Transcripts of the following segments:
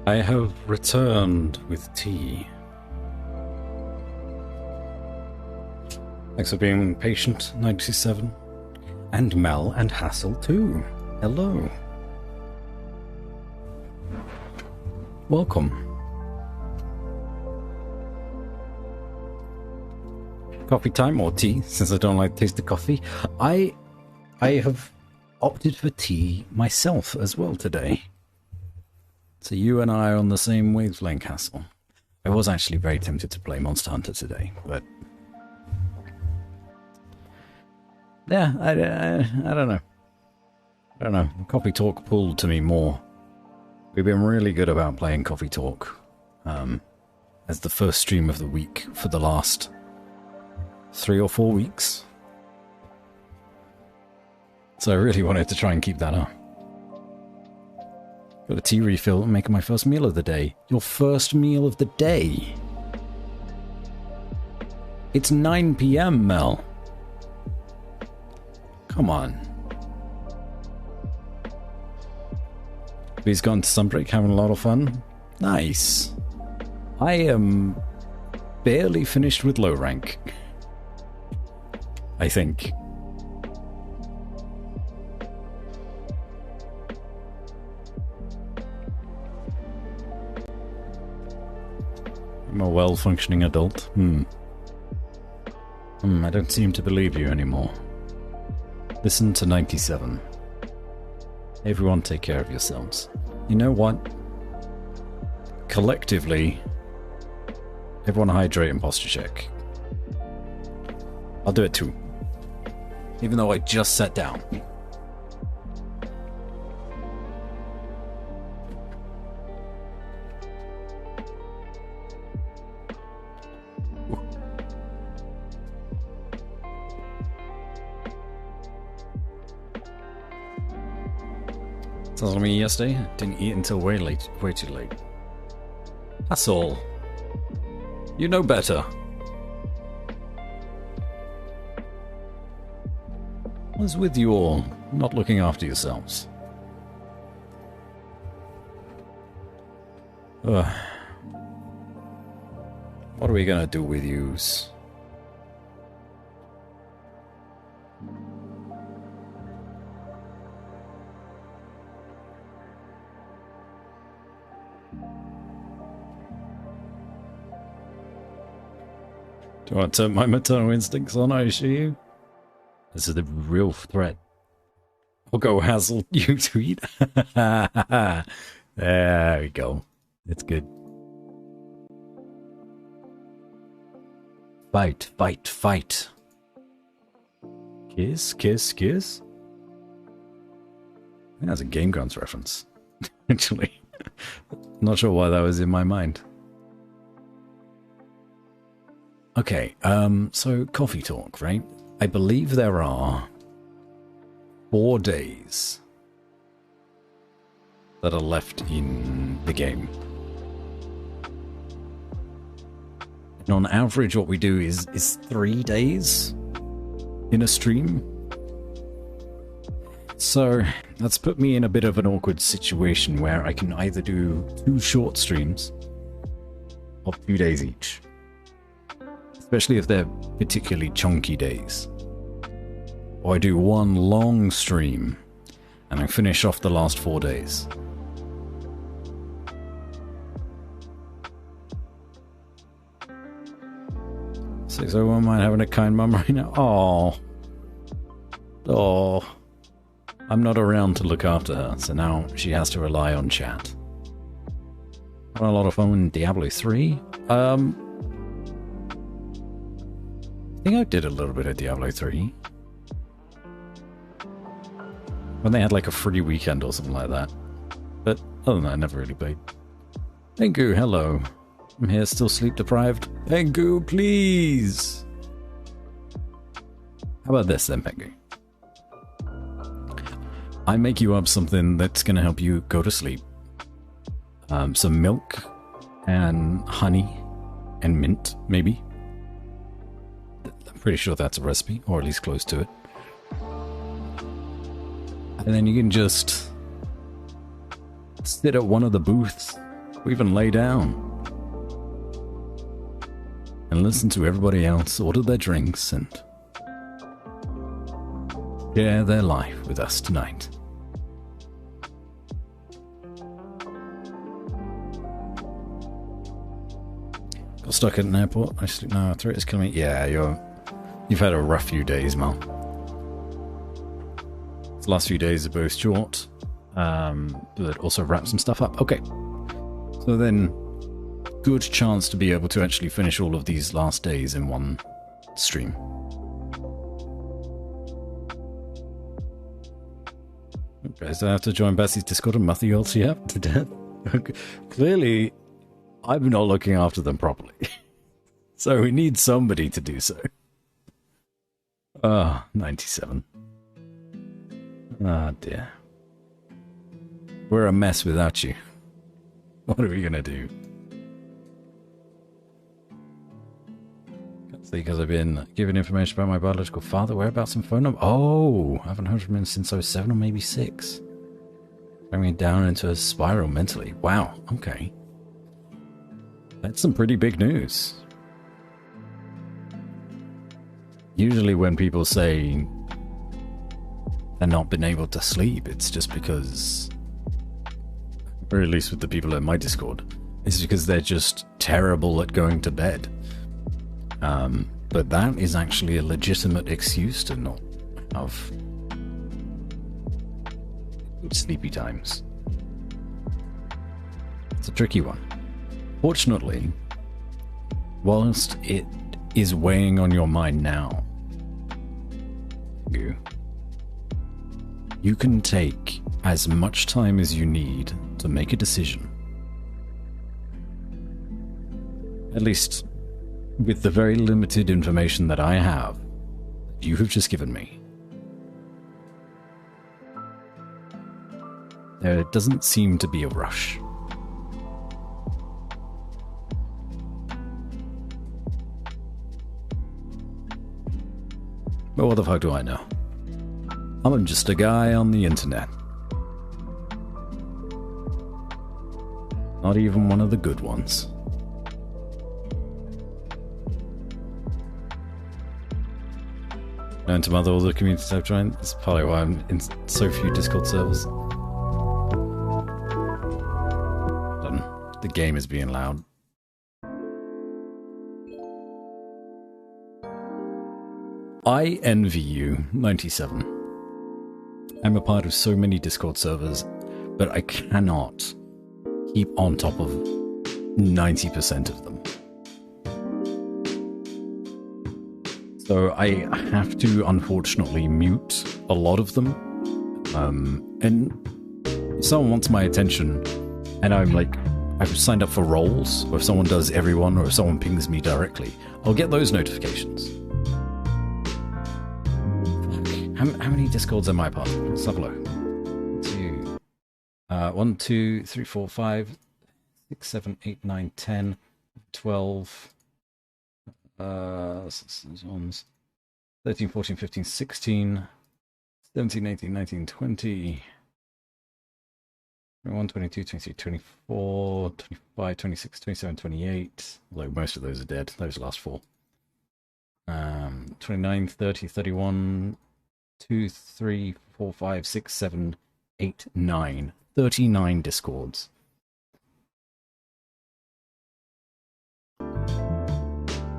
I have returned with tea. Thanks for being patient, 97. And Mel and Hassel too. Hello. Welcome. Coffee time or tea, since I don't like the taste of coffee. I have opted for tea myself as well today. So you and I are on the same wavelength, Hassel. I was actually very tempted to play Monster Hunter today, but yeah, I don't know. I don't know. Coffee Talk pulled to me more. We've been really good about playing Coffee Talk as the first stream of the week for the last 3 or 4 weeks. So I really wanted to try and keep that up. Got a tea refill and making my first meal of the day. Your first meal of the day? It's 9 PM, Mel. Come on. He's gone to Sunbreak, having a lot of fun. Nice. I am barely finished with low rank, I think. I'm a well-functioning adult. I don't seem to believe you anymore. Listen to 97. Everyone take care of yourselves. You know what? Collectively, everyone hydrate and posture check. I'll do it too. Even though I just sat down. Sounds like me yesterday. Didn't eat until way too late. That's all. You know better. What's with you all not looking after yourselves? What are we gonna do with yous? Do you want to turn my maternal instincts on, I assure you? This is the real threat. I'll go Hassel, you tweet. There we go. It's good. Fight, fight, fight. Kiss, kiss, kiss. I think that's a Game Grumps reference. Actually. Not sure why that was in my mind. Okay, so Coffee Talk, right? I believe there are 4 days that are left in the game. And on average, what we do is 3 days in a stream. So that's put me in a bit of an awkward situation where I can either do 2 short streams of 2 days each. Especially if they're particularly chunky days. Or I do 1 long stream, and I finish off the last 4 days. So am I having a kind mum right now? Oh. I'm not around to look after her, so now she has to rely on chat. Had a lot of fun in Diablo 3. I think I did a little bit of Diablo 3. When they had like a free weekend or something like that. But other than that, I never really played. Pengu, hello. I'm here still sleep deprived. Pengu, please! How about this then, Pengu? I make you up something that's going to help you go to sleep. Some milk and honey and mint, maybe. I'm pretty sure that's a recipe, or at least close to it. And then you can just sit at one of the booths or even lay down and listen to everybody else order their drinks and share their life with us tonight. Got stuck at an airport. I sleep now. Throat is killing me. Yeah, you've had a rough few days, Mal. The last few days are both short, but also wrap some stuff up. Okay, so then good chance to be able to actually finish all of these last days in one stream. Okay, so I have to join Bessie's Discord and mutter you all to death. Clearly, I'm not looking after them properly. So we need somebody to do so. Ah, 97. Ah, dear. We're a mess without you. What are we gonna do? Can't see because I've been given information about my biological father, whereabouts and phone number. Oh, I haven't heard from him since I was 7 or maybe 6. Bringing me down into a spiral mentally. Wow, okay. That's some pretty big news. Usually when people say they've not been able to sleep, it's just because, or at least with the people in my Discord, it's because they're just terrible at going to bed. But that is actually a legitimate excuse to not have good sleepy times. It's a tricky one. Fortunately, whilst it is weighing on your mind now, you can take as much time as you need to make a decision. At least with the very limited information that I have, you have just given me. There doesn't seem to be a rush. But what the fuck do I know? I'm just a guy on the internet. Not even one of the good ones. Known to mother all the communities I've joined. That's probably why I'm in so few Discord servers. The game is being loud. I envy you, 97. I'm a part of so many Discord servers, but I cannot keep on top of 90% of them. So I have to, unfortunately, mute a lot of them. And if someone wants my attention, and I'm like, I've signed up for roles, or if someone does everyone, or if someone pings me directly, I'll get those notifications. How many Discords am I part of? Let's have a look. 1, 2, 3, 4, 5, 6, 7, 8, 9, 10, 12, 13, 14, 15, 16, 17, 18, 19, 20, 21, 22, 23, 24, 25, 26, 27, 28, although most of those are dead, those last 4. 29, 30, 31, 2, 3, 4, 5, 6, 7, 8, 9. 39 Discords.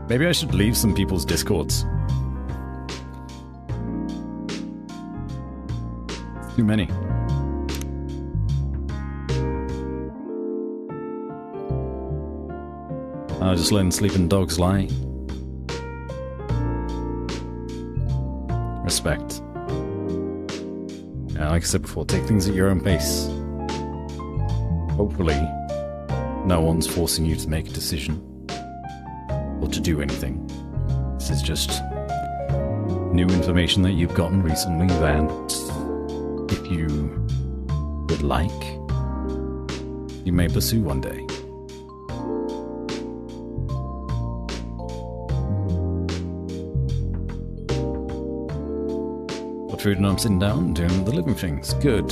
Maybe I should leave some people's Discords. It's too many. I'll just let sleeping dogs lie. Respect. Yeah, like I said before, take things at your own pace. Hopefully, no one's forcing you to make a decision or to do anything. This is just new information that you've gotten recently that, if you would like, you may pursue one day. Got food and I'm sitting down and doing the living things. Good.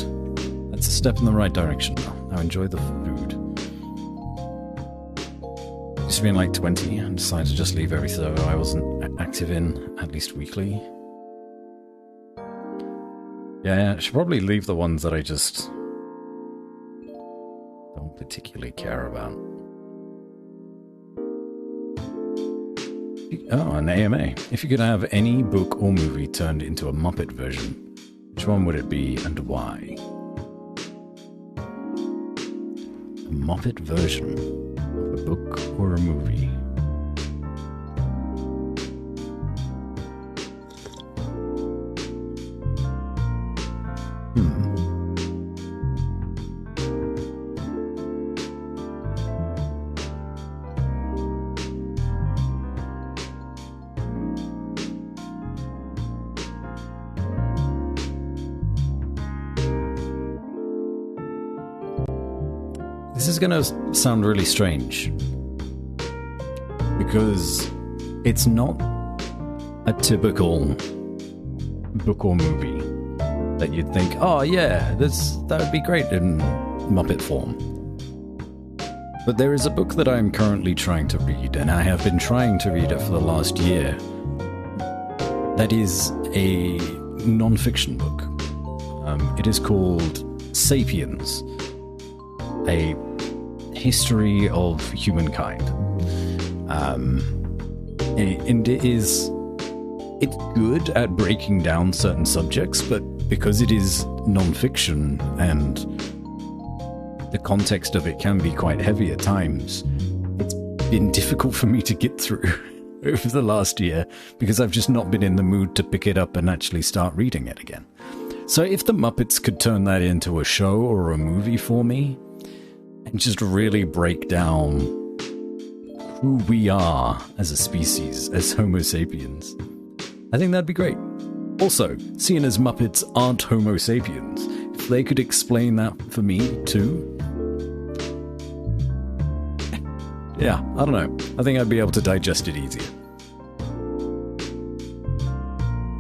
That's a step in the right direction now. Now enjoy the food. Used to be in like 20 and decided to just leave every server I wasn't active in, at least weekly. Yeah, I should probably leave the ones that I just don't particularly care about. Oh, an AMA. If you could have any book or movie turned into a Muppet version, which one would it be and why? A Muppet version of a book or a movie? This is going to sound really strange because it's not a typical book or movie that you'd think, oh yeah, that would be great in Muppet form. But there is a book that I'm currently trying to read, and I have been trying to read it for the last year. That is a non-fiction book. It is called Sapiens, a history of humankind. And it's good at breaking down certain subjects, but because it is non-fiction and the context of it can be quite heavy at times, it's been difficult for me to get through over the last year because I've just not been in the mood to pick it up and actually start reading it again. So if the Muppets could turn that into a show or a movie for me and just really break down who we are as a species, as Homo sapiens, I think that'd be great. Also, seeing as Muppets aren't Homo sapiens, if they could explain that for me too, yeah, I don't know. I think I'd be able to digest it easier.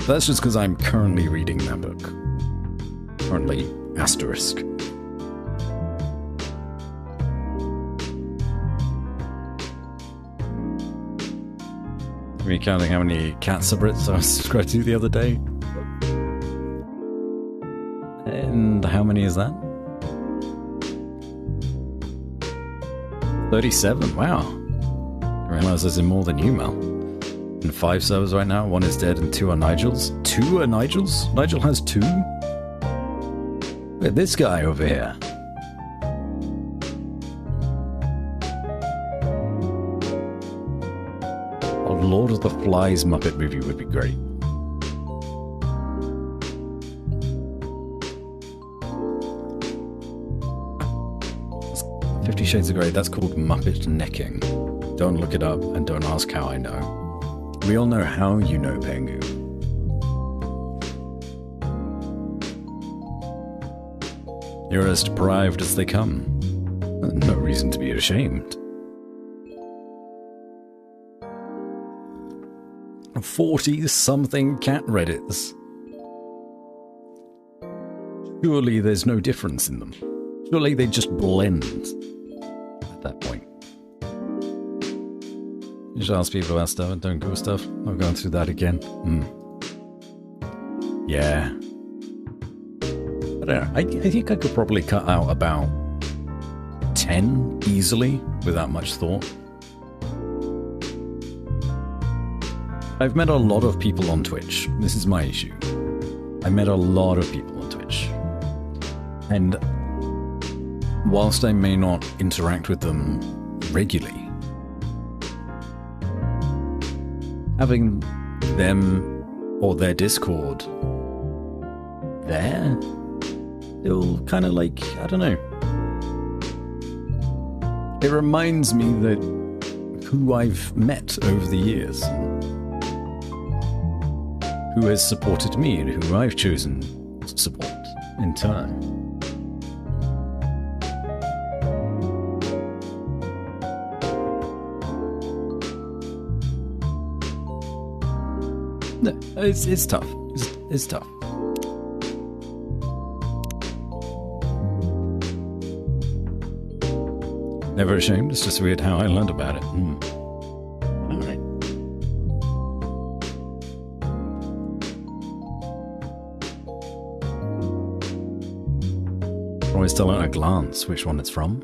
That's just because I'm currently reading that book. Currently, asterisk. Are you counting how many cat subreddits I subscribed to the other day? And how many is that? 37, wow. I realize there's in more than you, Mel. In 5 servers right now, 1 is dead and 2 are Nigels. 2 are Nigels? Nigel has 2? Look at this guy over here. A Lord of the Flies Muppet movie would be great. 50 Shades of Grey, that's called Muppet necking. Don't look it up and don't ask how I know. We all know how you know, Pengu. You're as deprived as they come. No reason to be ashamed. 40-something cat reddits. Surely there's no difference in them. Surely they just blend at that point. You should ask people about stuff and don't Google stuff. I'm going through that again. Yeah. I don't know. I think I could probably cut out about 10 easily without much thought. I've met a lot of people on Twitch. This is my issue. I met a lot of people on Twitch. And whilst I may not interact with them regularly, having them or their Discord there, it'll kind of like, I don't know. It reminds me that who I've met over the years, who has supported me and who I've chosen to support in turn. No, it's tough. It's tough. Never ashamed, it's just weird how I learned about it. Alright. Always tell at a glance which one it's from.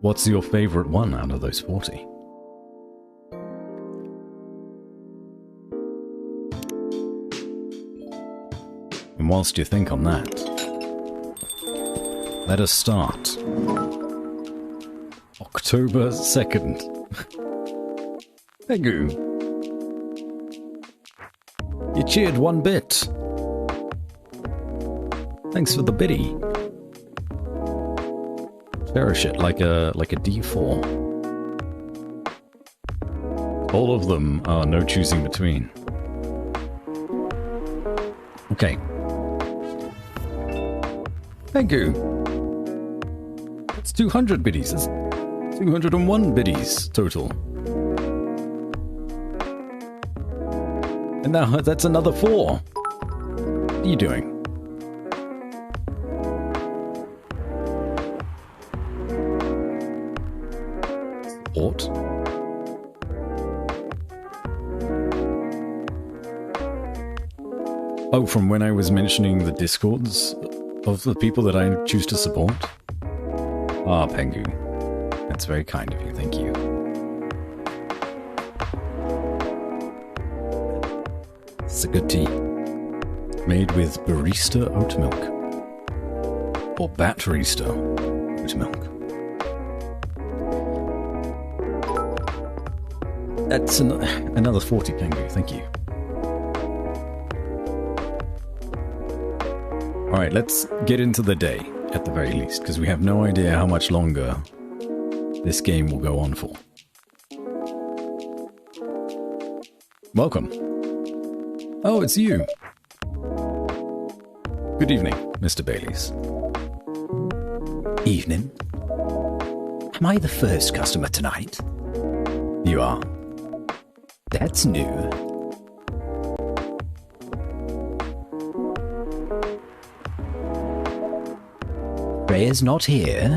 What's your favorite one out of those 40? And whilst you think on that, let us start. October 2nd. Thank you. You cheered 1 bit. Thanks for the biddy. Cherish it like a D4. All of them are no choosing between. Okay. Thank you. That's 200 biddies. That's 201 biddies total. And now that's another 4. What are you doing? Support. Oh, from when I was mentioning the discords of the people that I choose to support? Ah, Pengu. That's very kind of you, thank you. It's a good tea. Made with barista oat milk. Or batterista oat milk. That's another 40, Pengu, thank you. Alright, let's get into the day, at the very least, because we have no idea how much longer this game will go on for. Welcome. Oh, it's you. Good evening, Mr. Baileys. Evening. Am I the first customer tonight? You are. That's new. Freya's not here.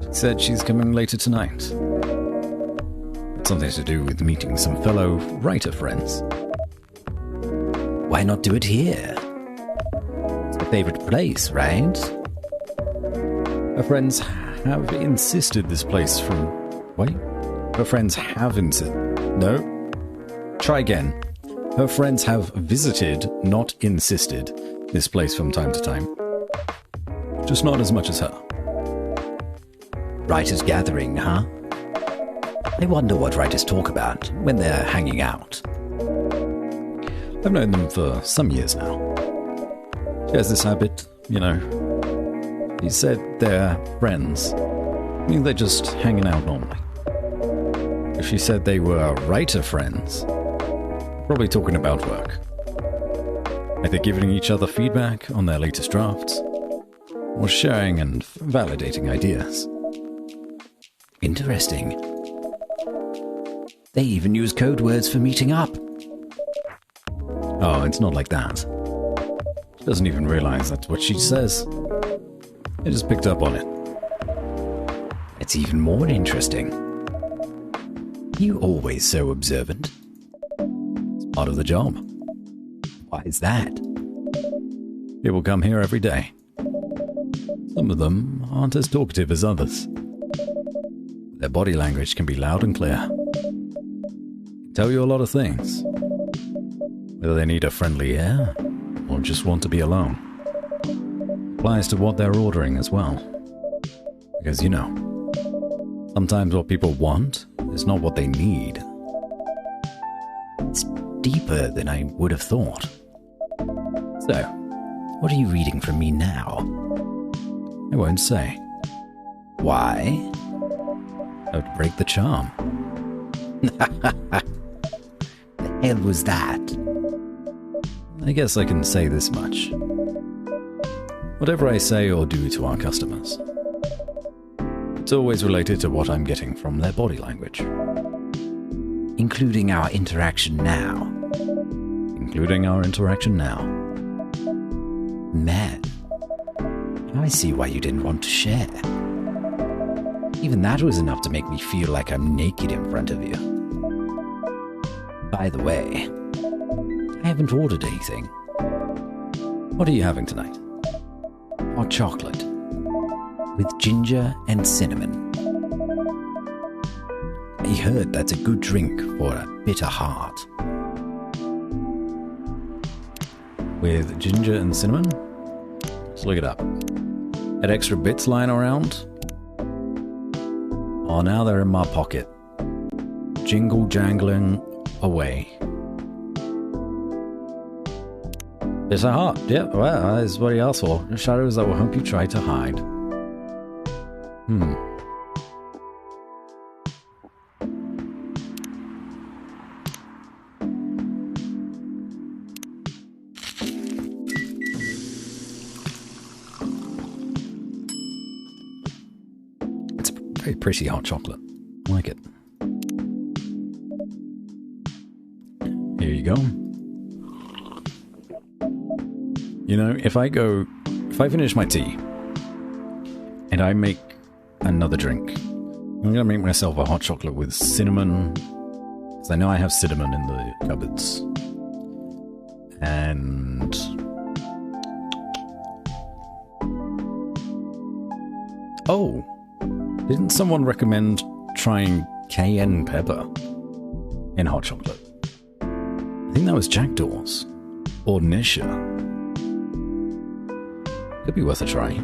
She said she's coming later tonight. It's something to do with meeting some fellow writer friends. Why not do it here? It's my favorite place, right? Her friends have insisted this place from... Wait? Her friends have insisted... No. Try again. Her friends have visited, not insisted, this place from time to time. Just not as much as her. Writers' gathering, huh? I wonder what writers talk about when they're hanging out. I've known them for some years now. She has this habit, you know. He said they're friends. I mean, they're just hanging out normally. If she said they were writer friends, probably talking about work. Either giving each other feedback on their latest drafts, or sharing and validating ideas. Interesting. They even use code words for meeting up. Oh, it's not like that. She doesn't even realize that's what she says. I just picked up on it. It's even more interesting. You always so observant. It's part of the job. Why is that? People come here every day. Some of them aren't as talkative as others. Their body language can be loud and clear. Can tell you a lot of things. Whether they need a friendly ear or just want to be alone. Applies to what they're ordering as well. Because, you know, sometimes what people want is not what they need. It's deeper than I would have thought. So, what are you reading from me now? I won't say. Why? That would break the charm. The hell was that? I guess I can say this much. Whatever I say or do to our customers, it's always related to what I'm getting from their body language. Including our interaction now. including our interaction now. Man, I see why you didn't want to share. Even that was enough to make me feel like I'm naked in front of you. By the way, I haven't ordered anything. What are you having tonight? Hot chocolate. With ginger and cinnamon. I heard that's a good drink for a bitter heart. With ginger and cinnamon? Let's look it up. Had extra bits lying around? Oh, now they're in my pocket. Jingle jangling away. It's a heart. Yeah, well, that is what he asked for. Shadows that will help you try to hide. It's a very pretty hot chocolate. I like it. Here you go. You know, if I finish my tea and I make another drink, I'm gonna make myself a hot chocolate with cinnamon, because I know I have cinnamon in the cupboards. And oh, didn't someone recommend trying cayenne pepper in hot chocolate? I think that was Jackdaws or Nisha. Could be worth a try.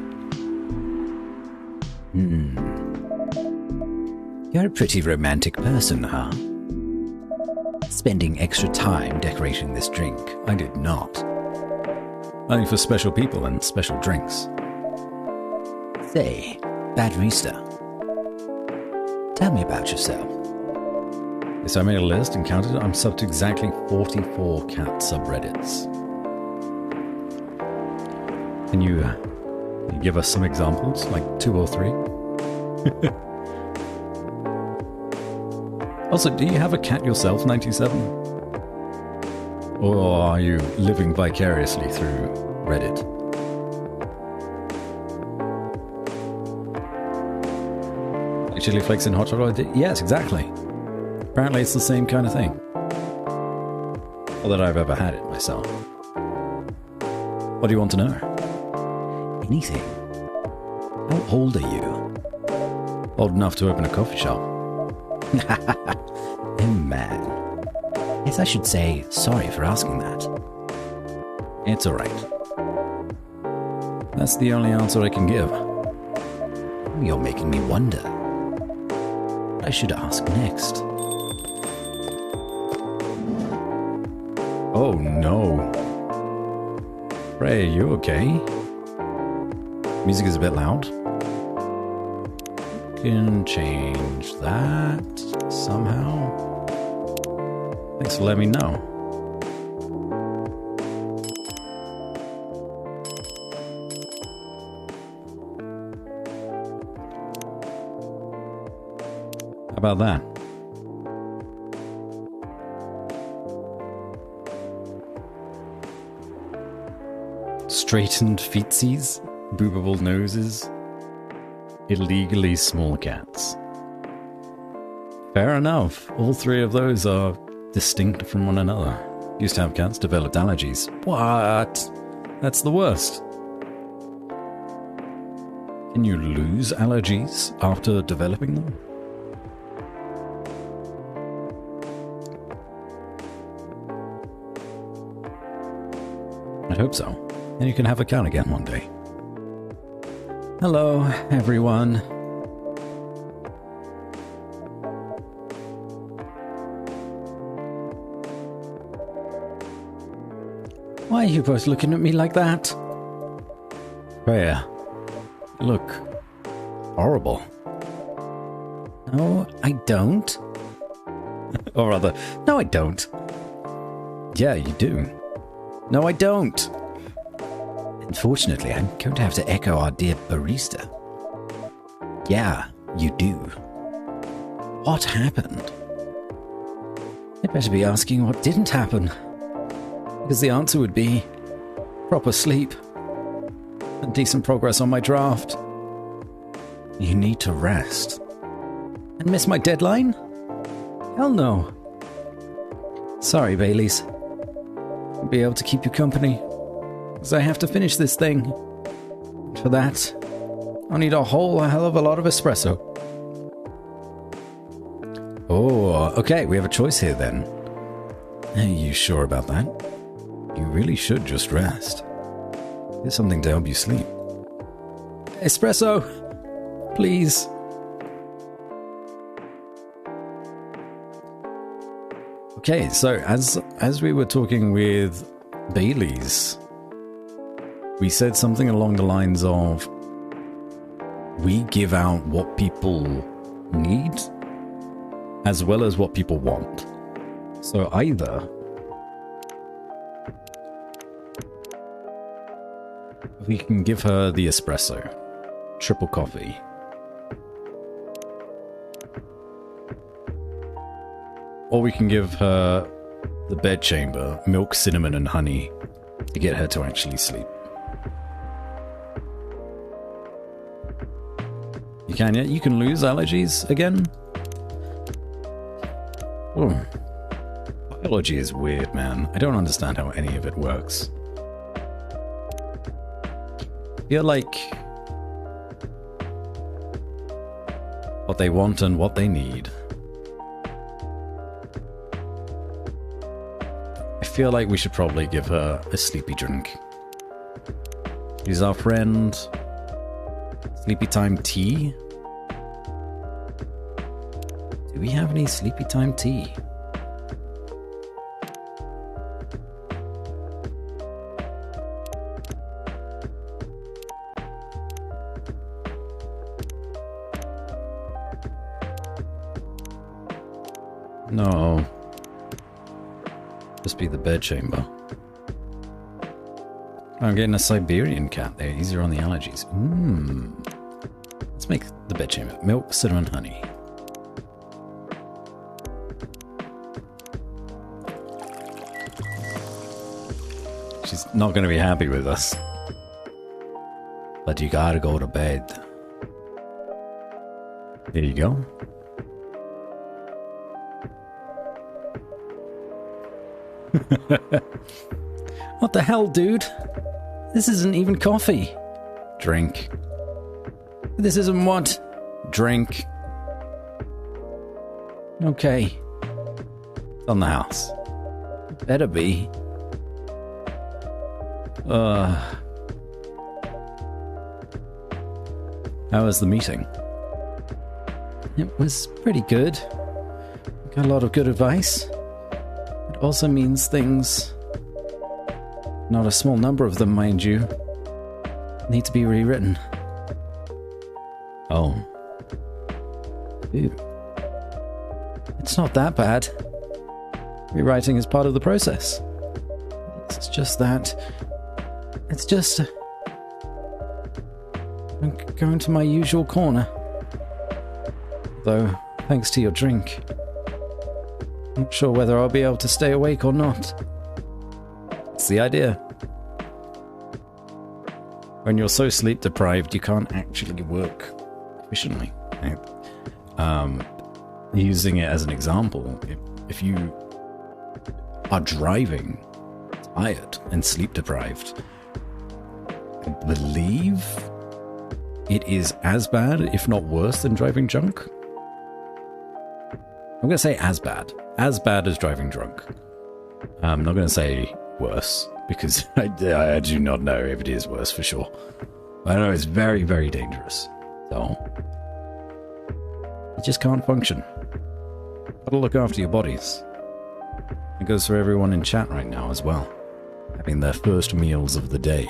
You're a pretty romantic person, huh? Spending extra time decorating this drink. I did not. Only for special people and special drinks. Say, barista, tell me about yourself. So I made a list and counted it. I'm subbed to exactly 44 cat subreddits. Can you give us some examples, like 2 or 3? Also, do you have a cat yourself, 97? Or are you living vicariously through Reddit? Like chili flakes in hot chocolate? Yes, exactly. Apparently it's the same kind of thing. Or that I've ever had it myself. What do you want to know? Anything. How old are you? Old enough to open a coffee shop. Oh man. Guess I should say sorry for asking that. It's alright. That's the only answer I can give. You're making me wonder. What I should ask next. Oh no. Ray, you okay? Music is a bit loud. Can change that somehow. Thanks for letting me know. How about that? Straightened feetsies, boobable noses, illegally small cats. Fair enough. All 3 of those are distinct from one another. Used to have cats, developed allergies. What? That's the worst. Can you lose allergies after developing them? I hope so. And you can have a cat again one day. Hello, everyone. Why are you both looking at me like that? Freya, you look horrible. No, I don't. Or rather, no, I don't. Yeah, you do. No, I don't. Unfortunately, I'm going to have to echo our dear barista. Yeah, you do. What happened? I'd better be asking what didn't happen. Because the answer would be proper sleep and decent progress on my draft. You need to rest. And miss my deadline? Hell no. Sorry, Baileys. I'll be able to keep you company. Because I have to finish this thing. For that, I'll need a whole hell of a lot of espresso. Oh, okay, we have a choice here then. Are you sure about that? You really should just rest. Here's something to help you sleep. Espresso! Please. Okay, so as we were talking with Bailey's, we said something along the lines of, we give out what people need as well as what people want. So either we can give her the espresso, triple coffee, or we can give her the bed chamber, milk, cinnamon, and honey to get her to actually sleep. You can lose allergies again. Oh. Biology is weird, man. I don't understand how any of it works. I feel like what they want and what they need. I feel like we should probably give her a sleepy drink. She's our friend. Sleepy time tea? Do we have any sleepy time tea? No. Just be the bed chamber. I'm getting a Siberian cat there. Easier on the allergies. Let's make the bed chamber. Milk, cinnamon, honey. She's not going to be happy with us. But you gotta go to bed. There you go. What the hell, dude? This isn't even coffee. Drink. This isn't what? Drink. Okay. It's on the house. Better be. How was the meeting? It was pretty good. Got a lot of good advice. It also means things, not a small number of them, mind you, need to be rewritten. Oh. Ew. It's not that bad. Rewriting is part of the process. It's just that... It's just... I'm going to my usual corner. Though, thanks to your drink, I'm not sure whether I'll be able to stay awake or not. It's the idea. When you're so sleep deprived, you can't actually work efficiently. Right? Using it as an example, if you are driving tired and sleep deprived, I believe it is as bad, if not worse, than driving drunk. I'm going to say as bad as driving drunk. I'm not going to say worse, because I do not know if it is worse for sure. I know it's very, very dangerous. So, you just can't function. Gotta look after your bodies. It goes for everyone in chat right now as well, having their first meals of the day.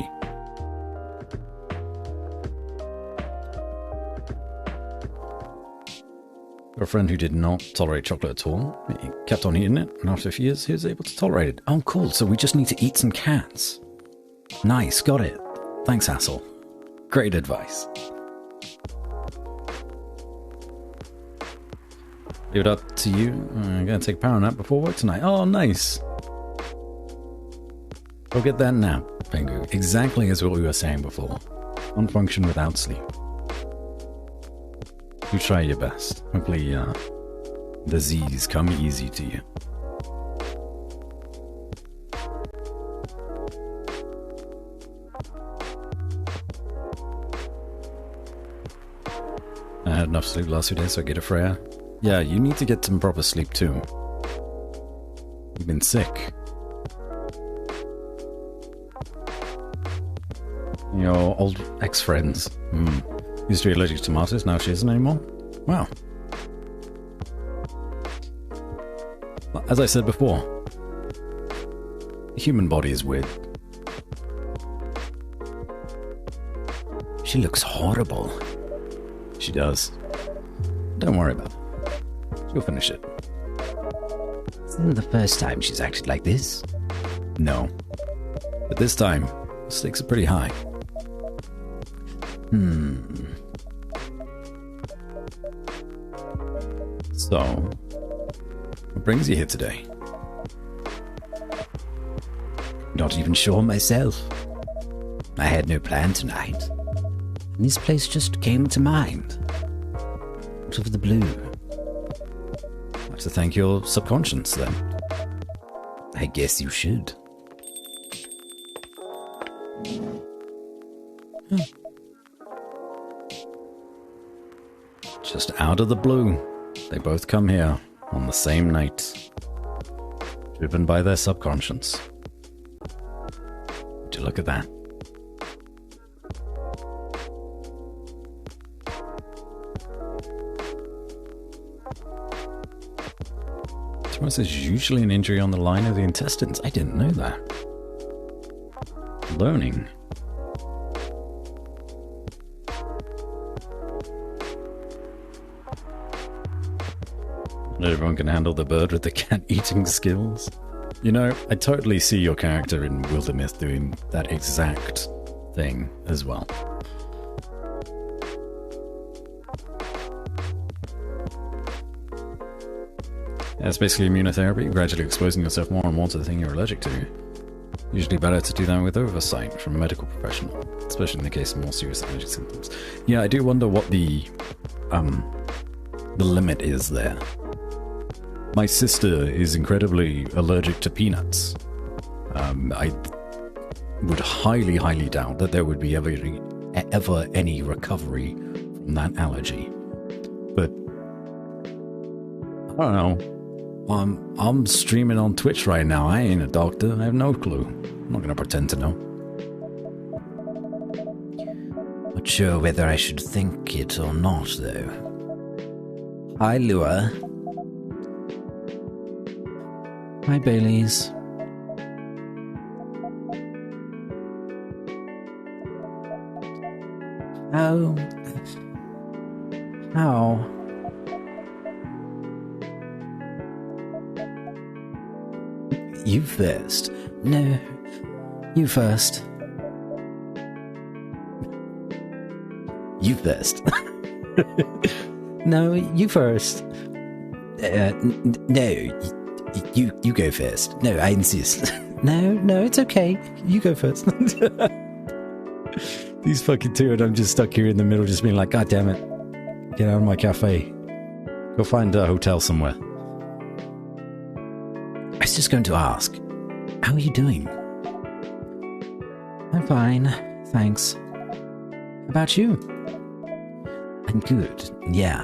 A friend who did not tolerate chocolate at all. He kept on eating it, and after a few years, he was able to tolerate it. Oh, cool. So we just need to eat some cats. Nice. Got it. Thanks, Hassel. Great advice. Leave it up to you. I'm going to take a power nap before work tonight. Oh, nice. Go get that nap, Pengu. Exactly as what we were saying before. Can't function without sleep. You try your best. Hopefully, the Z's come easy to you. I had enough sleep last 2 days, so I get a Freya. Yeah, you need to get some proper sleep too. You've been sick. Your old ex-friends. Used to be allergic to tomatoes, now she isn't anymore? Wow. As I said before, the human body is weird. She looks horrible. She does. Don't worry about it. She'll finish it. Isn't the first time she's acted like this? No. But this time, the stakes are pretty high. So, what brings you here today? Not even sure myself. I had no plan tonight. And this place just came to mind. Out of the blue. I'd like to thank your subconscious then. I guess you should. Just out of the blue, they both come here on the same night, driven by their subconscious. Would you look at that? Thrombosis is usually an injury on the line of the intestines. I didn't know that. Learning. Not everyone can handle the bird with the cat-eating skills. You know, I totally see your character in Wildermyth doing that exact thing as well. Yeah, it's basically immunotherapy, gradually exposing yourself more and more to the thing you're allergic to. Usually better to do that with oversight from a medical professional, especially in the case of more serious allergic symptoms. Yeah, I do wonder what the limit is there. My sister is incredibly allergic to peanuts. I would highly, highly doubt that there would be ever any recovery from that allergy. But I don't know. I'm streaming on Twitch right now. I ain't a doctor. I have no clue. I'm not gonna pretend to know. Not sure whether I should think it or not, though. Hi, Lua. Hi, Baileys. How? You first. No, you first. You first. No, you first. No, you go first. No, I insist. No, it's okay. You go first. These fucking two, and I'm just stuck here in the middle, just being like, God damn it. Get out of my cafe. Go find a hotel somewhere. I was just going to ask, how are you doing? I'm fine, thanks. How about you? I'm good, yeah.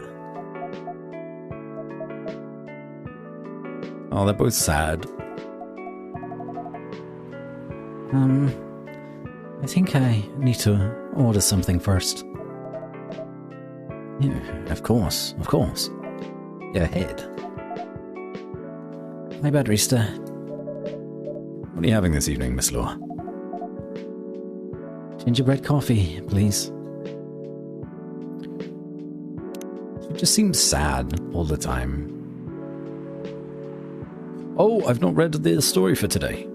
Oh, they're both sad. I think I need to order something first. Yeah, of course. Go ahead. Hi, Badrista. What are you having this evening, Miss Law? Gingerbread coffee, please. She just seems sad all the time. Oh, I've not read the story for today.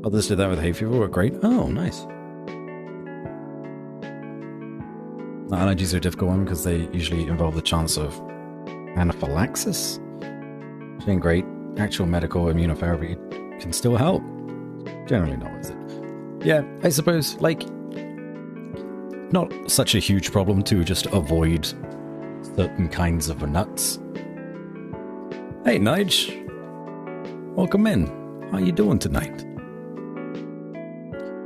Others did that with hay fever, were great. Oh, nice. Allergies are a difficult one because they usually involve the chance of anaphylaxis. Which ain't great. Actual medical immunotherapy can still help. Generally not worth it. Yeah, I suppose, like, not such a huge problem to just avoid certain kinds of nuts. Hey, Nige. Welcome in. How you doing tonight?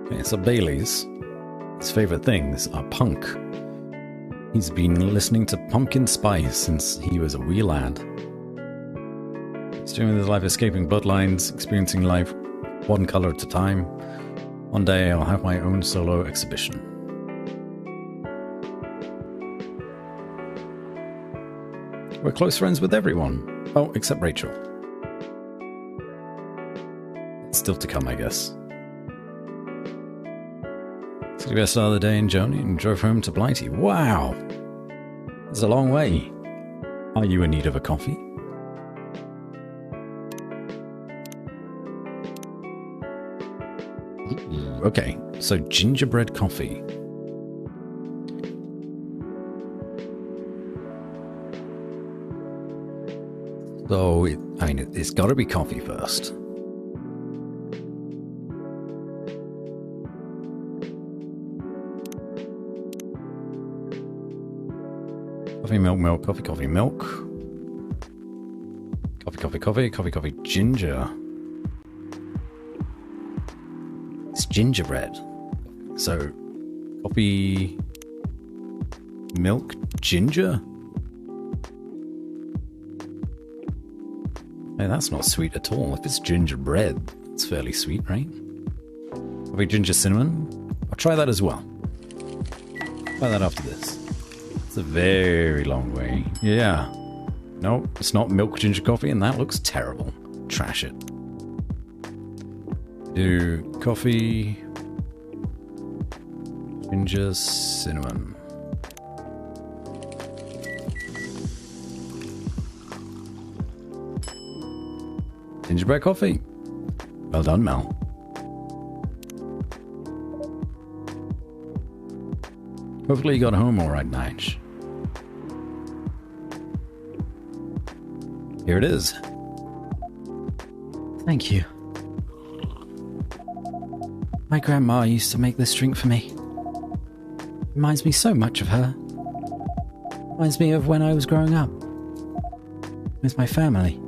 Okay, so Bailey's. His favorite things are punk. He's been listening to Pumpkin Spice since he was a wee lad. He's doing his life escaping bloodlines, experiencing life one color at a time. One day I'll have my own solo exhibition. We're close friends with everyone. Oh, except Rachel. It's still to come, I guess. It's the best start of the day in Joni and drove home to Blighty. Wow! It's a long way. Are you in need of a coffee? Ooh, okay, so gingerbread coffee. So, it's got to be coffee first. Coffee, milk, milk, coffee, coffee, milk. Coffee, coffee, coffee, coffee, coffee, ginger. It's gingerbread. So, coffee, milk, ginger? Hey, that's not sweet at all. If it's gingerbread, it's fairly sweet, right? Coffee, ginger, cinnamon? I'll try that as well. Try that after this. It's a very long way. Yeah. No, it's not milk ginger coffee, and that looks terrible. Trash it. Do coffee, ginger, cinnamon. Gingerbread coffee. Well done, Mel. Hopefully you got home all right, Nige. Here it is. Thank you. My grandma used to make this drink for me. Reminds me so much of her. Reminds me of when I was growing up. With my family.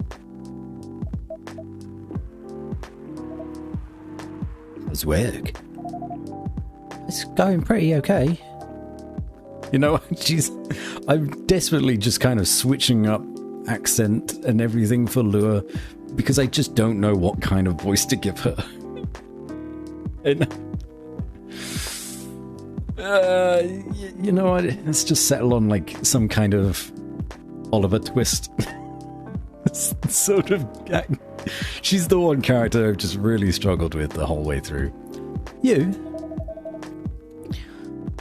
How's work? It's going pretty okay. You know, I'm desperately just kind of switching up accent and everything for Lua because I just don't know what kind of voice to give her. And, you know what? Let's just settle on like some kind of Oliver Twist. Sort of. She's the one character I've just really struggled with the whole way through. You?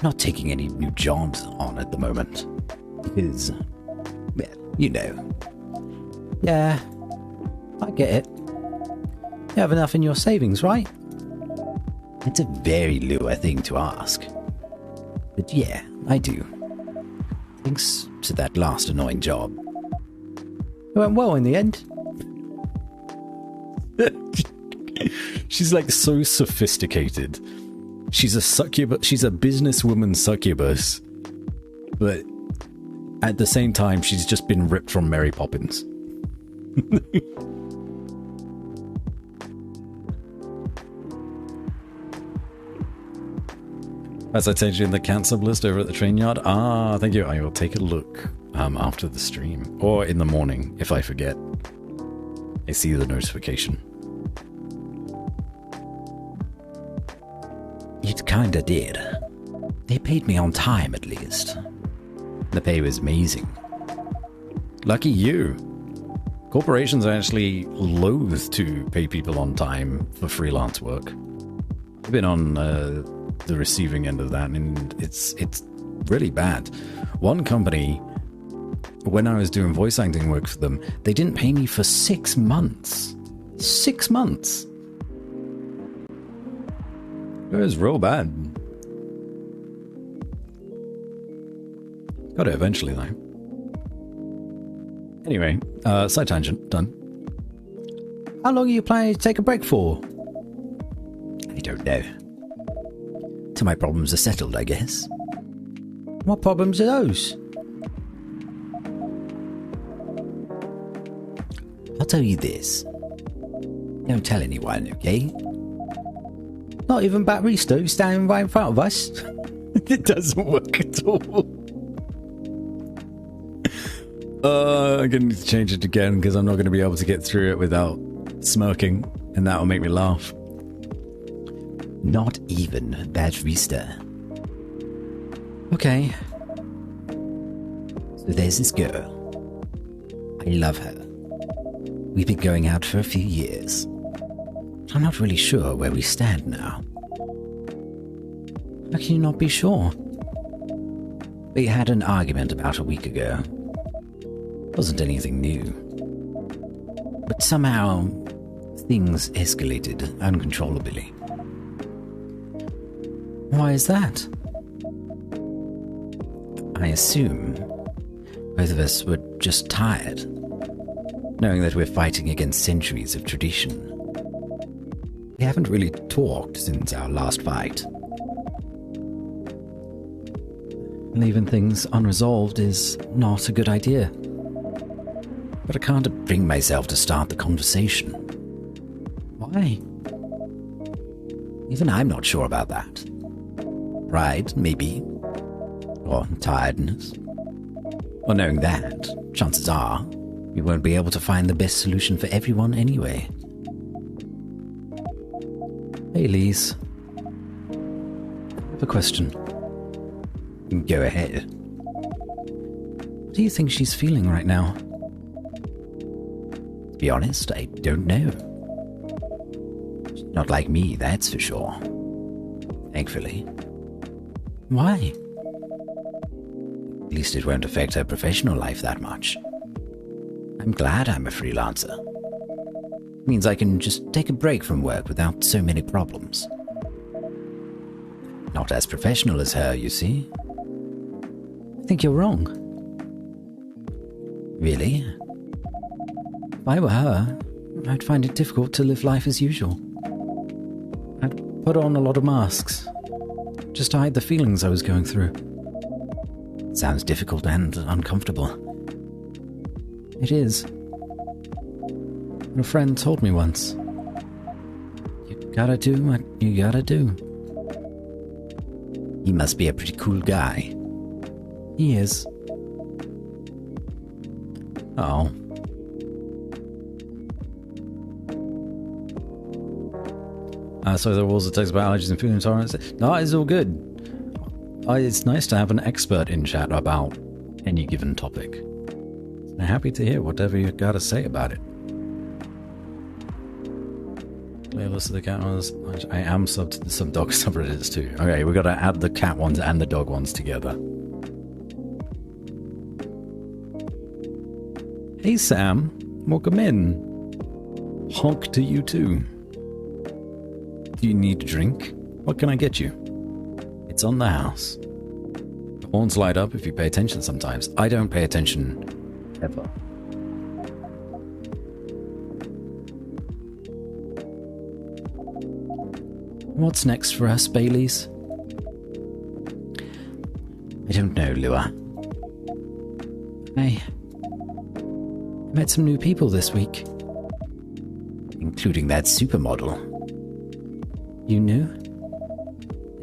Not taking any new jobs on at the moment. Because, well, you know. Yeah, I get it. You have enough in your savings, right? It's a very Lua thing to ask. But yeah, I do. Thanks to that last annoying job. It went well in the end. She's like so sophisticated. She's a succubus. She's a businesswoman succubus. But at the same time, she's just been ripped from Mary Poppins. As I told you in the cancer list over at the train yard. Ah, thank you. I will take a look after the stream. Or in the morning, if I forget. I see the notification. It kinda did. They paid me on time, at least. The pay was amazing. Lucky you. Corporations are actually loath to pay people on time for freelance work. I've been on the receiving end of that, and it's really bad. One company, when I was doing voice acting work for them, they didn't pay me for 6 months. 6 months! It was real bad. Got it eventually, though. Anyway, side tangent, done. How long are you planning to take a break for? I don't know. Till my problems are settled, I guess. What problems are those? I'll tell you this. Don't tell anyone, okay? Not even Batteristo standing right in front of us. It doesn't work at all. I'm going to change it again because I'm not going to be able to get through it without smirking, and that will make me laugh. Not even Batteristo. Okay. So there's this girl. I love her. We've been going out for a few years. I'm not really sure where we stand now. How can you not be sure? We had an argument about a week ago. Wasn't anything new. But somehow, things escalated uncontrollably. Why is that? I assume both of us were just tired, knowing that we're fighting against centuries of tradition. We haven't really talked since our last fight. Leaving things unresolved is not a good idea. But I can't bring myself to start the conversation. Why? Even I'm not sure about that. Pride, maybe. Or tiredness. Or knowing that, chances are, we won't be able to find the best solution for everyone anyway. Hey, Lise. I have a question. Go ahead. What do you think she's feeling right now? To be honest, I don't know. She's not like me, that's for sure. Thankfully. Why? At least it won't affect her professional life that much. I'm glad I'm a freelancer. It means I can just take a break from work without so many problems. Not as professional as her, you see. I think you're wrong. Really? If I were her, I'd find it difficult to live life as usual. I'd put on a lot of masks, just to hide the feelings I was going through. It sounds difficult and uncomfortable. It is. A friend told me once, you gotta do what you gotta do. He must be a pretty cool guy. He is. Oh. So there was a text about allergies and food intolerance. No, it's all good. It's nice to have an expert in chat about any given topic. I'm happy to hear whatever you've got to say about it. Playlist of the cat ones. I am subbed to some dog subreddits too. Okay, we've got to add the cat ones and the dog ones together. Hey Sam, welcome in. Honk to you too. Do you need a drink? What can I get you? It's on the house. The horns light up if you pay attention sometimes. I don't pay attention ever. What's next for us, Baileys? I don't know, Lua. I met some new people this week. Including that supermodel. You knew?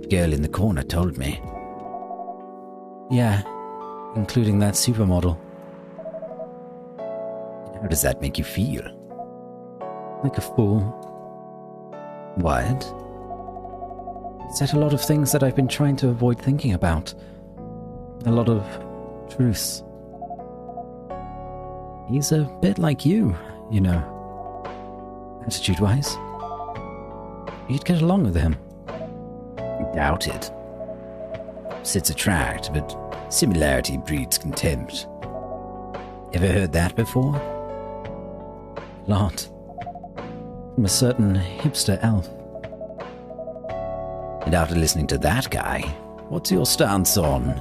The girl in the corner told me. Yeah, including that supermodel. How does that make you feel? Like a fool. What? Said a lot of things that I've been trying to avoid thinking about. A lot of truths. He's a bit like you, you know. Attitude-wise. You'd get along with him. Doubt it. Opposites attract, but similarity breeds contempt. Ever heard that before? A lot. From a certain hipster elf. And after listening to that guy, what's your stance on,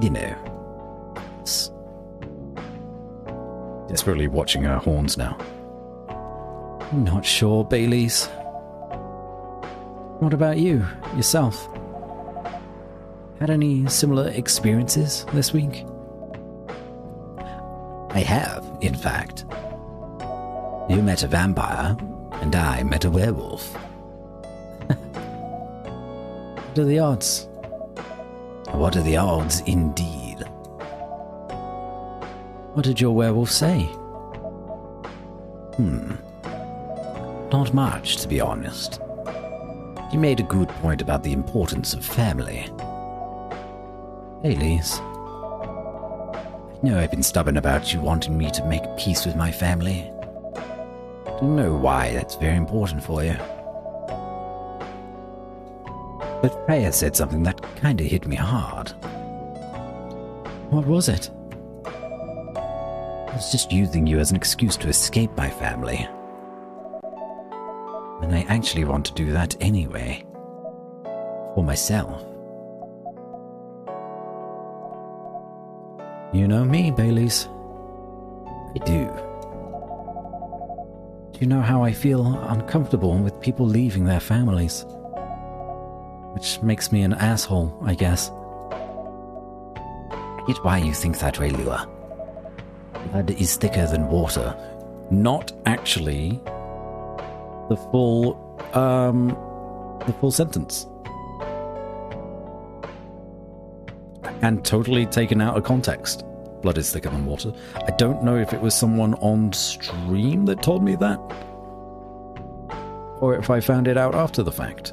you know, desperately watching her horns now. I'm not sure, Baileys. What about you, yourself? Had any similar experiences this week? I have, in fact. You met a vampire, and I met a werewolf. What are the odds? What are the odds, indeed? What did your werewolf say? Not much, to be honest. He made a good point about the importance of family. Baileys. I know I've been stubborn about you wanting me to make peace with my family. I don't know why that's very important for you. But Freya said something that kinda hit me hard. What was it? I was just using you as an excuse to escape my family. And I actually want to do that anyway. For myself. You know me, Baileys. I do. Do you know how I feel uncomfortable with people leaving their families? Which makes me an asshole, I guess. I get why you think that way, Lua. Blood is thicker than water. Not actually the full sentence. And totally taken out of context. Blood is thicker than water. I don't know if it was someone on stream that told me that, or if I found it out after the fact.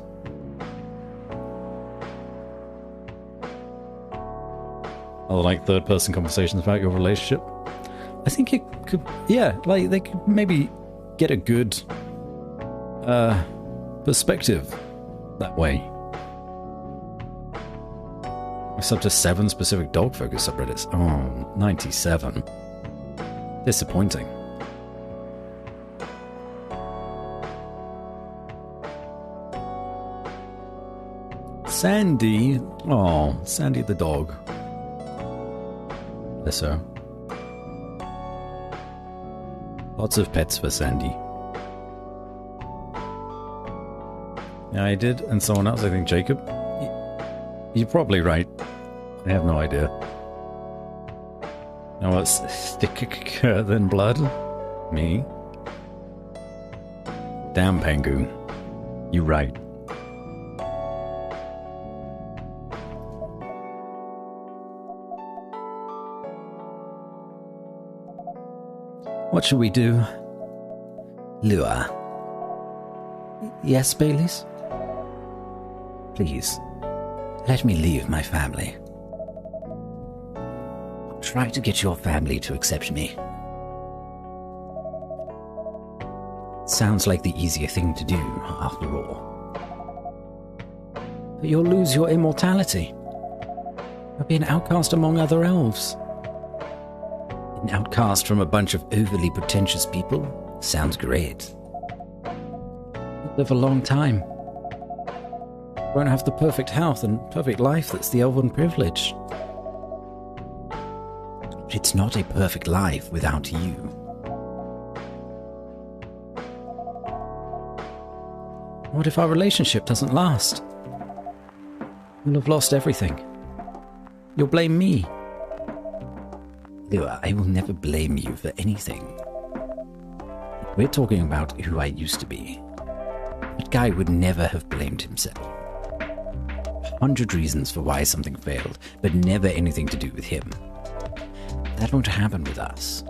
Oh, like third-person conversations about your relationship? I think it could, yeah, like they could maybe get a good perspective that way. It's up to 7 specific dog-focused subreddits. Oh, 97. Disappointing. Sandy. Oh, Sandy the dog. Bless her. Lots of pets for Sandy. Yeah, I did, and someone else, I think Jacob. You're probably right. I have no idea. Now what's thicker than blood? Me? Damn, Pangoon. You right. What shall we do? Lua, Yes, Baileys? please, let me leave my family. Try to get your family to accept me. Sounds like the easier thing to do, after all. But you'll lose your immortality. You'll be an outcast among other elves. An outcast from a bunch of overly pretentious people? Sounds great. You'll live a long time. You won't have the perfect health and perfect life that's the elven privilege. It's not a perfect life without you. What if our relationship doesn't last? You'll have lost everything. You'll blame me. Lua, I will never blame you for anything. We're talking about who I used to be. That guy would never have blamed himself. 100 reasons for why something failed, but never anything to do with him. That won't happen with us.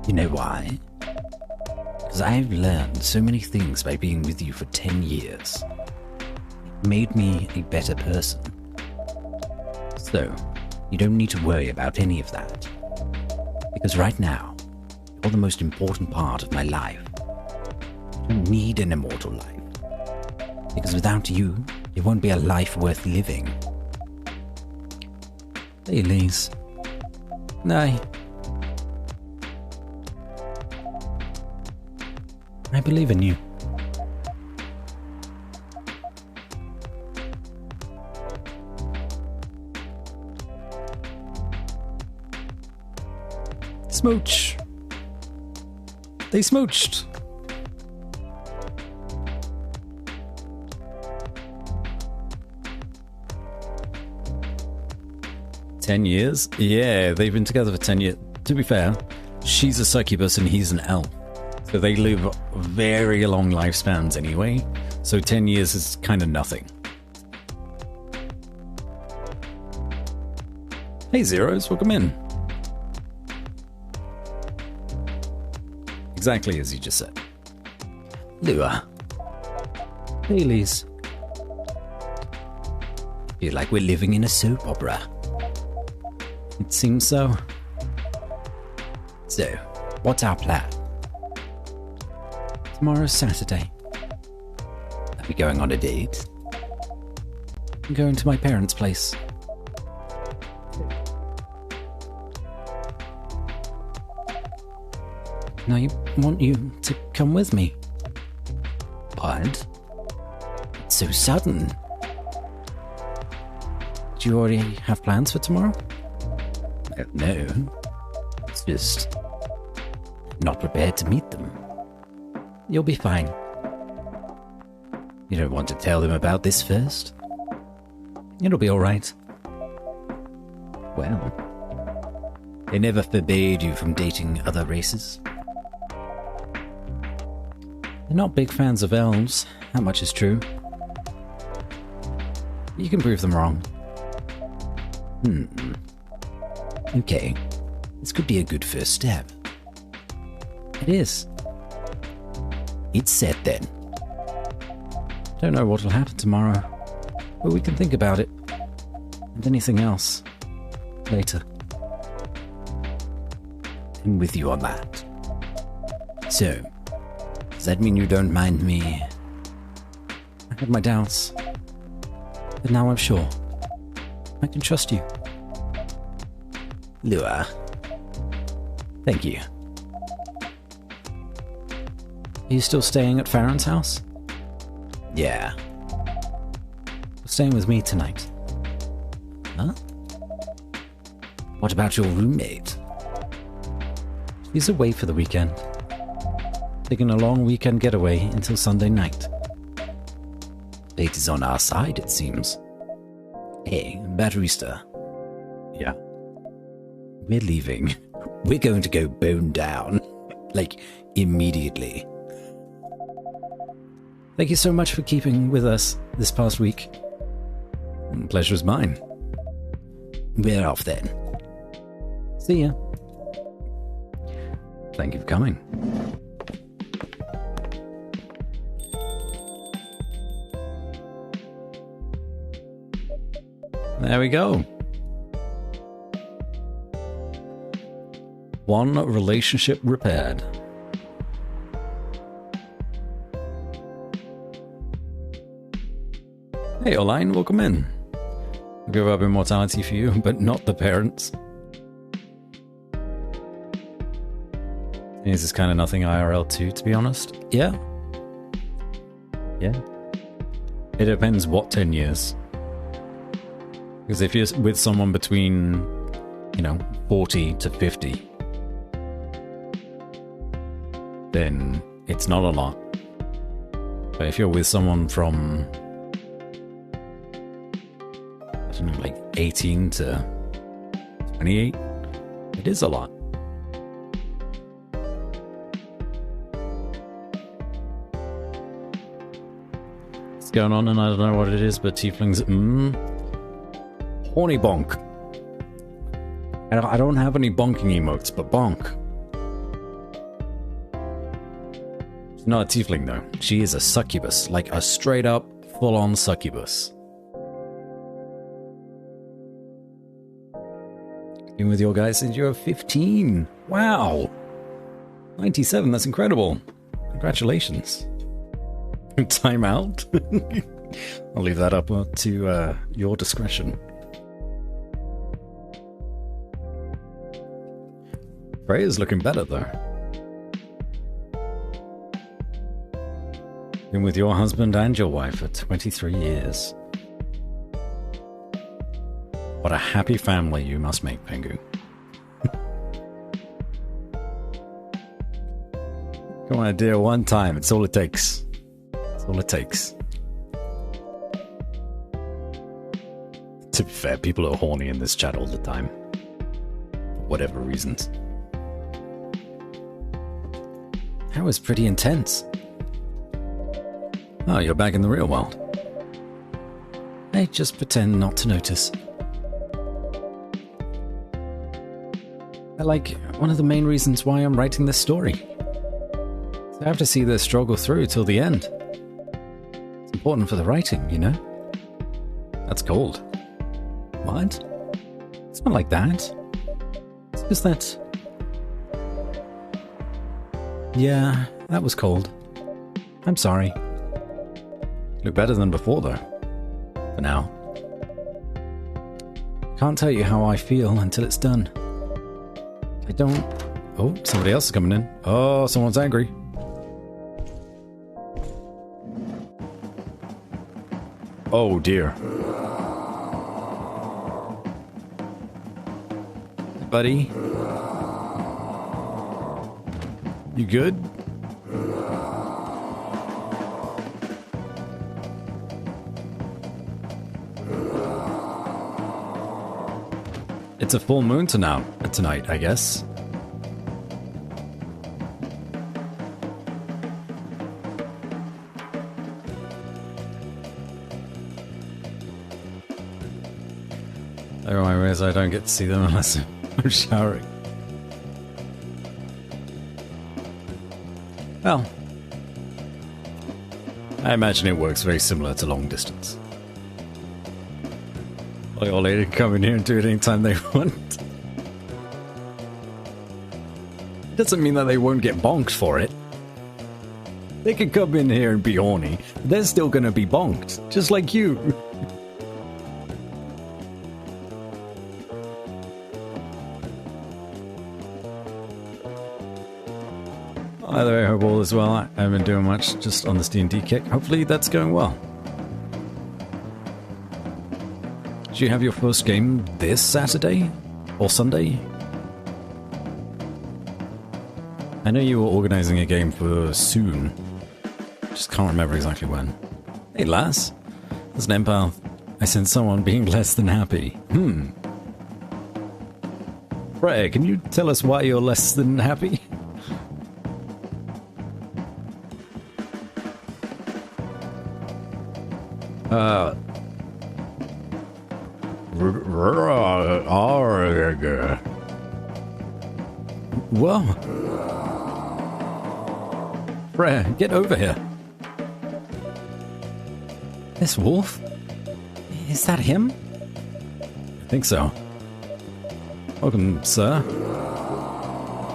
You know why? Because I've learned so many things by being with you for 10 years. It made me a better person. So, you don't need to worry about any of that. Because right now, you're the most important part of my life. I don't need an immortal life. Because without you, it won't be a life worth living. Baileys. Nay. I believe in you. Smooch. They smooched. 10 years? Yeah, they've been together for 10 years. To be fair, she's a succubus and he's an elf. So they live very long lifespans anyway. So 10 years is kind of nothing. Hey Zeros, welcome in. Exactly as you just said. Lua. Baileys. Feel like we're living in a soap opera. It seems so. So, what's our plan? Tomorrow's Saturday. Are we going on a date? I'm going to my parents' place. And I want you to come with me. What? It's so sudden. Do you already have plans for tomorrow? No. It's just not prepared to meet them. You'll be fine. You don't want to tell them about this first? It'll be alright. Well, they never forbade you from dating other races? They're not big fans of elves. That much is true. You can prove them wrong. Okay. This could be a good first step. It is. It's set then. Don't know what'll happen tomorrow, but we can think about it. And anything else. Later. I'm with you on that. So, does that mean you don't mind me? I had my doubts. But now I'm sure. I can trust you. Lua. Thank you. Are you still staying at Farron's house? Yeah. You're staying with me tonight. Huh? What about your roommate? She's away for the weekend. Taking a long weekend getaway until Sunday night. Fate is on our side, it seems. Hey, Batterista. Yeah. We're leaving. We're going to go bone down. Like, immediately. Thank you so much for keeping with us this past week. Pleasure's mine. We're off then. See ya. Thank you for coming. There we go. One relationship repaired. Hey, Oline, welcome in. We'll give up immortality for you, but not the parents. This is kind of nothing IRL too, to be honest. Yeah. Yeah. It depends what 10 years. Because if you're with someone between, 40 to 50, then it's not a lot. But if you're with someone from, I don't know, like 18 to 28, it is a lot. What's going on? And I don't know what it is, but tieflings, horny bonk. I don't have any bonking emotes, but bonk. She's not a tiefling though. She is a succubus, like a straight up, full on succubus. Been with your guys since you were 15. Wow. 97, that's incredible. Congratulations. Time out. I'll leave that up to your discretion. Freya's looking better though. Been with your husband and your wife for 23 years. What a happy family you must make, Pengu. Come on, dear, one time. It's all it takes. It's all it takes. To be fair, people are horny in this chat all the time. For whatever reasons. That was pretty intense. Oh, you're back in the real world. I just pretend not to notice. One of the main reasons why I'm writing this story. So I have to see the struggle through till the end. It's important for the writing, you know? That's cold. What? It's not like that. It's just that... Yeah, that was cold. I'm sorry. Look better than before, though. For now. Can't tell you how I feel until it's done. I don't... Oh, somebody else is coming in. Oh, someone's angry. Oh, dear. Buddy? You good? It's a full moon tonight, I guess. Oh, I realize I don't get to see them unless I'm showering. Well, I imagine it works very similar to long distance. Like, all they can come in here and do it anytime they want. It doesn't mean that they won't get bonked for it. They can come in here and be horny. They're still gonna be bonked, just like you. Either way, I hope all is well. I haven't been doing much, just on this D&D kick. Hopefully that's going well. Did you have your first game this Saturday? Or Sunday? I know you were organizing a game for soon. Just can't remember exactly when. Hey lass, as an empath, I sense someone being less than happy. Freya, can you tell us why you're less than happy? Whoa. Freya, get over here. This wolf? Is that him? I think so. Welcome, sir.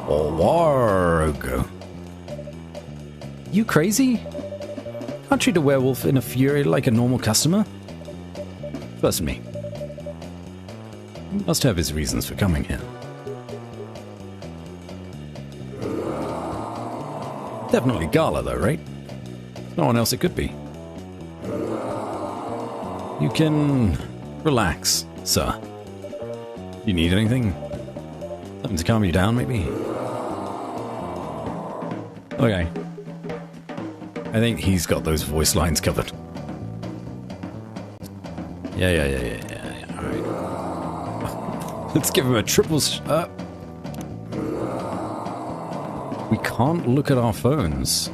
Warg. You crazy? Can't treat a werewolf in a fury like a normal customer. First me. He must have his reasons for coming here. Definitely Gala, though, right? No one else it could be. You can relax, sir. You need anything? Something to calm you down, maybe? Okay. I think he's got those voice lines covered. Yeah. Alright. Let's give him a triple we can't look at our phones.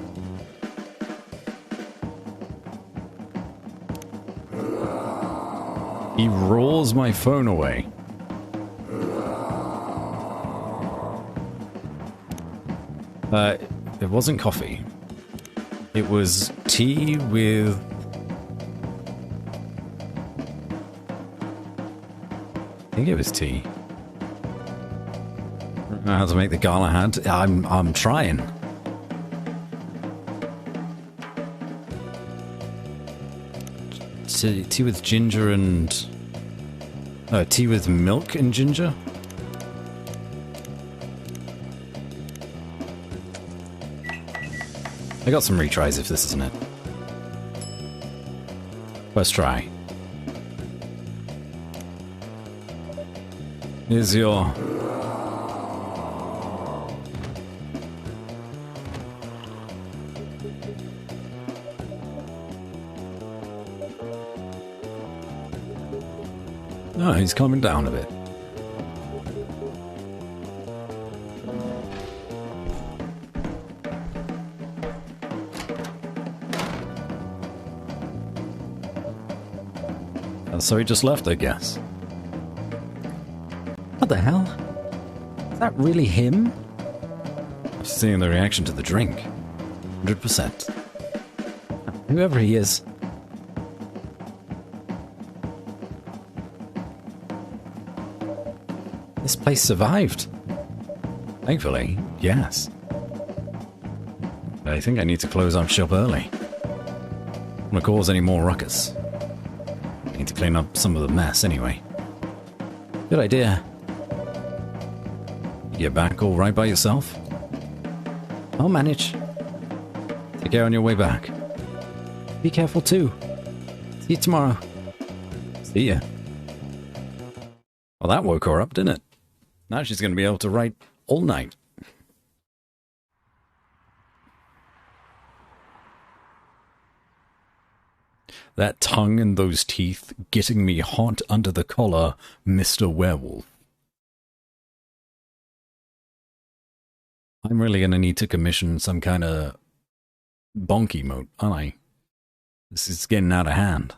He rolls my phone away. It wasn't coffee. It was tea with... I think it was tea. I don't know how to make the Galahad. I'm trying. Tea with ginger and... tea with milk and ginger? I got some retries if this isn't it. First try. Here's your... Oh, he's calming down a bit. So he just left, I guess. What the hell? Is that really him? Seeing the reaction to the drink. 100%. Whoever he is. This place survived. Thankfully, yes. But I think I need to close up shop early. I don't want to cause any more ruckus. I need to clean up some of the mess anyway. Good idea. You get back all right by yourself? I'll manage. Take care on your way back. Be careful too. See you tomorrow. See ya. Well, that woke her up, didn't it? Now she's going to be able to write all night. That tongue and those teeth getting me hot under the collar, Mr. Werewolf. I'm really going to need to commission some kind of bonk emote, aren't I? This is getting out of hand.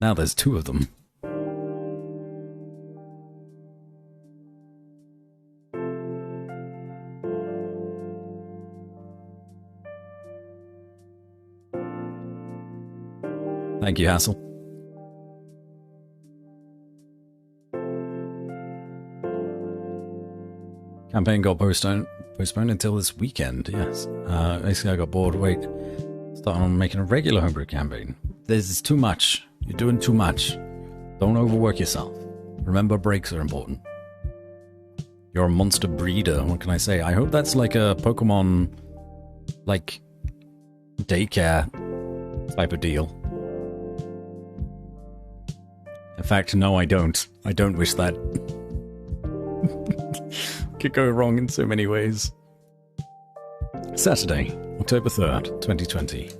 Now there's two of them. Thank you, Hassel. Campaign got postponed until this weekend, yes. Basically I got bored, starting on making a regular homebrew campaign. There's too much. You're doing too much. Don't overwork yourself. Remember, breaks are important. You're a monster breeder, what can I say? I hope that's like a Pokemon, like, daycare type of deal. In fact, no, I don't. I don't wish that. Could go wrong in so many ways. Saturday, October 3rd, 2020.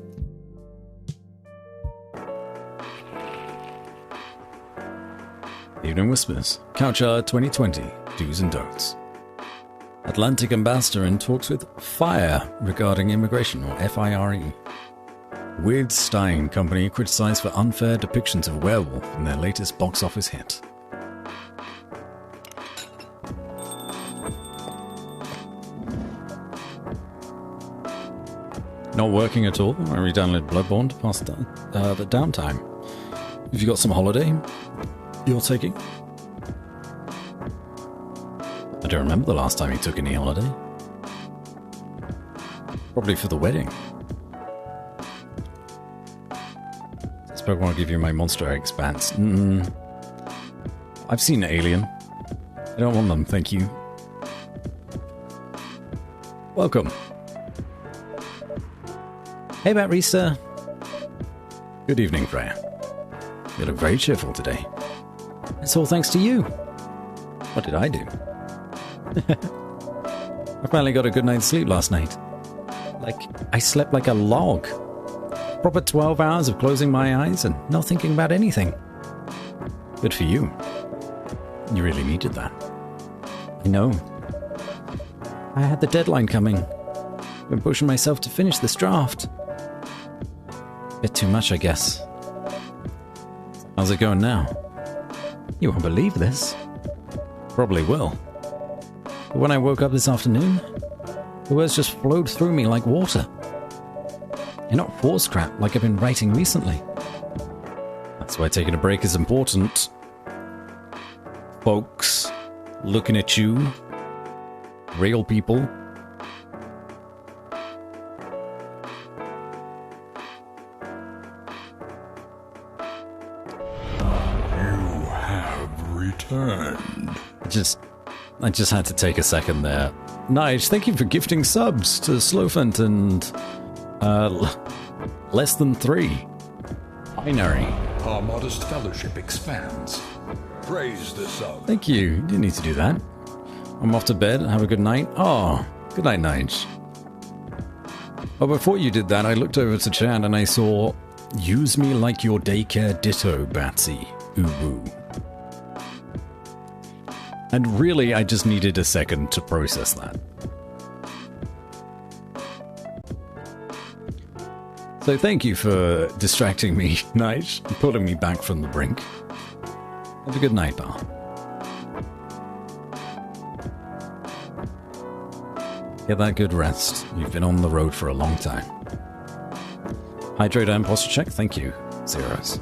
Evening Whispers. Couchard 2020. Do's and don'ts. Atlantic ambassador in talks with FIRE regarding immigration, or FIRE. Weird Stein Company criticized for unfair depictions of werewolf in their latest box office hit. Not working at all. I re-downloaded Bloodborne to pass the downtime. Have you got some holiday you're taking? I don't remember the last time you took any holiday. Probably for the wedding. Does Pokemon give you my monster egg spats? I've seen Alien. I don't want them, thank you. Welcome. Hey, Matt Reeser. Good evening, Freya. You look very cheerful today. It's all thanks to you. What did I do? I finally got a good night's sleep last night. Like, I slept like a log. Proper 12 hours of closing my eyes and not thinking about anything. Good for you. You really needed that. I know. I had the deadline coming. Been pushing myself to finish this draft. Bit too much, I guess. How's it going now? You won't believe this. Probably will. But when I woke up this afternoon, the words just flowed through me like water. And not force crap like I've been writing recently. That's why taking a break is important. Folks, looking at you. Real people. Returned. I just had to take a second there. Nige, thank you for gifting subs to Slowfent and Less Than 3. Binary. Our modest fellowship expands. Praise the sub. Thank you. You didn't need to do that. I'm off to bed. Have a good night. Oh, good night, Nige. But before you did that, I looked over to chat and I saw, use me like your daycare ditto, Batsy. Ooh. And really, I just needed a second to process that. So thank you for distracting me, Night, and pulling me back from the brink. Have a good night, pal. Get that good rest. You've been on the road for a long time. Hydrate and posture check. Thank you, Zeros.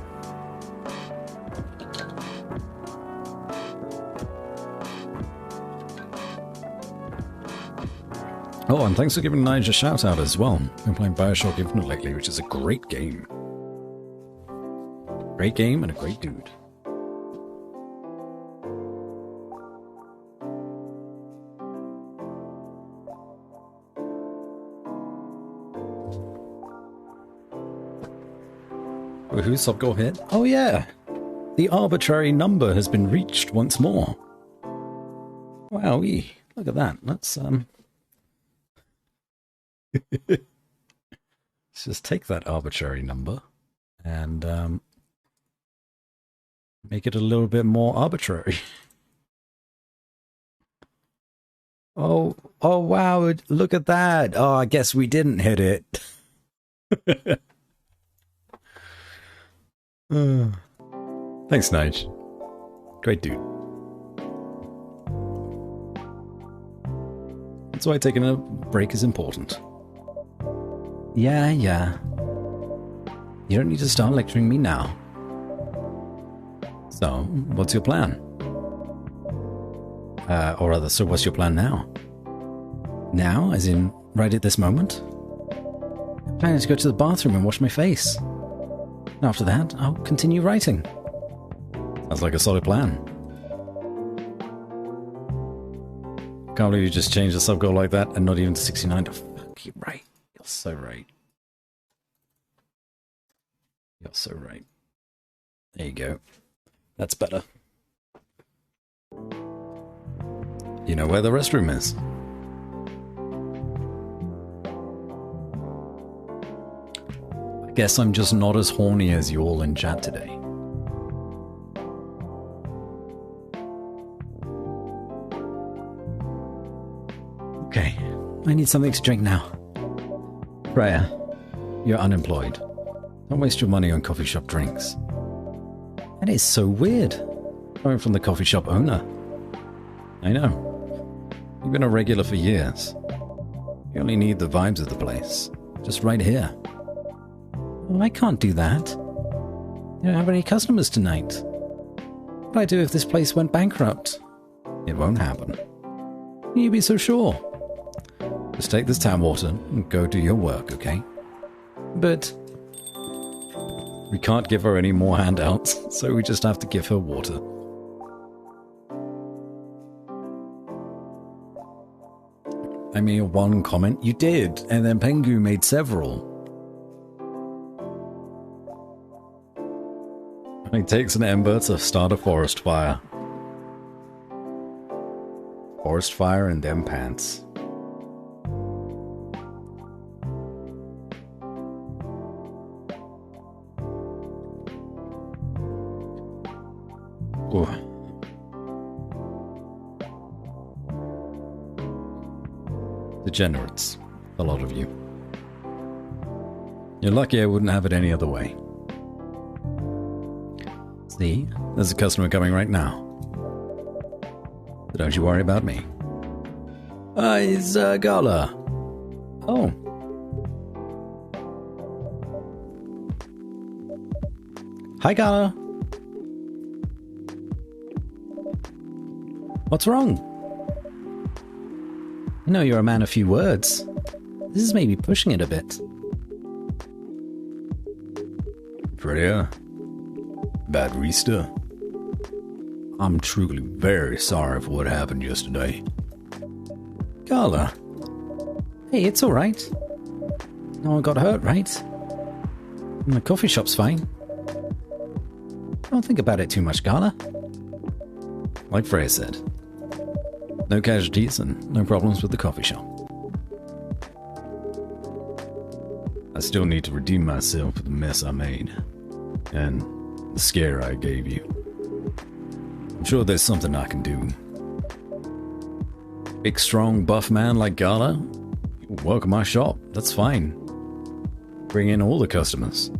Oh, and thanks for giving Nige a shout out as well. Been playing Bioshock Infinite lately, which is a great game. Great game and a great dude. Who's sub goal hit? Oh yeah! The arbitrary number has been reached once more. Wowee. Look at that. Let's let's just take that arbitrary number and make it a little bit more arbitrary. Oh wow, look at that. Oh, I guess we didn't hit it. Thanks, Nige. Great dude. That's why taking a break is important. Yeah. You don't need to start lecturing me now. So, what's your plan? Or rather, so what's your plan now? Now, as in right at this moment? I'm planning to go to the bathroom and wash my face. And after that, I'll continue writing. Sounds like a solid plan. Can't believe you just changed the sub goal like that and not even to 69. To fuck, you're right. You're so right. You're so right. There you go. That's better. You know where the restroom is. I guess I'm just not as horny as you all in chat today. Okay, I need something to drink now. Freya, you're unemployed. Don't waste your money on coffee shop drinks. That is so weird, coming from the coffee shop owner. I know. You've been a regular for years. You only need the vibes of the place. Just right here. Well, I can't do that. You don't have any customers tonight. What would I do if this place went bankrupt? It won't happen. You'd be so sure. Just take this tap water and go do your work, okay? But we can't give her any more handouts, so we just have to give her water. I made one comment. You did, and then Pengu made several. It takes an ember to start a forest fire. Forest fire and them pants. Ooh. Degenerates. A lot of you. You're lucky I wouldn't have it any other way. See? There's a customer coming right now. But don't you worry about me. It's Gala. Oh. Hi, Gala. What's wrong? I know you're a man of few words. This is maybe pushing it a bit. Freya? Bad Rista? I'm truly very sorry for what happened yesterday. Gala? Hey, it's alright. No one got hurt, right? And the coffee shop's fine. Don't think about it too much, Gala. Like Freya said. No casualties and no problems with the coffee shop. I still need to redeem myself for the mess I made. And the scare I gave you. I'm sure there's something I can do. Big, strong, buff man like Gala? Work my shop. That's fine. Bring in all the customers.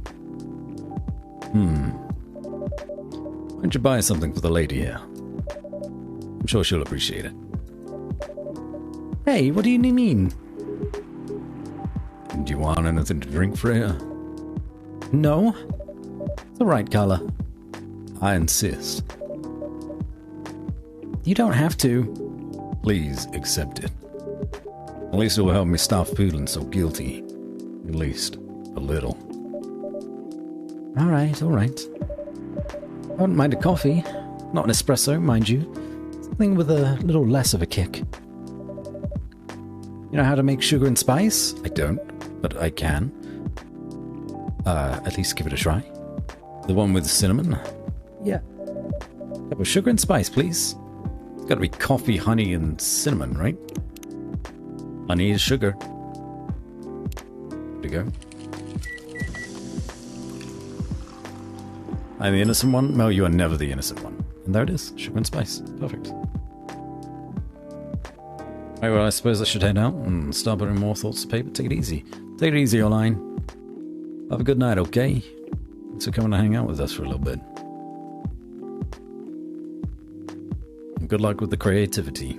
Why don't you buy something for the lady here? I'm sure she'll appreciate it. Hey, what do you mean? Do you want anything to drink, Freya? No. It's alright, Carla. I insist. You don't have to. Please accept it. At least it will help me stop feeling so guilty. At least a little. Alright, alright. I wouldn't mind a coffee. Not an espresso, mind you. Something with a little less of a kick. You know how to make sugar and spice? I don't, but I can. At least give it a try. The one with cinnamon? Yeah. Cup of sugar and spice, please. It's gotta be coffee, honey, and cinnamon, right? Honey is sugar. There you go. I'm the innocent one? No, you are never the innocent one. And there it is. Sugar and spice. Perfect. Alright, well, I suppose I should head out and start putting more thoughts to paper. Take it easy. Take it easy, Oline. Have a good night, okay? Thanks for coming to hang out with us for a little bit. And good luck with the creativity.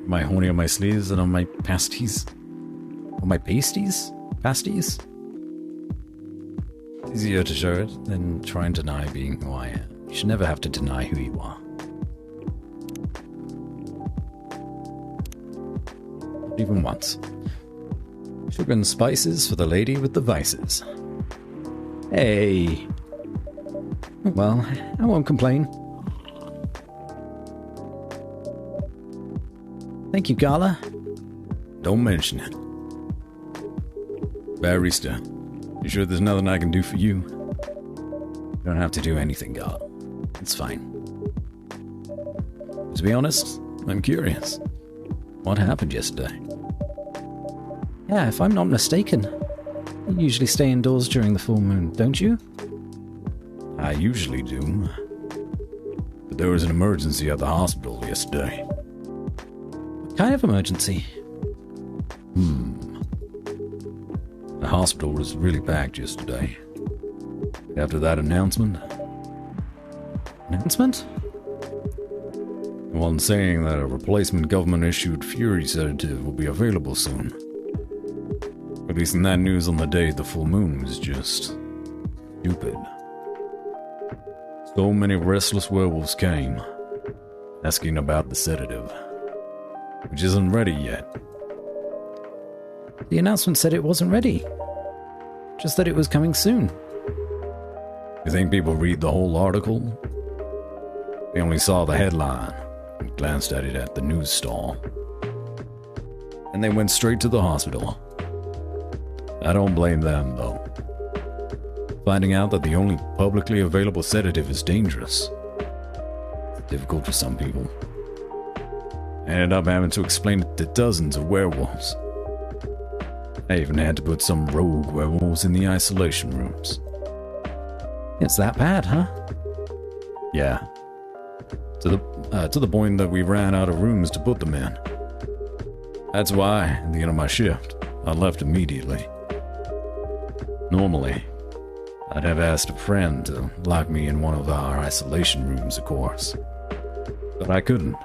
Am I horny on my sleeves and on my pasties? On my pasties? Pasties? It's easier to show it than try and deny being who I am. You should never have to deny who you are. Not even once. Sugar and spices for the lady with the vices. Hey. Well, I won't complain. Thank you, Gala. Don't mention it. Barista, you sure there's nothing I can do for you? You don't have to do anything, Gala. It's fine. To be honest, I'm curious. What happened yesterday? Yeah, if I'm not mistaken. You usually stay indoors during the full moon, don't you? I usually do. But there was an emergency at the hospital yesterday. What kind of emergency? The hospital was really packed yesterday. After that announcement. Announcement? The one saying that a replacement government-issued Fury sedative will be available soon. Releasing that news on the day of the full moon was just stupid. So many restless werewolves came, asking about the sedative, which isn't ready yet. The announcement said it wasn't ready. Just that it was coming soon. You think people read the whole article? They only saw the headline and glanced at it at the news stall. And they went straight to the hospital. I don't blame them, though. Finding out that the only publicly available sedative is dangerous. It's difficult for some people. I ended up having to explain it to dozens of werewolves. I even had to put some rogue werewolves in the isolation rooms. It's that bad, huh? Yeah. To the point that we ran out of rooms to put them in. That's why, at the end of my shift, I left immediately. Normally, I'd have asked a friend to lock me in one of our isolation rooms, of course. But I couldn't,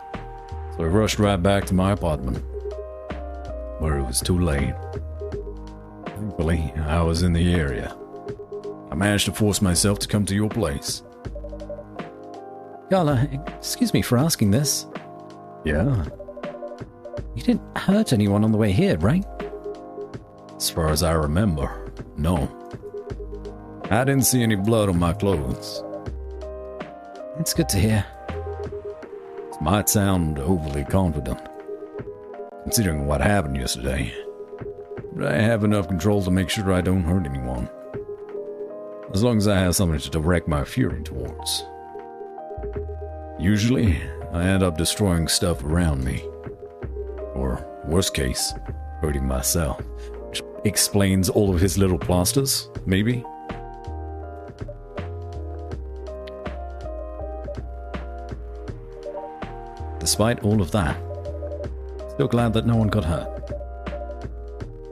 so I rushed right back to my apartment, where it was too late. Thankfully, I was in the area. I managed to force myself to come to your place. Gala, excuse me for asking this. Yeah? You didn't hurt anyone on the way here, right? As far as I remember, no. I didn't see any blood on my clothes. It's good to hear. This might sound overly confident, considering what happened yesterday. But I have enough control to make sure I don't hurt anyone. As long as I have something to direct my fury towards. Usually, I end up destroying stuff around me. Or, worst case, hurting myself. Which explains all of his little plasters, maybe? despite all of that, still glad that no one got hurt.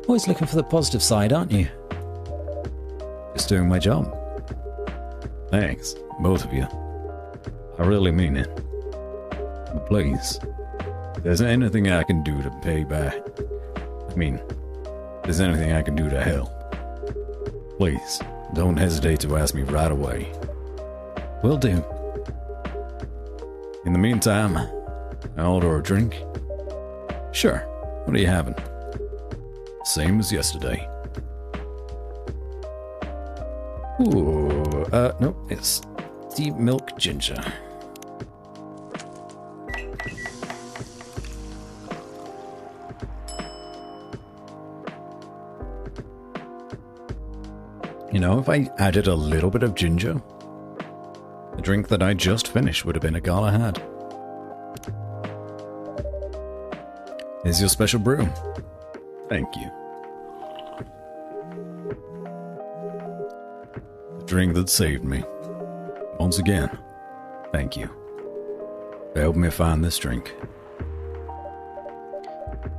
Always looking for the positive side, aren't you? Just doing my job. Thanks, both of you. I really mean it. But please, if there's anything I can do to pay back, if there's anything I can do to help, please, don't hesitate to ask me right away. Will do. In the meantime, I'll order a drink. Sure. What are you having? Same as yesterday. Ooh, no, it's deep milk ginger. You know, if I added a little bit of ginger, the drink that I just finished would have been a Galahad. Here's your special brew. Thank you. The drink that saved me. Once again, thank you for helping me find this drink.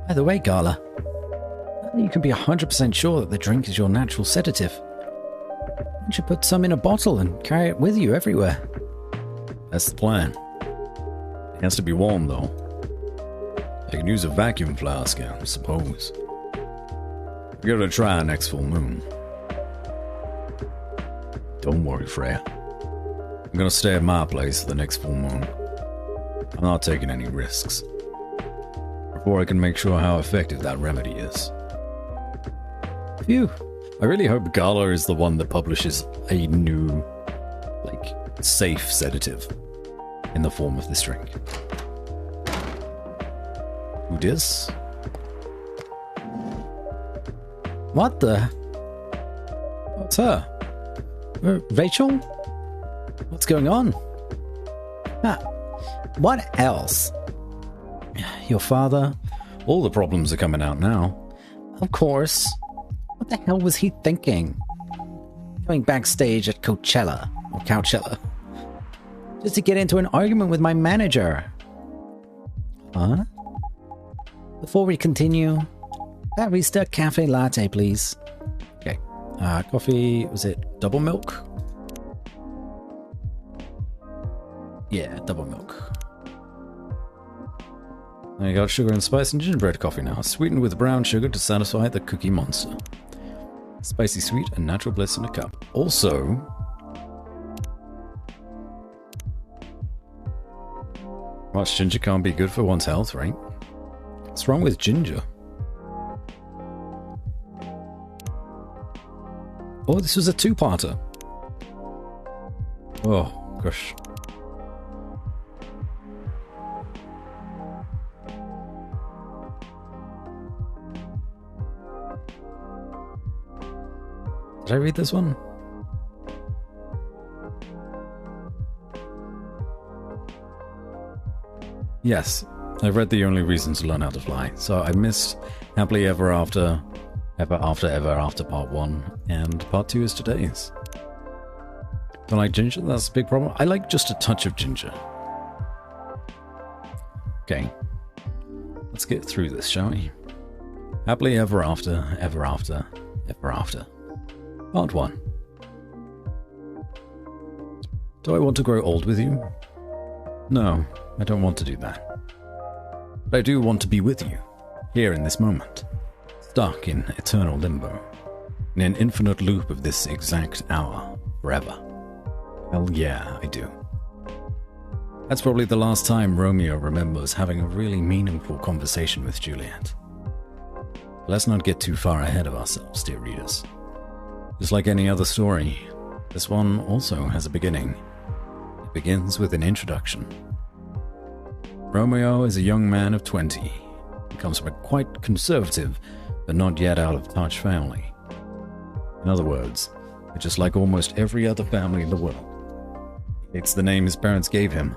By the way, Gala, you can be 100% sure that the drink is your natural sedative. Why don't you put some in a bottle and carry it with you everywhere? That's the plan. It has to be warm, though. I can use a vacuum flask, I suppose. We gotta try next full moon. Don't worry, Freya. I'm gonna stay at my place for the next full moon. I'm not taking any risks. Before I can make sure how effective that remedy is. Phew. I really hope Gala is the one that publishes a new, safe sedative in the form of this drink. Who dis? What the? What's her? Rachel? What's going on? What else? Your father? All the problems are coming out now. Of course. What the hell was he thinking? Going backstage at Coachella, or Couchella, just to get into an argument with my manager. Huh? Before we continue, barista cafe latte, please. Okay. Coffee, was it double milk? Yeah, double milk. I got sugar and spice and gingerbread coffee now, sweetened with brown sugar to satisfy the cookie monster. Spicy sweet and natural bliss in a cup. Also, much ginger can't be good for one's health, right? What's wrong with ginger? Oh, this was a two-parter. Oh, gosh. Did I read this one? Yes, I read The Only Reason to Learn How to Fly, so I missed Happily Ever After, Ever After Part 1, and Part 2 is today's. Don't like ginger? That's a big problem. I like just a touch of ginger. Okay, let's get through this, shall we? Happily Ever After, Ever After, Ever After. Part 1. Do I want to grow old with you? No, I don't want to do that. But I do want to be with you, here in this moment, stuck in eternal limbo, in an infinite loop of this exact hour, forever. Hell yeah, I do. That's probably the last time Romeo remembers having a really meaningful conversation with Juliet. But let's not get too far ahead of ourselves, dear readers. Just like any other story, this one also has a beginning. It begins with an introduction. Romeo is a young man of 20. He comes from a quite conservative, but not yet out of touch family. In other words, just like almost every other family in the world, he hates the name his parents gave him.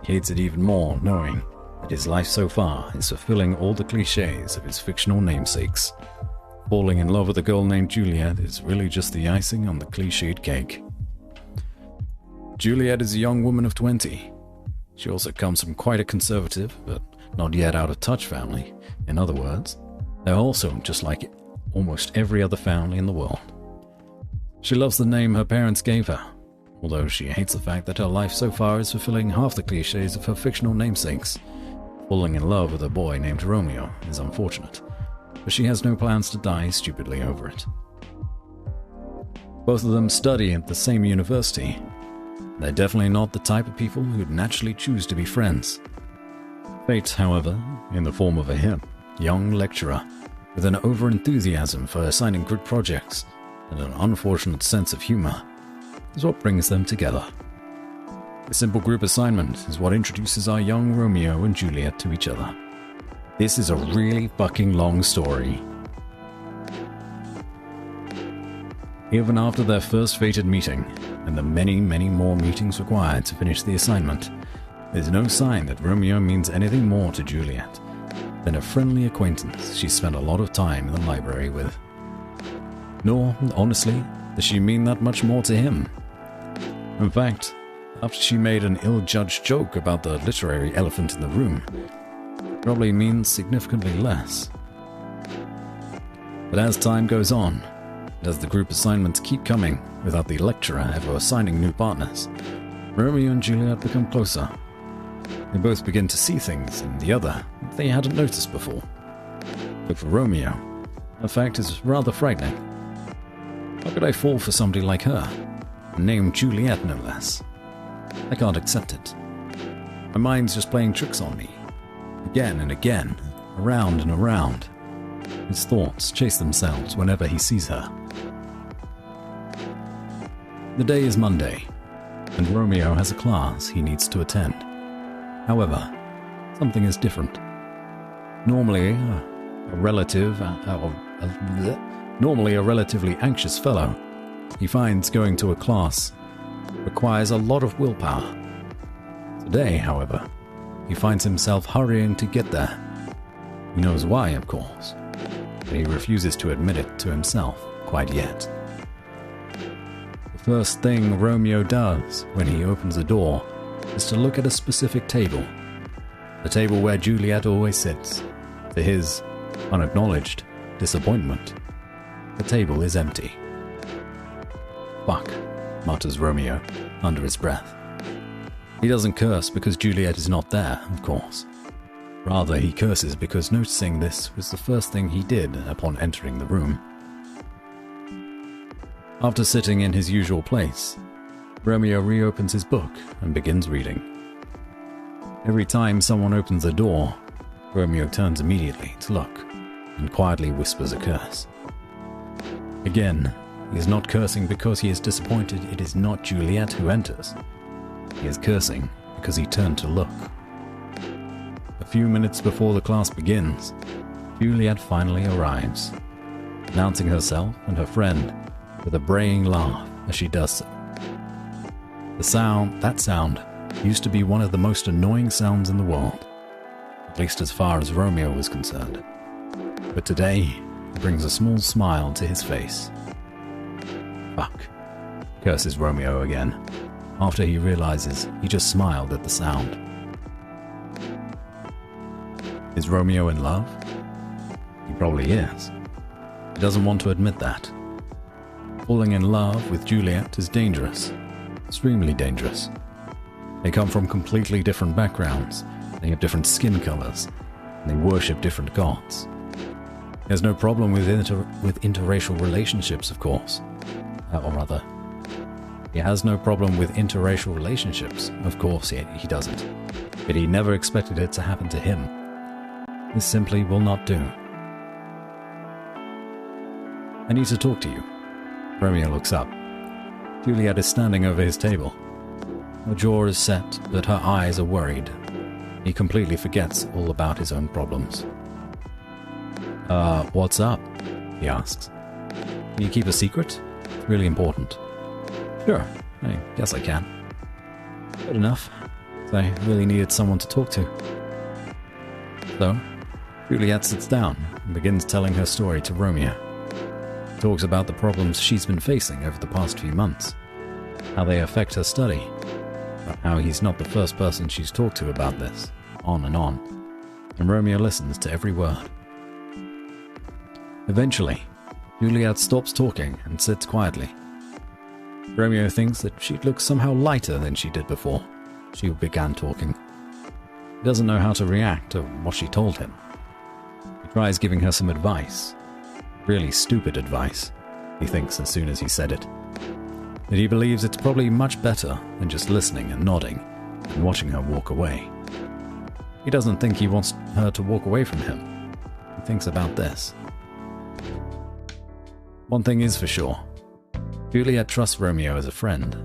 He hates it even more, knowing that his life so far is fulfilling all the cliches of his fictional namesakes. Falling in love with a girl named Juliet is really just the icing on the cliched cake. Juliet is a young woman of 20. She also comes from quite a conservative, but not yet out of touch family. In other words, they're also just like almost every other family in the world. She loves the name her parents gave her, although she hates the fact that her life so far is fulfilling half the cliches of her fictional namesakes. Falling in love with a boy named Romeo is unfortunate, but she has no plans to die stupidly over it. Both of them study at the same university. They're definitely not the type of people who'd naturally choose to be friends. Fate, however, in the form of a hip, young lecturer with an over-enthusiasm for assigning group projects and an unfortunate sense of humor, is what brings them together. A simple group assignment is what introduces our young Romeo and Juliet to each other. This is a really fucking long story. Even after their first fated meeting, and the many, many more meetings required to finish the assignment, there's no sign that Romeo means anything more to Juliet than a friendly acquaintance she spent a lot of time in the library with. Nor, honestly, does she mean that much more to him. In fact, after she made an ill-judged joke about the literary elephant in the room, it probably means significantly less. But as time goes on, and as the group assignments keep coming without the lecturer ever assigning new partners, Romeo and Juliet become closer. They both begin to see things in the other that they hadn't noticed before. But for Romeo, the fact is rather frightening. How could I fall for somebody like her? Named Juliet, no less. I can't accept it. My mind's just playing tricks on me. Again and again, around and around. His thoughts chase themselves whenever he sees her. The day is Monday, and Romeo has a class he needs to attend. However, something is different. Normally a relatively anxious fellow, he finds going to a class requires a lot of willpower. Today, however, he finds himself hurrying to get there. He knows why, of course, but he refuses to admit it to himself quite yet. The first thing Romeo does when he opens the door is to look at a specific table, the table where Juliet always sits. To his unacknowledged disappointment, the table is empty. "Fuck," mutters Romeo under his breath. He doesn't curse because Juliet is not there, of course. Rather, he curses because noticing this was the first thing he did upon entering the room. After sitting in his usual place, Romeo reopens his book and begins reading. Every time someone opens the door, Romeo turns immediately to look and quietly whispers a curse. Again, he is not cursing because he is disappointed it is not Juliet who enters. He is cursing because he turned to look. A few minutes before the class begins, Juliet finally arrives, announcing herself and her friend with a braying laugh as she does so. That sound used to be one of the most annoying sounds in the world, at least as far as Romeo was concerned. But today, it brings a small smile to his face. "Fuck," curses Romeo again, after he realizes he just smiled at the sound. Is Romeo in love? He probably is. He doesn't want to admit that. Falling in love with Juliet is dangerous. Extremely dangerous. They come from completely different backgrounds, they have different skin colors, and they worship different gods. There's no problem with interracial relationships, of course. Or rather, he has no problem with interracial relationships. Of course he doesn't. But he never expected it to happen to him. This simply will not do. "I need to talk to you." Romeo looks up. Juliet is standing over his table. Her jaw is set, but her eyes are worried. He completely forgets all about his own problems. What's up?" he asks. "Can you keep a secret? It's really important." "Sure, I guess I can." "Good enough. I really needed someone to talk to." So, Juliet sits down and begins telling her story to Romeo. She talks about the problems she's been facing over the past few months, how they affect her study, about how he's not the first person she's talked to about this, on, and Romeo listens to every word. Eventually, Juliet stops talking and sits quietly. Romeo thinks that she'd look somehow lighter than she did before she began talking. He doesn't know how to react to what she told him. He tries giving her some advice. Really stupid advice, he thinks as soon as he said it. That he believes it's probably much better than just listening and nodding and watching her walk away. He doesn't think he wants her to walk away from him. He thinks about this. One thing is for sure. Juliet trusts Romeo as a friend.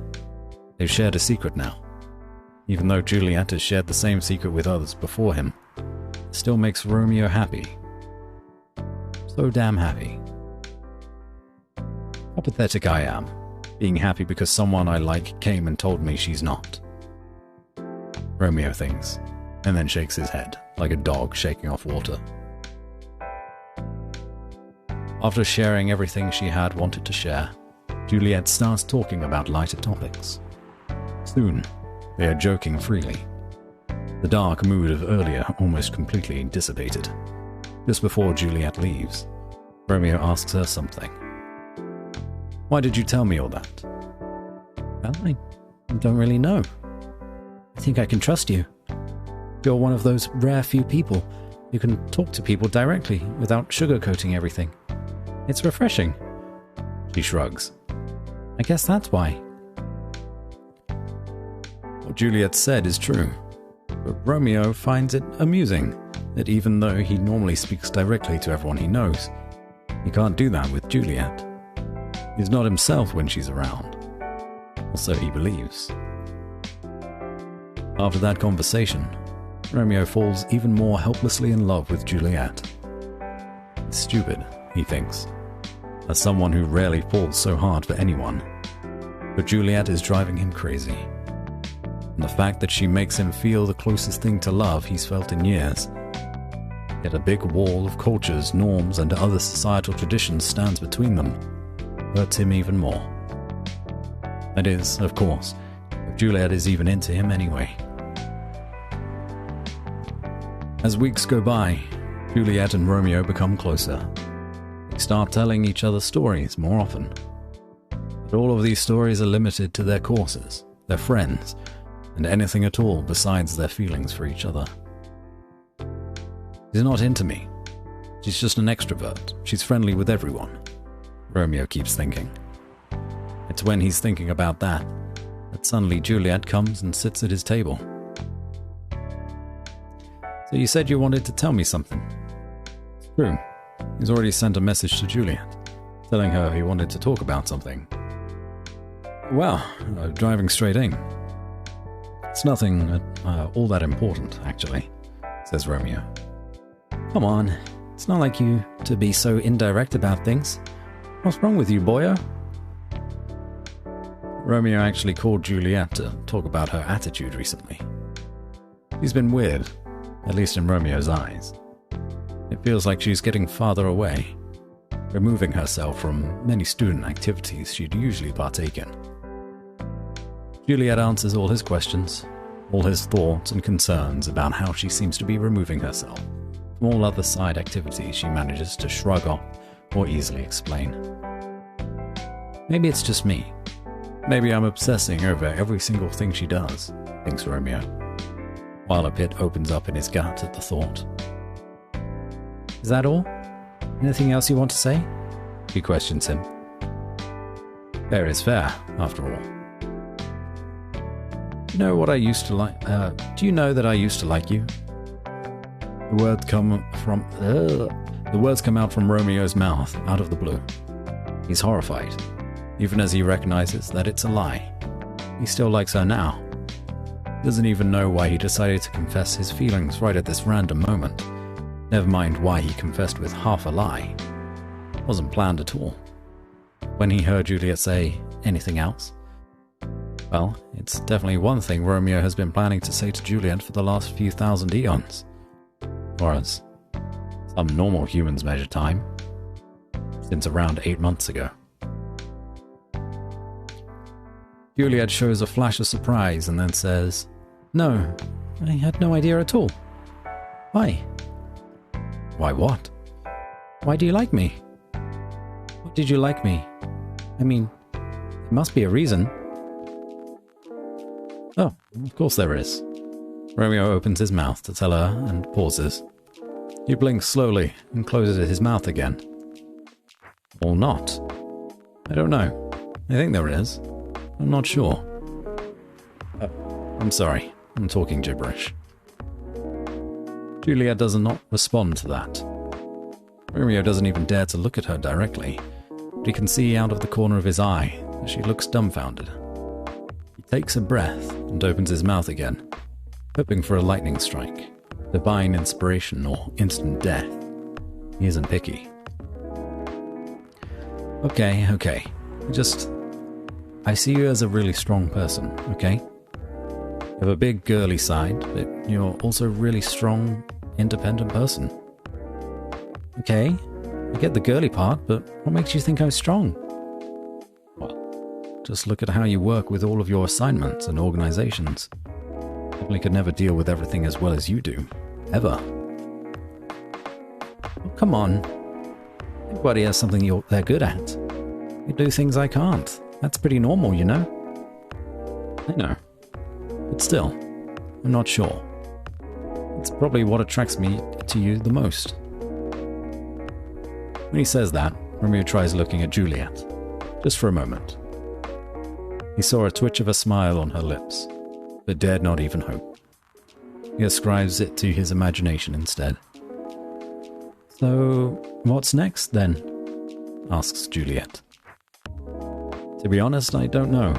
They've shared a secret now. Even though Juliet has shared the same secret with others before him, it still makes Romeo happy. So damn happy. How pathetic I am, being happy because someone I like came and told me she's not. Romeo thinks, and then shakes his head, like a dog shaking off water. After sharing everything she had wanted to share, Juliet starts talking about lighter topics. Soon, they are joking freely. The dark mood of earlier almost completely dissipated. Just before Juliet leaves, Romeo asks her something. Why did you tell me all that? Well, I don't really know. I think I can trust you. You're one of those rare few people who can talk to people directly without sugarcoating everything. It's refreshing. She shrugs. I guess that's why. What Juliet said is true, but Romeo finds it amusing that even though he normally speaks directly to everyone he knows, he can't do that with Juliet. He's not himself when she's around. Or so he believes. After that conversation, Romeo falls even more helplessly in love with Juliet. It's stupid, he thinks, as someone who rarely falls so hard for anyone. But Juliet is driving him crazy. And the fact that she makes him feel the closest thing to love he's felt in years. Yet a big wall of cultures, norms, and other societal traditions stands between them, hurts him even more. That is, of course, if Juliet is even into him anyway. As weeks go by, Juliet and Romeo become closer. They start telling each other stories more often. But all of these stories are limited to their courses, their friends, and anything at all besides their feelings for each other. She's not into me. She's just an extrovert. She's friendly with everyone, Romeo keeps thinking. It's when he's thinking about that suddenly Juliet comes and sits at his table. So you said you wanted to tell me something. It's true. He's already sent a message to Juliet, telling her he wanted to talk about something. Well, driving straight in. It's nothing all that important, actually, says Romeo. Come on, it's not like you to be so indirect about things. What's wrong with you, boyo? Romeo actually called Juliet to talk about her attitude recently. She's been weird, at least in Romeo's eyes. It feels like she's getting farther away, removing herself from many student activities she'd usually partake in. Juliet answers all his questions, all his thoughts and concerns about how she seems to be removing herself from all other side activities she manages to shrug off or easily explain. Maybe it's just me. Maybe I'm obsessing over every single thing she does, thinks Romeo, while a pit opens up in his gut at the thought. Is that all? Anything else you want to say? She questions him. Fair is fair, after all. Do you know what I used to like? Do you know that I used to like you? The words come out from Romeo's mouth, out of the blue. He's horrified, even as he recognizes that it's a lie. He still likes her now. Doesn't even know why he decided to confess his feelings right at this random moment. Never mind why he confessed with half a lie. Wasn't planned at all. When he heard Juliet say, anything else? Well, it's definitely one thing Romeo has been planning to say to Juliet for the last few thousand eons. Or as some normal humans measure time. Since around 8 months ago. Juliet shows a flash of surprise and then says, "No, I had no idea at all. Why?" "Why what?" "Why do you like me?" "What did you like me? I mean, there must be a reason." "Oh, of course there is." Romeo opens his mouth to tell her and pauses. He blinks slowly and closes his mouth again. Or not. I don't know. I think there is. I'm not sure. I'm sorry. I'm talking gibberish. Juliet does not respond to that. Romeo doesn't even dare to look at her directly, but he can see out of the corner of his eye that she looks dumbfounded. He takes a breath and opens his mouth again, hoping for a lightning strike, divine inspiration, or instant death. He isn't picky. Okay. I see you as a really strong person, okay? You have a big girly side, but you're also a really strong, independent person. Okay, I get the girly part, but what makes you think I'm strong? Well, just look at how you work with all of your assignments and organizations. Definitely could never deal with everything as well as you do. Ever. Oh, come on. Everybody has something they're good at. You do things I can't. That's pretty normal, you know? I know. But still, I'm not sure. It's probably what attracts me to you the most. When he says that, Romeo tries looking at Juliet. Just for a moment. He saw a twitch of a smile on her lips, but dared not even hope. He ascribes it to his imagination instead. "So, what's next, then?" asks Juliet. "To be honest, I don't know.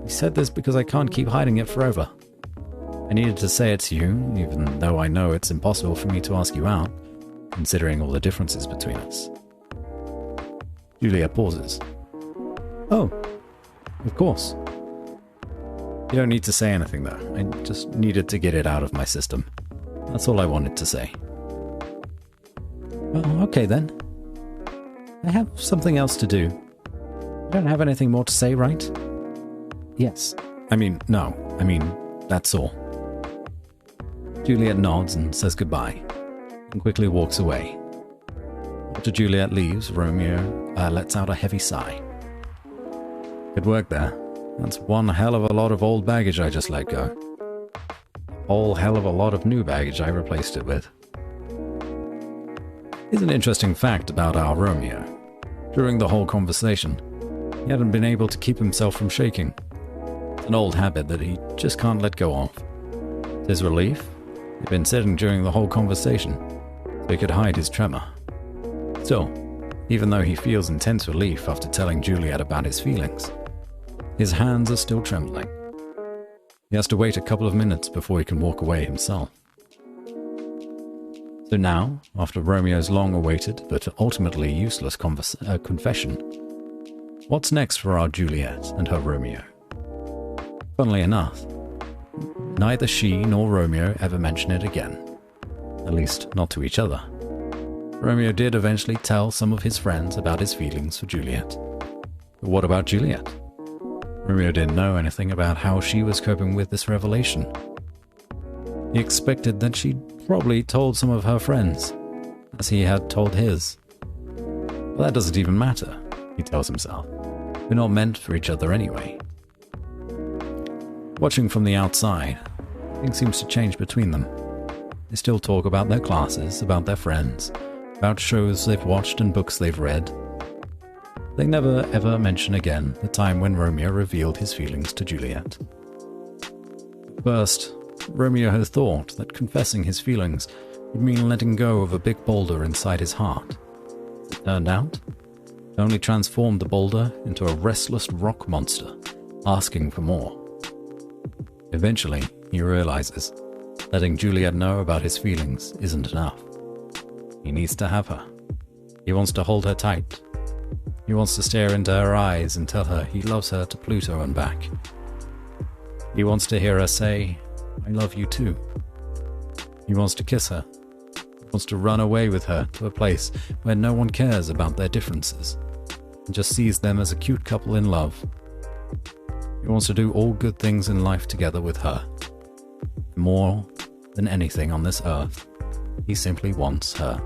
I said this because I can't keep hiding it forever. I needed to say it to you, even though I know it's impossible for me to ask you out, considering all the differences between us." Juliet pauses. "Oh, of course. You don't need to say anything, though. I just needed to get it out of my system. That's all I wanted to say." "Oh, okay then. I have something else to do. You don't have anything more to say, right?" "Yes. No. That's all." Juliet nods and says goodbye, and quickly walks away. After Juliet leaves, Romeo lets out a heavy sigh. Good work there. That's one hell of a lot of old baggage I just let go. A whole hell of a lot of new baggage I replaced it with. Here's an interesting fact about our Romeo. During the whole conversation, he hadn't been able to keep himself from shaking. It's an old habit that he just can't let go of. To his relief, he'd been sitting during the whole conversation, so he could hide his tremor. Still, even though he feels intense relief after telling Juliet about his feelings, his hands are still trembling. He has to wait a couple of minutes before he can walk away himself. So now, after Romeo's long-awaited but ultimately useless confession, what's next for our Juliet and her Romeo? Funnily enough, neither she nor Romeo ever mention it again. At least, not to each other. Romeo did eventually tell some of his friends about his feelings for Juliet. But what about Juliet? Romeo didn't know anything about how she was coping with this revelation. He expected that she'd probably told some of her friends, as he had told his. But that doesn't even matter, he tells himself. We're not meant for each other anyway. Watching from the outside, things seems to change between them. They still talk about their classes, about their friends, about shows they've watched and books they've read. They never ever mention again the time when Romeo revealed his feelings to Juliet. First, Romeo had thought that confessing his feelings would mean letting go of a big boulder inside his heart. It turned out, it only transformed the boulder into a restless rock monster, asking for more. Eventually, he realizes letting Juliet know about his feelings isn't enough. He needs to have her. He wants to hold her tight. He wants to stare into her eyes and tell her he loves her to Pluto and back. He wants to hear her say, "I love you too." He wants to kiss her. He wants to run away with her to a place where no one cares about their differences and just sees them as a cute couple in love. He wants to do all good things in life together with her. More than anything on this earth, he simply wants her.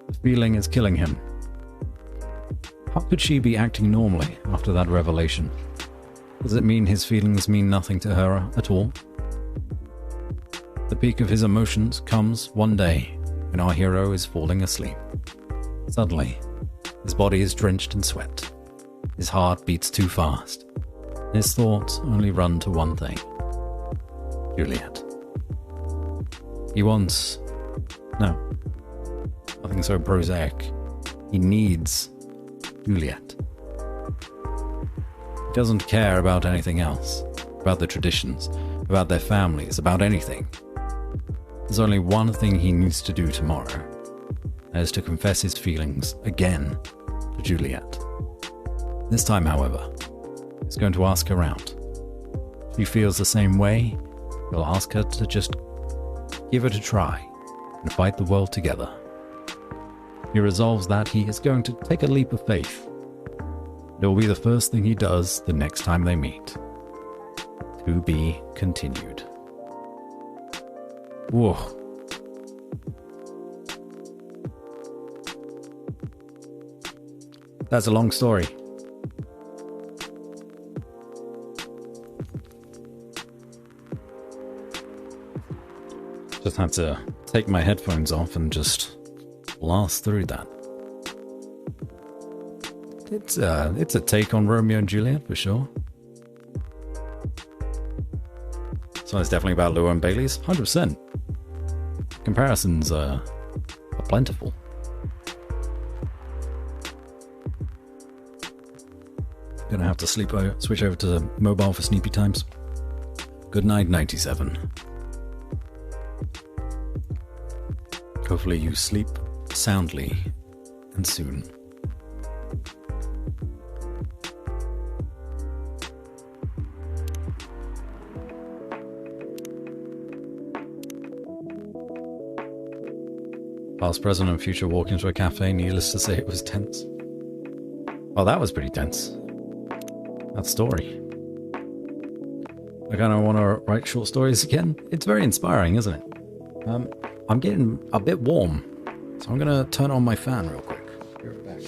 The feeling is killing him. How could she be acting normally after that revelation? Does it mean his feelings mean nothing to her at all? The peak of his emotions comes one day when our hero is falling asleep. Suddenly, his body is drenched in sweat. His heart beats too fast. His thoughts only run to one thing: Juliet. He wants... no, nothing so prosaic. He needs Juliet. He doesn't care about anything else, about the traditions, about their families, about anything. There's only one thing he needs to do tomorrow, that is to confess his feelings again to Juliet. This time, however, he's going to ask her out. If she feels the same way, he'll ask her to just give it a try and fight the world together. He resolves that he is going to take a leap of faith. It will be the first thing he does the next time they meet. To be continued. Whoa. That's a long story. Just had to take my headphones off and just blast through that. It's a take on Romeo and Juliet for sure. So it's definitely about Llewellyn Bailey's, 100%. Comparisons are plentiful. Gonna have to switch over to mobile for sleepy times. Good night, 97. Hopefully you sleep soundly and soon. Past, present, and future walk into a cafe, needless to say it was tense. Oh, that was pretty tense. That story. I kind of want to write short stories again. It's very inspiring, isn't it? I'm getting a bit warm, so I'm going to turn on my fan real quick. Be right back.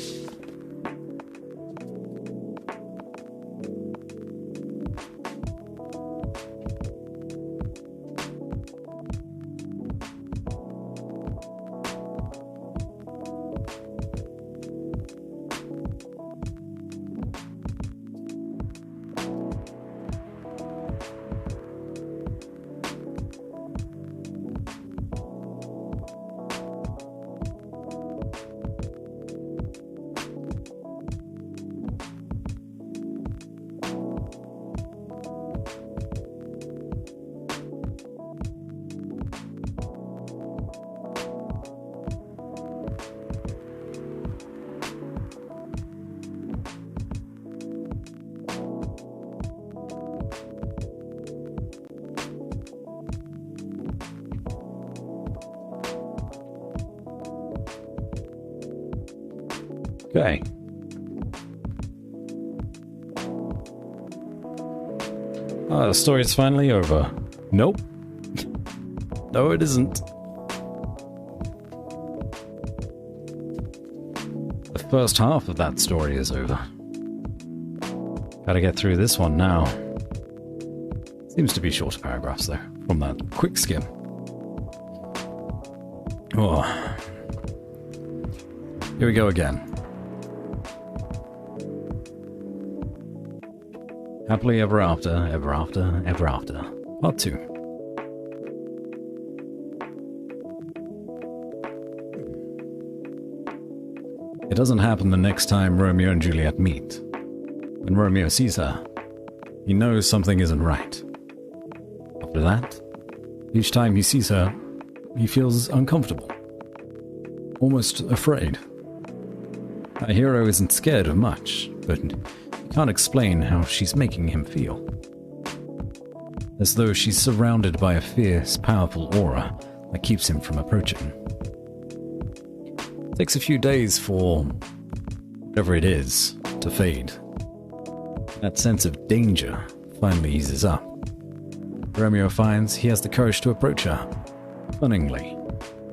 Okay. The story is finally over. Nope. No, it isn't. The first half of that story is over. Gotta get through this one now. Seems to be shorter paragraphs, though, from that quick skim. Oh. Here we go again. Happily ever after, ever after, ever after. Part 2. It doesn't happen the next time Romeo and Juliet meet. When Romeo sees her, he knows something isn't right. After that, each time he sees her, he feels uncomfortable. Almost afraid. Our hero isn't scared of much, but can't explain how she's making him feel. As though she's surrounded by a fierce, powerful aura that keeps him from approaching. It takes a few days for whatever it is to fade. That sense of danger finally eases up. Romeo finds he has the courage to approach her. Cunningly,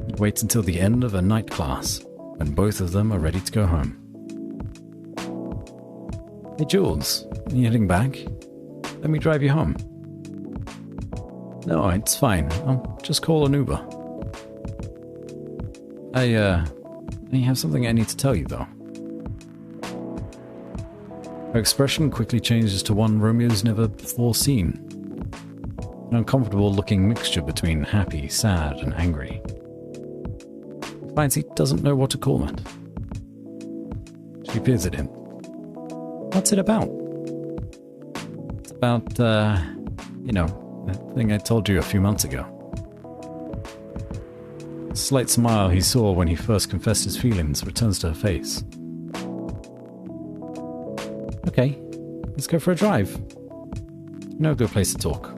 he waits until the end of a night class, when both of them are ready to go home. Hey Jules, are you heading back? Let me drive you home. No, it's fine. I'll just call an Uber. I have something I need to tell you, though. Her expression quickly changes to one Romeo's never before seen. An uncomfortable-looking mixture between happy, sad, and angry. He finds he doesn't know what to call it. She peers at him. What's it about? It's about, that thing I told you a few months ago. The slight smile he saw when he first confessed his feelings returns to her face. Okay, let's go for a drive. No good place to talk.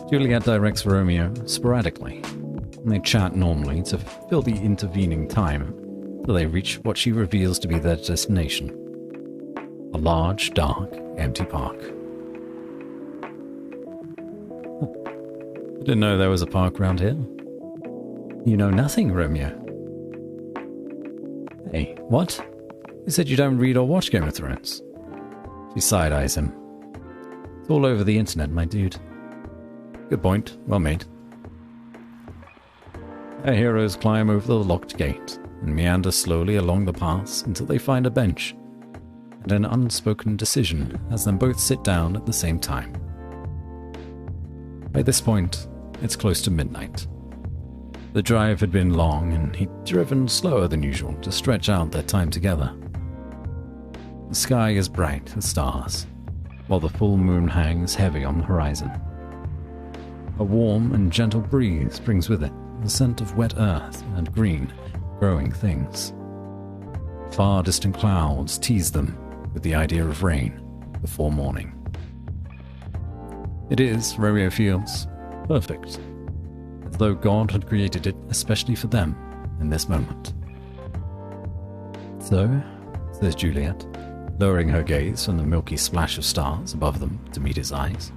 Juliet directs Romeo sporadically, and they chat normally to fill the intervening time till they reach what she reveals to be their destination. A large, dark, empty park. I didn't know there was a park around here. You know nothing, Romeo. Hey, what? You said you don't read or watch Game of Thrones. She side-eyes him. It's all over the internet, my dude. Good point. Well made. Our heroes climb over the locked gate and meander slowly along the paths until they find a bench, and an unspoken decision has them both sit down at the same time. By this point, it's close to midnight. The drive had been long, and he'd driven slower than usual to stretch out their time together. The sky is bright with stars, while the full moon hangs heavy on the horizon. A warm and gentle breeze brings with it the scent of wet earth and green, growing things. Far distant clouds tease them with the idea of rain before morning. It is, Romeo feels, perfect, as though God had created it especially for them in this moment. So, says Juliet, lowering her gaze from the milky splash of stars above them to meet his eyes.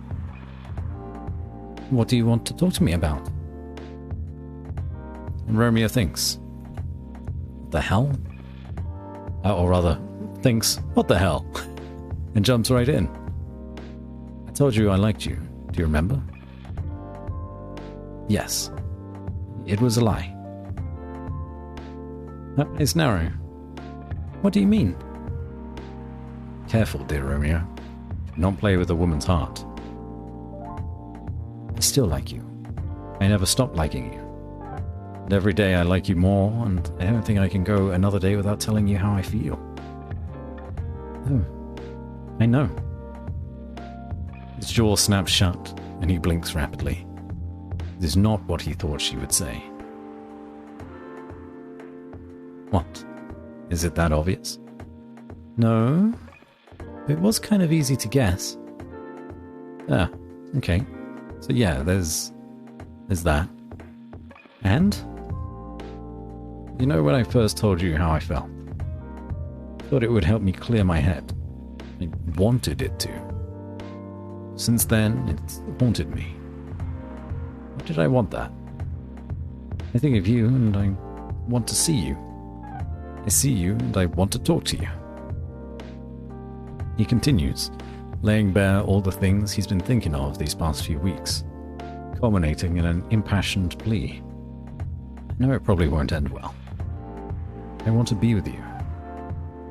What do you want to talk to me about? And Romeo thinks, what the hell? Or rather, thinks, what the hell? And jumps right in. I told you I liked you. Do you remember? Yes. It was a lie. It's narrow. What do you mean? Careful, dear Romeo. Do not play with a woman's heart. I still like you. I never stopped liking you. And every day I like you more, and I don't think I can go another day without telling you how I feel. Oh, I know. His jaw snaps shut, and he blinks rapidly. It is not what he thought she would say. What? Is it that obvious? No. It was kind of easy to guess. Ah, okay. So yeah, there's that. And? You know, when I first told you how I felt, I thought it would help me clear my head. I wanted it to. Since then, it's haunted me. Why did I want that? I think of you and I want to see you. I see you and I want to talk to you. He continues, laying bare all the things he's been thinking of these past few weeks, culminating in an impassioned plea. I know it probably won't end well. I want to be with you.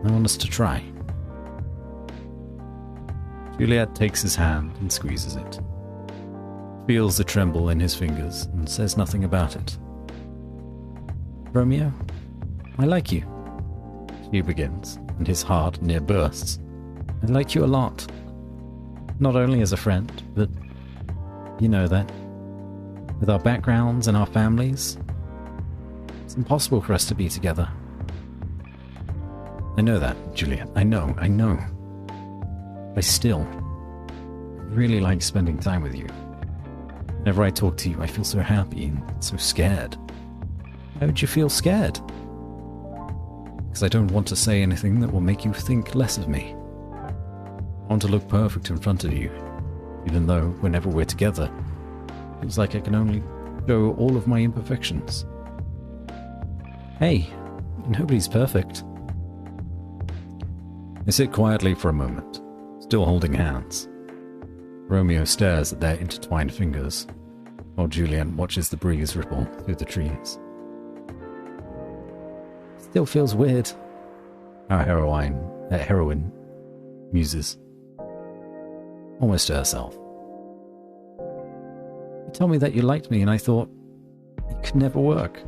I want us to try. Juliet takes his hand and squeezes it. Feels the tremble in his fingers and says nothing about it. Romeo, I like you. She begins, and his heart near bursts. I like you a lot. Not only as a friend, but you know that. With our backgrounds and our families, it's impossible for us to be together. I know that, Juliet. I know. But I still really like spending time with you. Whenever I talk to you, I feel so happy and so scared. Why would you feel scared? because I don't want to say anything that will make you think less of me. I want to look perfect in front of you, even though whenever we're together, it feels like I can only show all of my imperfections. Hey, nobody's perfect. They sit quietly for a moment, still holding hands. Romeo stares at their intertwined fingers, while Juliet watches the breeze ripple through the trees. Still feels weird. Our heroine muses, almost to herself. You told me that you liked me and I thought it could never work.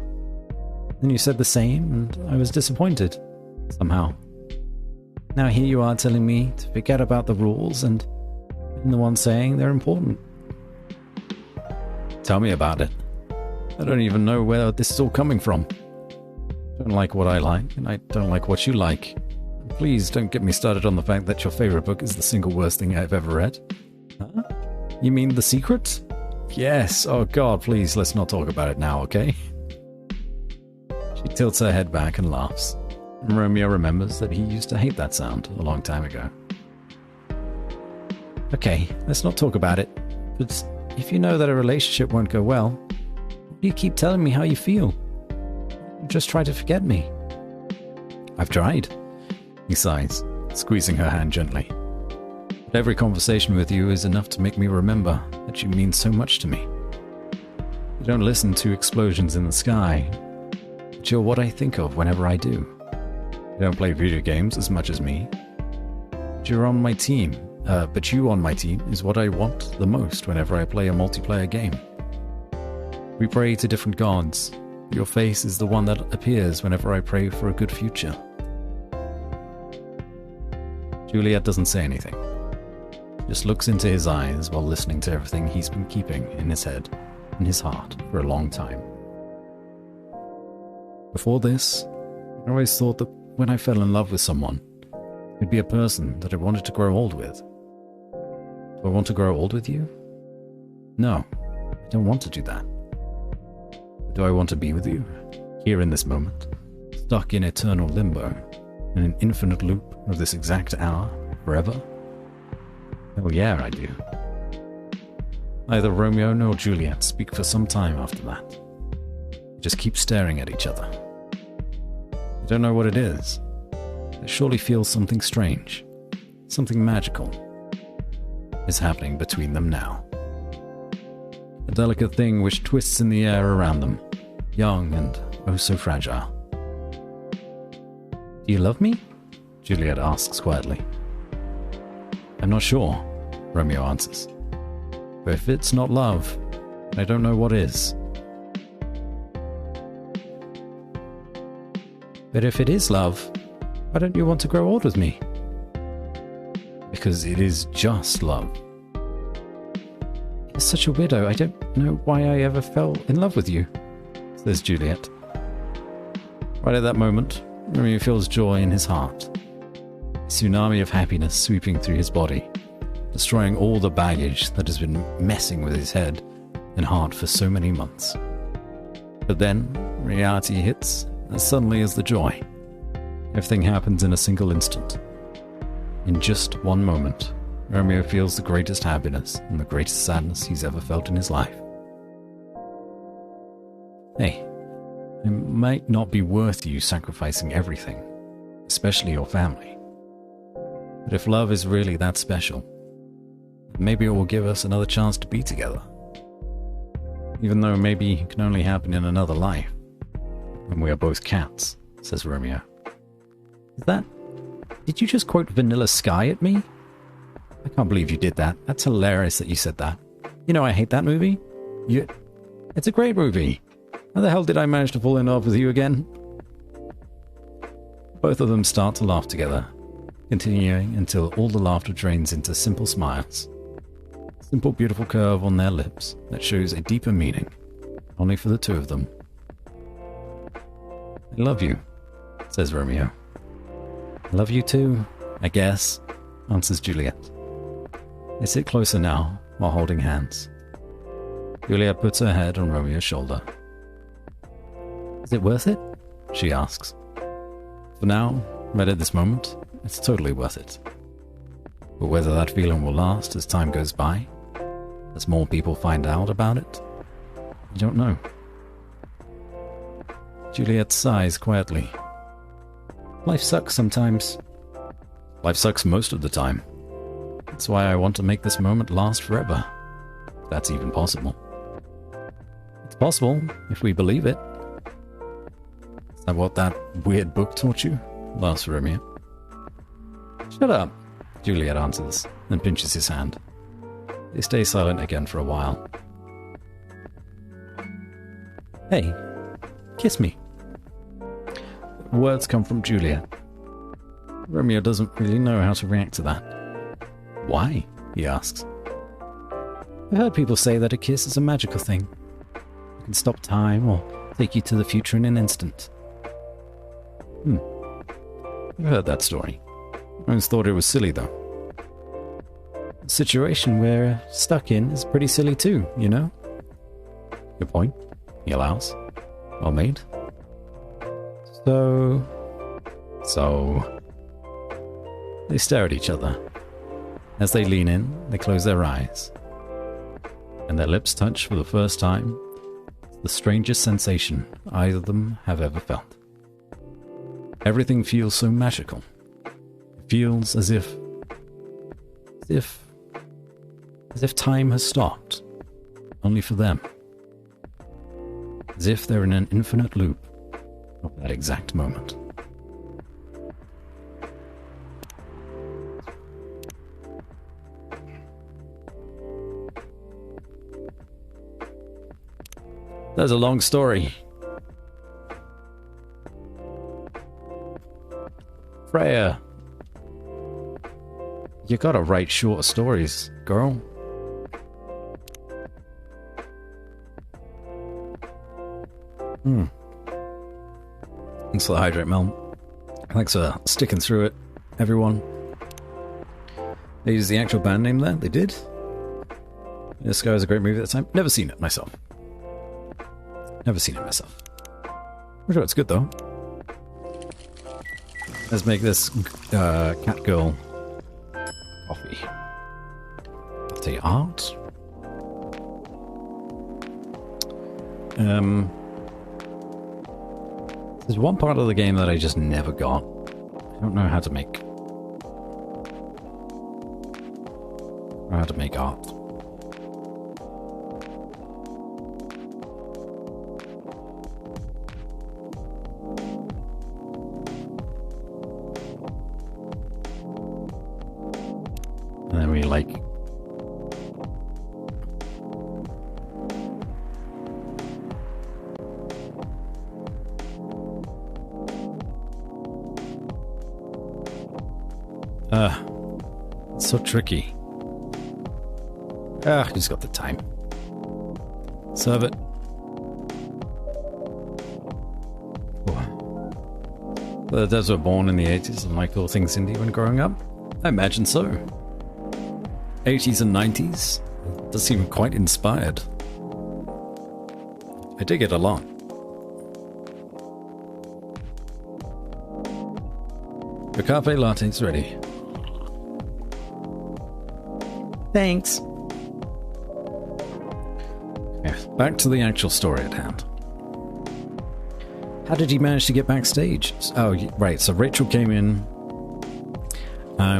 Then you said the same and I was disappointed, somehow. Now here you are telling me to forget about the rules and I'm the one saying they're important. Tell me about it. I don't even know where this is all coming from. I don't like what I like, and I don't like what you like. Please don't get me started on the fact that your favorite book is the single worst thing I've ever read. Huh? You mean The Secret? Yes. Oh God, please, let's not talk about it now, okay? She tilts her head back and laughs. And Romeo remembers that he used to hate that sound a long time ago. Okay, let's not talk about it. But if you know that a relationship won't go well, why do you keep telling me how you feel? Just try to forget me. I've tried. He sighs, squeezing her hand gently. But every conversation with you is enough to make me remember that you mean so much to me. You don't listen to explosions in the sky, but you're what I think of whenever I do. You don't play video games as much as me, but you're on my team. But you on my team is what I want the most whenever I play a multiplayer game. We pray to different gods. Your face is the one that appears whenever I pray for a good future. Juliet doesn't say anything. Just looks into his eyes while listening to everything he's been keeping in his head and his heart for a long time. Before this, I always thought that when I fell in love with someone, it'd be a person that I wanted to grow old with. Do I want to grow old with you? No, I don't want to do that. But do I want to be with you, here in this moment, stuck in eternal limbo, in an infinite loop of this exact hour, forever? Oh yeah, I do. Neither Romeo nor Juliet speak for some time after that. They just keep staring at each other. I don't know what it is. I surely feel something strange, something magical is happening between them now. A delicate thing which twists in the air around them, young and oh so fragile. Do you love me? Juliet asks quietly. I'm not sure, Romeo answers. But if it's not love, I don't know what is. But if it is love, why don't you want to grow old with me? Because it is just love. You're such a widow. I don't know why I ever fell in love with you, says Juliet. Right at that moment, Romeo feels joy in his heart. A tsunami of happiness sweeping through his body, destroying all the baggage that has been messing with his head and heart for so many months. But then, reality hits as suddenly as the joy. Everything happens in a single instant. In just one moment, Romeo feels the greatest happiness and the greatest sadness he's ever felt in his life. Hey, it might not be worth you sacrificing everything, especially your family. But if love is really that special, maybe it will give us another chance to be together. Even though maybe it can only happen in another life, when we are both cats, says Romeo. Did you just quote Vanilla Sky at me? I can't believe you did that. That's hilarious that you said that. You know I hate that movie. It's a great movie. How the hell did I manage to fall in love with you again? Both of them start to laugh together, continuing until all the laughter drains into simple smiles. A simple, beautiful curve on their lips that shows a deeper meaning, only for the two of them. I love you, says Romeo. I love you too, I guess, answers Juliet. They sit closer now, while holding hands. Juliet puts her head on Romeo's shoulder. Is it worth it? She asks. For now, right at this moment, it's totally worth it. But whether that feeling will last as time goes by, as more people find out about it, I don't know. Juliet sighs quietly. Life sucks sometimes. Life sucks most of the time. That's why I want to make this moment last forever. If that's even possible. It's possible, if we believe it. Is that what that weird book taught you? Laughs Romeo. Shut up, Juliet answers, and pinches his hand. They stay silent again for a while. Hey, kiss me. Words come from Juliet. Romeo doesn't really know how to react to that. Why? He asks. I've heard people say that a kiss is a magical thing. It can stop time or take you to the future in an instant. I've heard that story. I always thought it was silly, though. The situation we're stuck in is pretty silly too, you know? Good point, he allows. Well made. So... They stare at each other. As they lean in, they close their eyes. And their lips touch for the first time. It's the strangest sensation either of them have ever felt. Everything feels so magical. It feels as if time has stopped, only for them. As if they're in an infinite loop of that exact moment. That's a long story. Freya, you gotta write shorter stories, girl. Thanks for the hydrate, Mel. Thanks for sticking through it, everyone. They used the actual band name there? They did? This guy was a great movie at the time. Never seen it myself. I'm sure it's good though. Let's make this cat girl coffee. Latte art. There's one part of the game that I just never got. I don't know how to make art. And then we like it's so tricky. He's got the time. Serve it. The devs were born in the 80s and liked all things indie when growing up? I imagine so. 80s and 90s? Does seem quite inspired. I dig it a lot. Your cafe latte's ready. Thanks. Okay, back to the actual story at hand. How did you manage to get backstage? Oh, right, so Rachel came in.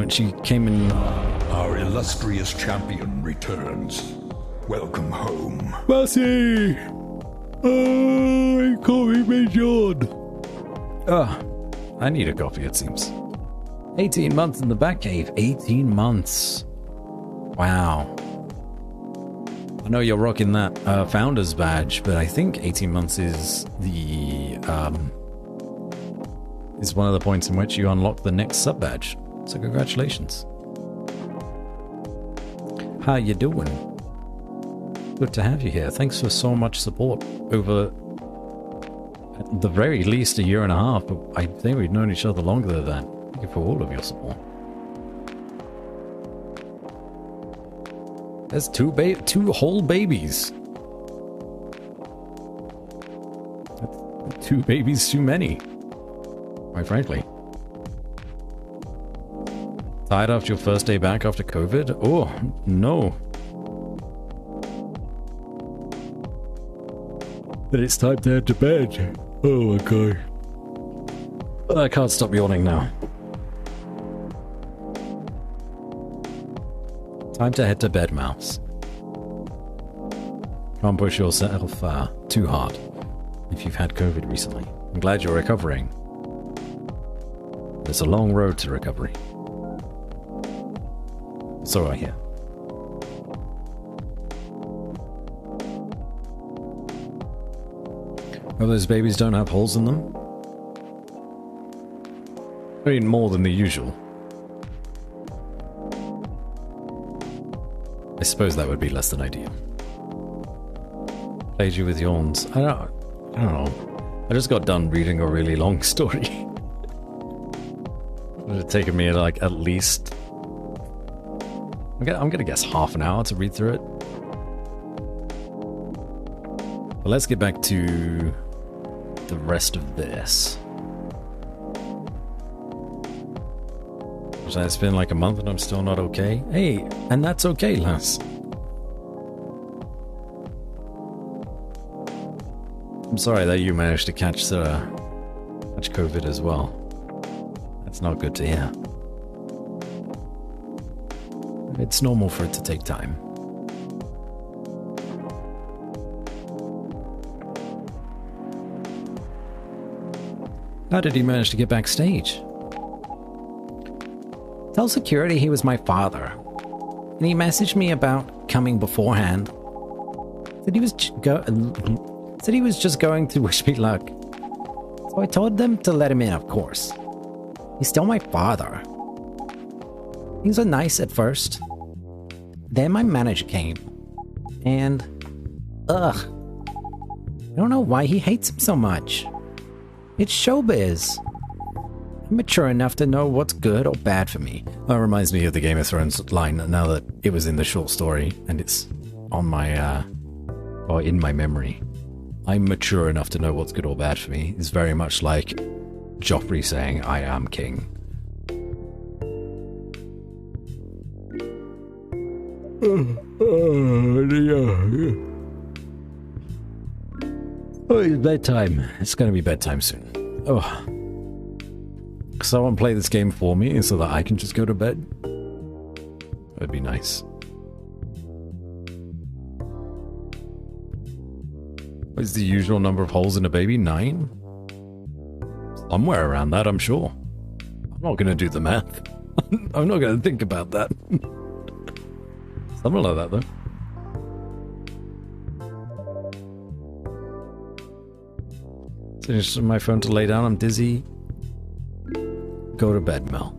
She came in... Our illustrious champion returns. Welcome home. Mercy! Oh, coffee made John. I need a coffee, it seems. 18 months in the Batcave. 18 months. Wow. I know you're rocking that founder's badge, but I think 18 months is the is one of the points in which you unlock the next sub badge. So congratulations. How you doing? Good to have you here. Thanks for so much support over at the very least a year and a half, but I think we've known each other longer than that. Thank you for all of your support. There's two whole babies. That's 2 babies too many, quite frankly. Tired after your first day back after COVID? Oh, no. But it's time to head to bed. Oh my god. I can't stop yawning now. Time to head to bed, mouse. Can't push yourself too hard if you've had COVID recently. I'm glad you're recovering. It's a long road to recovery. So I hear. Oh, those babies don't have holes in them? I mean, more than the usual. I suppose that would be less than ideal. Played you with yawns. I don't know. I just got done reading a really long story. It would have taken me like at least... I'm gonna guess half an hour to read through it. But let's get back to the rest of this. It's been like a month and I'm still not okay. Hey, and that's okay, lass. I'm sorry that you managed to catch COVID as well. That's not good to hear. It's normal for it to take time. How did he manage to get backstage? Tell security he was my father. And he messaged me about coming beforehand. Said he was just going to wish me luck. So I told them to let him in, of course. He's still my father. Things were nice at first. Then my manager came. And... ugh. I don't know why he hates him so much. It's showbiz. I'm mature enough to know what's good or bad for me. That reminds me of the Game of Thrones line, now that it was in the short story, and it's on my, or in my memory. I'm mature enough to know what's good or bad for me is very much like Joffrey saying, I am king. Oh, it's bedtime. It's going to be bedtime soon. Oh. Someone play this game for me so that I can just go to bed. That'd be nice. What is the usual number of holes in a baby? 9? Somewhere around that, I'm sure. I'm not going to do the math. I'm not going to think about that. Something like that, though. Finish my phone to lay down. I'm dizzy. Go to bed, Mel.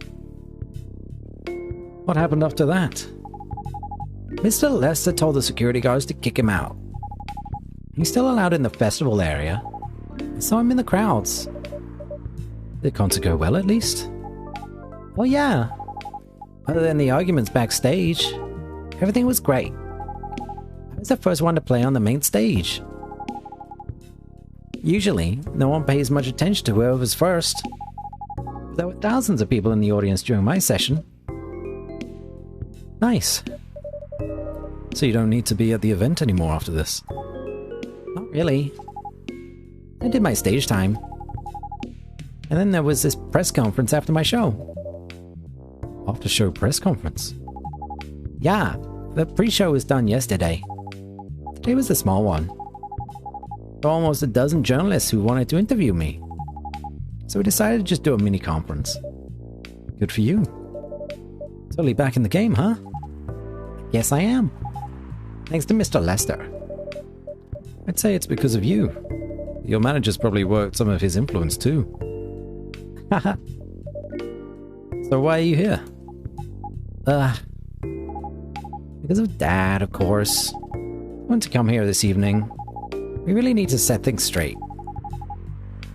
What happened after that? Mr. Lester told the security guards to kick him out. He's still allowed in the festival area. I saw him in the crowds. Did the concert go well, at least? Well, yeah. Other than the arguments backstage, everything was great. I was the first one to play on the main stage. Usually, no one pays much attention to whoever's first. There were thousands of people in the audience during my session. Nice. So you don't need to be at the event anymore after this? Not really. I did my stage time. And then there was this press conference after my show. After show press conference? Yeah, the pre-show was done yesterday. Today was a small one. There were almost a dozen journalists who wanted to interview me. So we decided to just do a mini conference. Good for you. Totally back in the game, huh? Yes, I am. Thanks to Mr. Lester. I'd say it's because of you. Your manager's probably worked some of his influence too. Haha. So why are you here? Because of Dad, of course. I want to come here this evening. We really need to set things straight.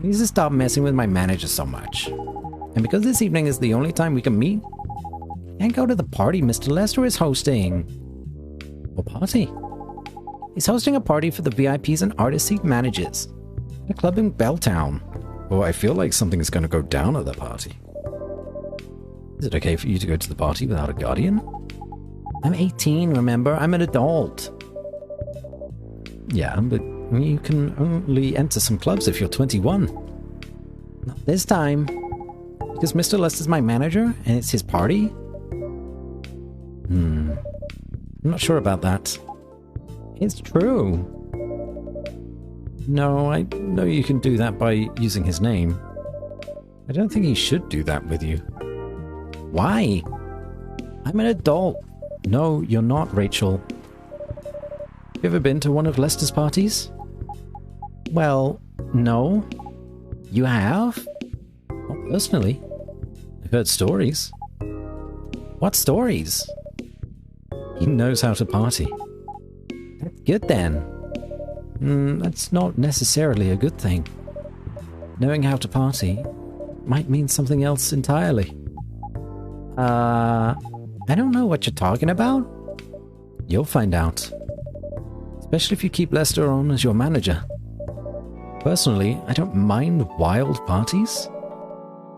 He needs to stop messing with my manager so much. And because this evening is the only time we can meet, I can't go to the party Mr. Lester is hosting. What party? He's hosting a party for the VIPs and artists he manages. At a club in Belltown. Well, I feel like something's going to go down at that party. Is it okay for you to go to the party without a guardian? I'm 18, remember? I'm an adult. Yeah, but you can only enter some clubs if you're 21. Not this time. Because Mr. Lester's my manager, and it's his party? I'm not sure about that. It's true. No, I know you can do that by using his name. I don't think he should do that with you. Why? I'm an adult. No, you're not, Rachel. You ever been to one of Lester's parties? Well, no. You have? Not personally. I've heard stories. What stories? He knows how to party. That's good then. That's not necessarily a good thing. Knowing how to party might mean something else entirely. I don't know what you're talking about. You'll find out. Especially if you keep Lester on as your manager. Personally, I don't mind wild parties.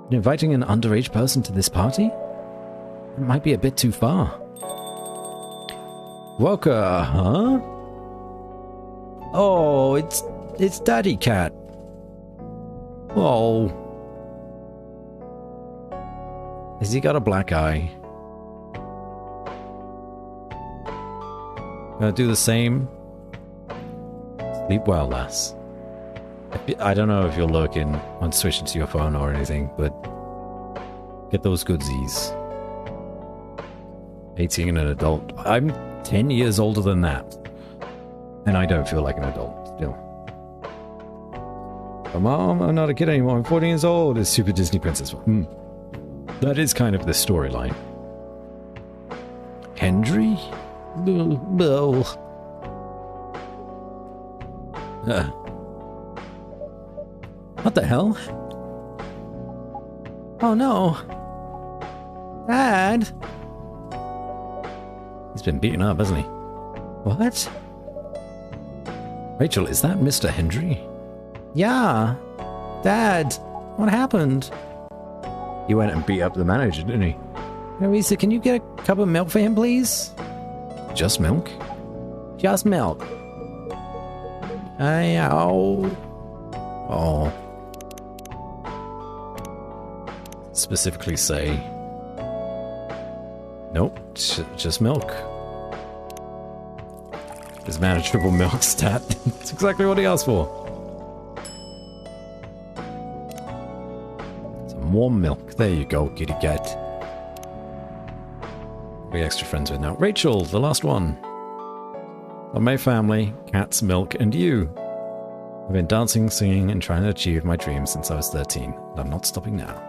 But inviting an underage person to this party? It might be a bit too far. Walker, huh? Oh, it's Daddy Cat. Oh. Has he got a black eye? Gonna do the same. Sleep well, lass. I don't know if you're lurking on switching to your phone or anything, but get those goodsies. 18 and an adult. I'm 10 years older than that. And I don't feel like an adult still. But Mom, I'm not a kid anymore. I'm 14 years old. It's Super Disney Princess. That is kind of the storyline. Hendry? No. What the hell? Oh no. Dad? He's been beaten up, hasn't he? What? Rachel, is that Mr. Hendry? Yeah. Dad, what happened? He went and beat up the manager, didn't he? Marisa, can you get a cup of milk for him, please? Just milk? Just milk. Oh. Specifically say... Nope, just milk. His manageable milk stat. That's exactly what he asked for. Some warm milk. There you go, kitty cat. We're extra friends with now. Rachel, the last one. On my family, cats, milk, and you. I've been dancing, singing, and trying to achieve my dreams since I was 13. And I'm not stopping now.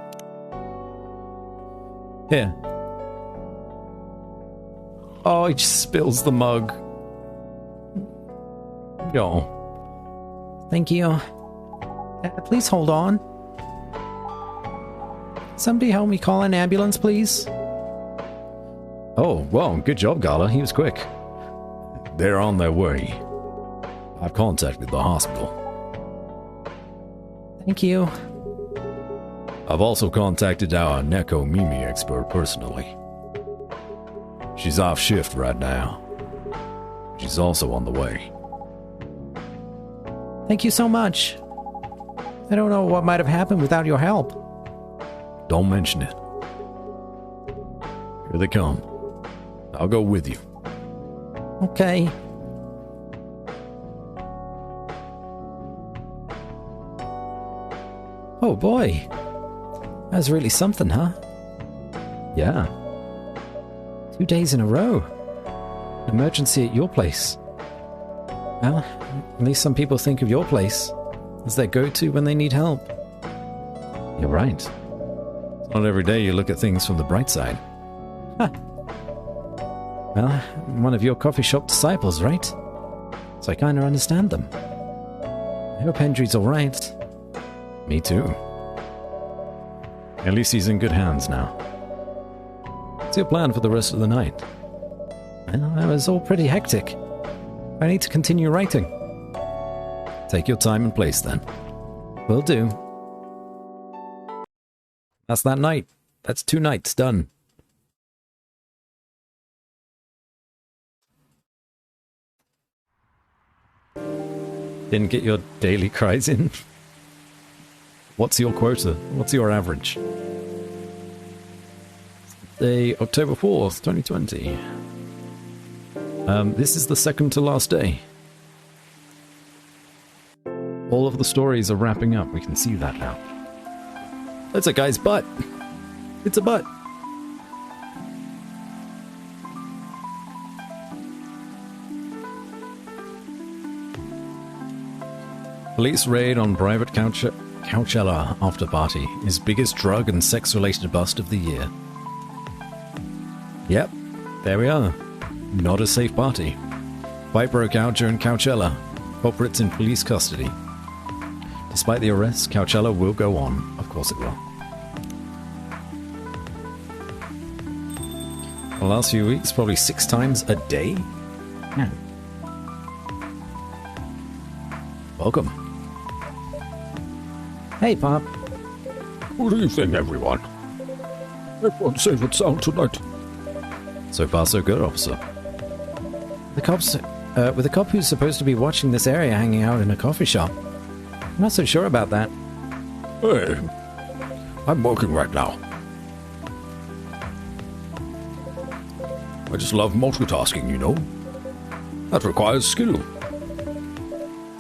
Here. Oh, he just spills the mug. Oh. Thank you. Please hold on. Somebody help me call an ambulance, please. Oh, well, good job, Gala. He was quick. They're on their way. I've contacted the hospital. Thank you. I've also contacted our Neko Mimi expert personally. She's off shift right now. She's also on the way. Thank you so much. I don't know what might have happened without your help. Don't mention it. Here they come. I'll go with you. Okay. Oh boy. That's really something, huh? Yeah. 2 days in a row. Emergency at your place. Well, at least some people think of your place as their go-to when they need help. You're right. It's not every day you look at things from the bright side. Huh. Well, I'm one of your coffee shop disciples, right? So I kinda understand them. I hope Hendry's alright. Me too. At least he's in good hands now. What's your plan for the rest of the night? Well, it was all pretty hectic. I need to continue writing. Take your time and place then. Will do. That's that night. That's 2 nights done. Didn't get your daily cries in? What's your quota? What's your average? Day October 4th, 2020. This is the second to last day. All of the stories are wrapping up. We can see that now. That's a guy's butt. It's a butt. Police raid on private Coachella after party is biggest drug and sex-related bust of the year. Yep, there we are. Not a safe party. Fight broke out during Coachella. Culprits in police custody. Despite the arrests, Coachella will go on. Of course it will. The last few weeks, probably 6 times a day? Yeah. Welcome. Hey, Pop. Good evening, everyone. Everyone safe and sound tonight. So far, so good, officer. The cops, with a cop who's supposed to be watching this area hanging out in a coffee shop. I'm not so sure about that. Hey, I'm working right now. I just love multitasking, you know. That requires skill.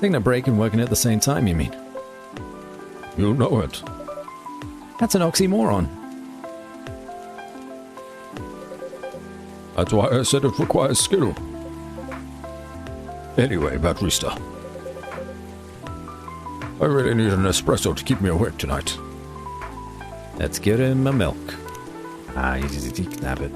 Taking a break and working at the same time, you mean? You know it. That's an oxymoron. That's why I said it requires skill. Anyway, Batrista. I really need an espresso to keep me awake tonight. Let's give him a milk. Ah, you can have it.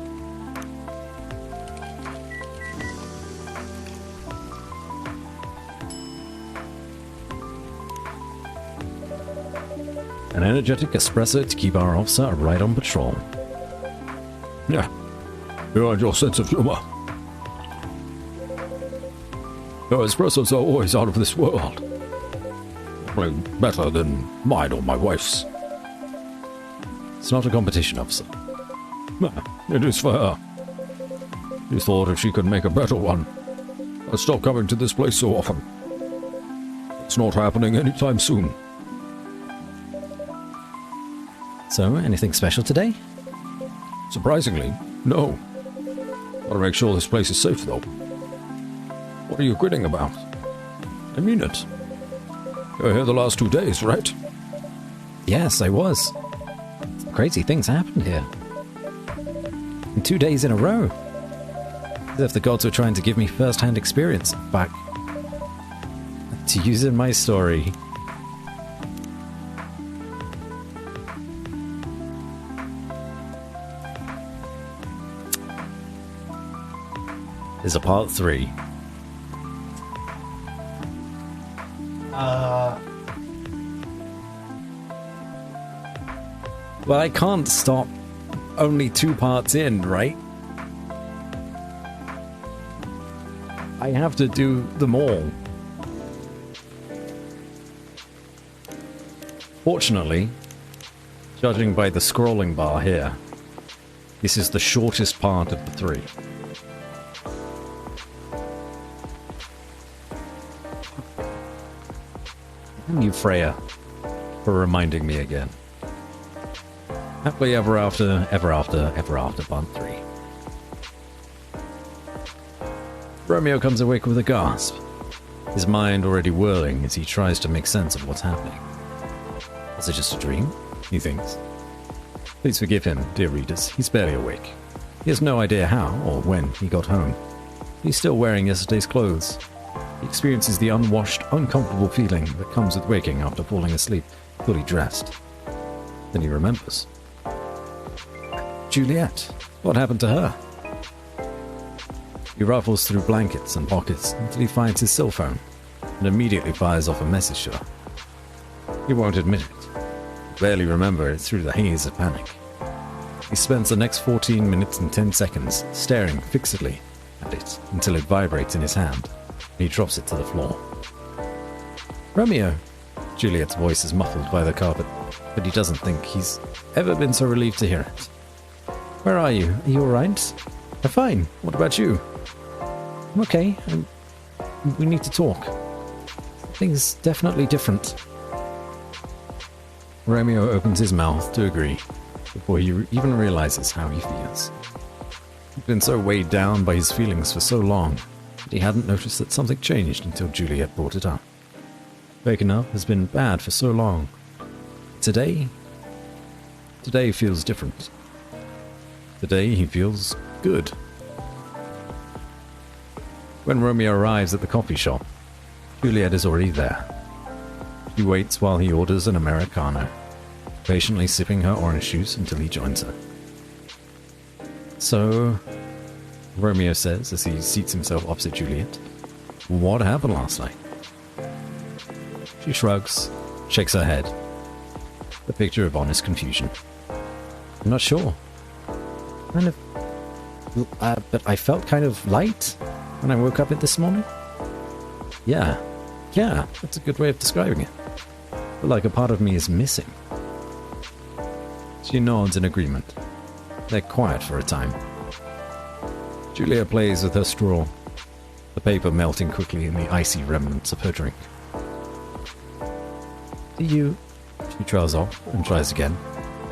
An energetic espresso to keep our officer right on patrol. Yeah, you and your sense of humor. Your espressos are always out of this world. Probably better than mine or my wife's. It's not a competition, officer. It is for her. She thought if she could make a better one, I'd stop coming to this place so often. It's not happening anytime soon. So, anything special today? Surprisingly, no. Gotta make sure this place is safe, though. What are you grinning about? I mean it. You're here the last 2 days, right? Yes, I was. Crazy things happened here. And 2 days in a row. As if the gods were trying to give me first-hand experience back to use in my story. There's a part 3. Well, I can't stop only 2 parts in, right? I have to do them all. Fortunately, judging by the scrolling bar here, this is the shortest part of the 3. Thank you, Freya, for reminding me again. Happily ever after, ever after, ever after, part 3. Romeo comes awake with a gasp, his mind already whirling as he tries to make sense of what's happening. Was it just a dream? He thinks. Please forgive him, dear readers, he's barely awake. He has no idea how or when he got home. He's still wearing yesterday's clothes. He experiences the unwashed, uncomfortable feeling that comes with waking after falling asleep, fully dressed. Then he remembers. Juliet. What happened to her? He rifles through blankets and pockets until he finds his cell phone and immediately fires off a message to her. He won't admit it. Barely remember it through the haze of panic. He spends the next 14 minutes and 10 seconds staring fixedly at it until it vibrates in his hand. He drops it to the floor. Romeo, Juliet's voice is muffled by the carpet, but he doesn't think he's ever been so relieved to hear it. Where are you? Are you alright? I'm fine. What about you? I'm okay. We need to talk. Things definitely different. Romeo opens his mouth to agree before he even realizes how he feels. He's been so weighed down by his feelings for so long that he hadn't noticed that something changed until Juliet brought it up. Waking up has been bad for so long. Today feels different. Today he feels good. When Romeo arrives at the coffee shop, Juliet is already there. She waits while he orders an Americano, patiently sipping her orange juice until he joins her. So, Romeo says as he seats himself opposite Juliet, what happened last night? She shrugs, shakes her head. The picture of honest confusion. I'm not sure. But I felt kind of light when I woke up this morning. Yeah, that's a good way of describing it. But like a part of me is missing. She nods in agreement. They're quiet for a time. Julia plays with her straw, the paper melting quickly in the icy remnants of her drink. She trails off and tries again.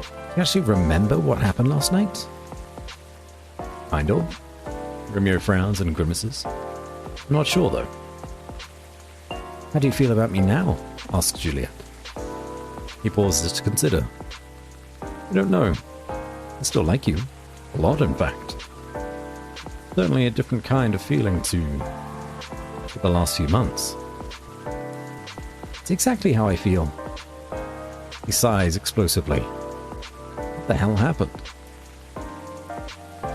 Do you actually remember what happened last night? Kind of. Romeo frowns and grimaces. I'm not sure, though. How do you feel about me now? Asks Juliet. He pauses to consider. I don't know. I still like you. A lot, in fact. Certainly a different kind of feeling to the last few months. It's exactly how I feel. He sighs explosively. What the hell happened?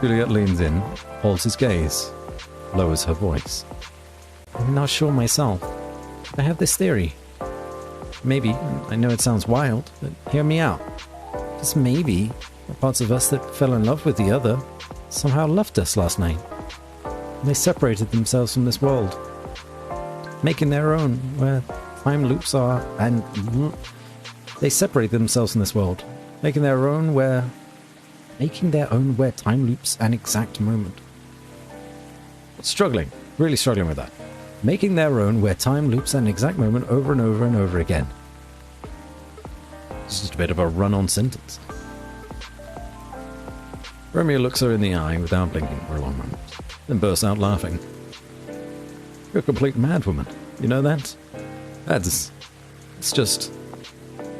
Juliet leans in, holds his gaze, lowers her voice. I'm not sure myself. I have this theory. Maybe, I know it sounds wild, but hear me out. Just maybe, the parts of us that fell in love with the other somehow left us last night. And they separated themselves from this world, making their own, where time loops are, and they separate themselves from this world, making their own where time loops an exact moment. Struggling, really struggling with that. Making their own where time loops an exact moment over and over and over again. It's just a bit of a run-on sentence. Romeo looks her in the eye without blinking for a long moment, then bursts out laughing. You're a complete madwoman, you know that? It's just...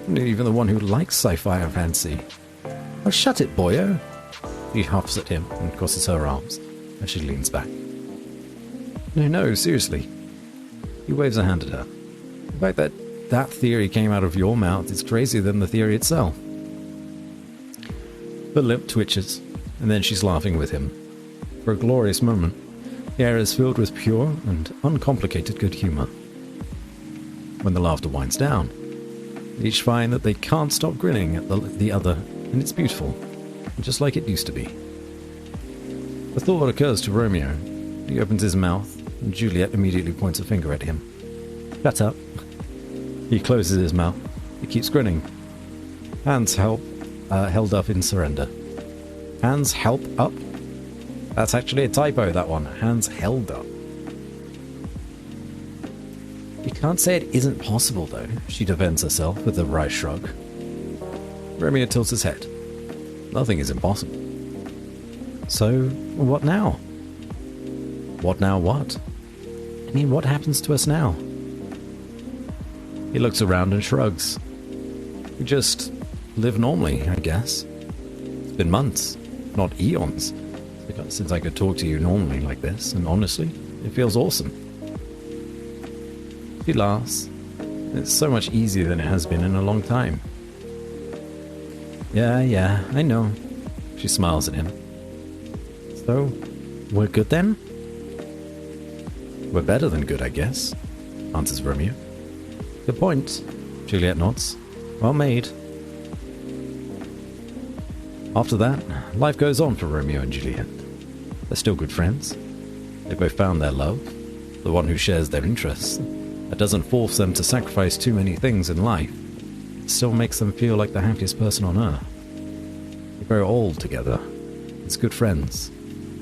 even the one who likes sci-fi and fantasy. Oh, shut it, boyo! He huffs at him and crosses her arms as she leans back. No, seriously. He waves a hand at her. The fact that theory came out of your mouth is crazier than the theory itself. Her lip twitches, and then she's laughing with him. For a glorious moment, the air is filled with pure and uncomplicated good humor. When the laughter winds down, they each find that they can't stop grinning at the other, and it's beautiful, just like it used to be. The thought occurs to Romeo. He opens his mouth, and Juliet immediately points a finger at him. Shut up. He closes his mouth. He keeps grinning. Hands held up in surrender. Hands help up? That's actually a typo, that one. Hands held up. You can't say it isn't possible, though, she defends herself with a wry shrug. Romeo tilts his head. Nothing is impossible. So, what now? What now what? I mean, what happens to us now? He looks around and shrugs. We just live normally, I guess. It's been months, not eons, since I could talk to you normally like this, and honestly, it feels awesome. She laughs. It's so much easier than it has been in a long time. Yeah, I know. She smiles at him. So, we're good then? We're better than good, I guess, answers Romeo. Good point. Juliet nods. Well made. After that, life goes on for Romeo and Juliet. They're still good friends. They both found their love, the one who shares their interests. That doesn't force them to sacrifice too many things in life. It still makes them feel like the happiest person on earth. They grow old together. As good friends,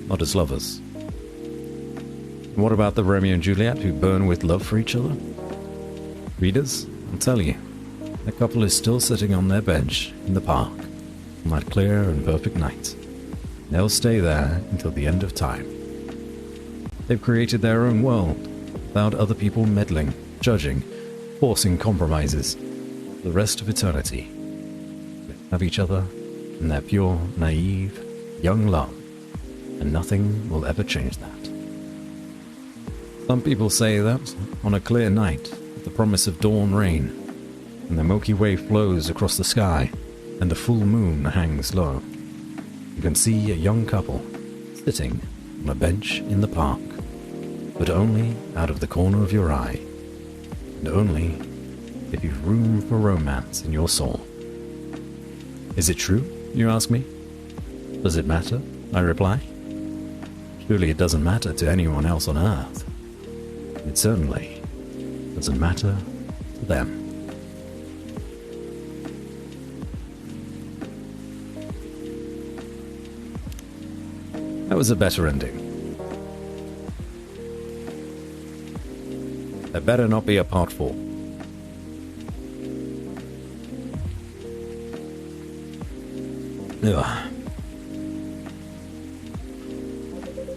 not as lovers. And what about the Romeo and Juliet who burn with love for each other? Readers, I'll tell you, the couple is still sitting on their bench in the park on that clear and perfect night. They'll stay there until the end of time. They've created their own world without other people meddling, judging, forcing compromises for the rest of eternity. They have each other in their pure, naive, young love, and nothing will ever change that. Some people say that on a clear night, with the promise of dawn rain, and the Milky Way flows across the sky, and the full moon hangs low, you can see a young couple sitting on a bench in the park, but only out of the corner of your eye, and only if you've room for romance in your soul. Is it true, you ask me? Does it matter? I reply. Surely it doesn't matter to anyone else on Earth. It certainly doesn't matter to them. That was a better ending. There better not be a part 4. Ugh.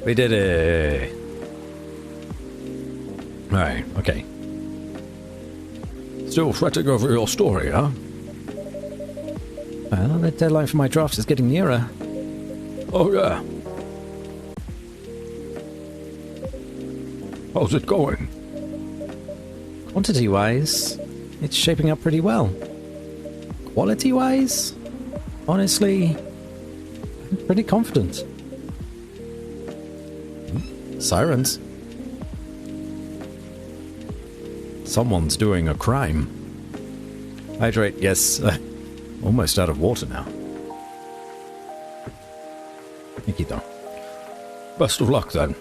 We did it. Right, okay. Still fretting over your story, huh? Well, the deadline for my draft is getting nearer. Oh, yeah. How's it going? Quantity-wise, it's shaping up pretty well. Quality-wise, honestly, I'm pretty confident. Sirens. Someone's doing a crime. Hydrate, yes. Almost out of water now. Thank you, though. Best of luck, then.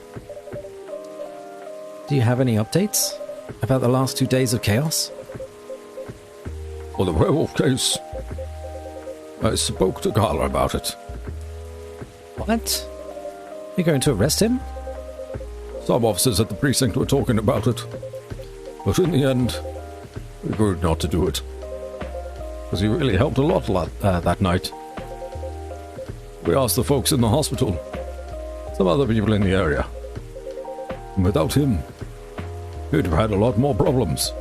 Do you have any updates about the last 2 days of chaos? For the werewolf case, I spoke to Carla about it. What? You're going to arrest him? Some officers at the precinct were talking about it, but in the end, we agreed not to do it. Because he really helped a lot that night. We asked the folks in the hospital, some other people in the area, and without him, we'd have had a lot more problems.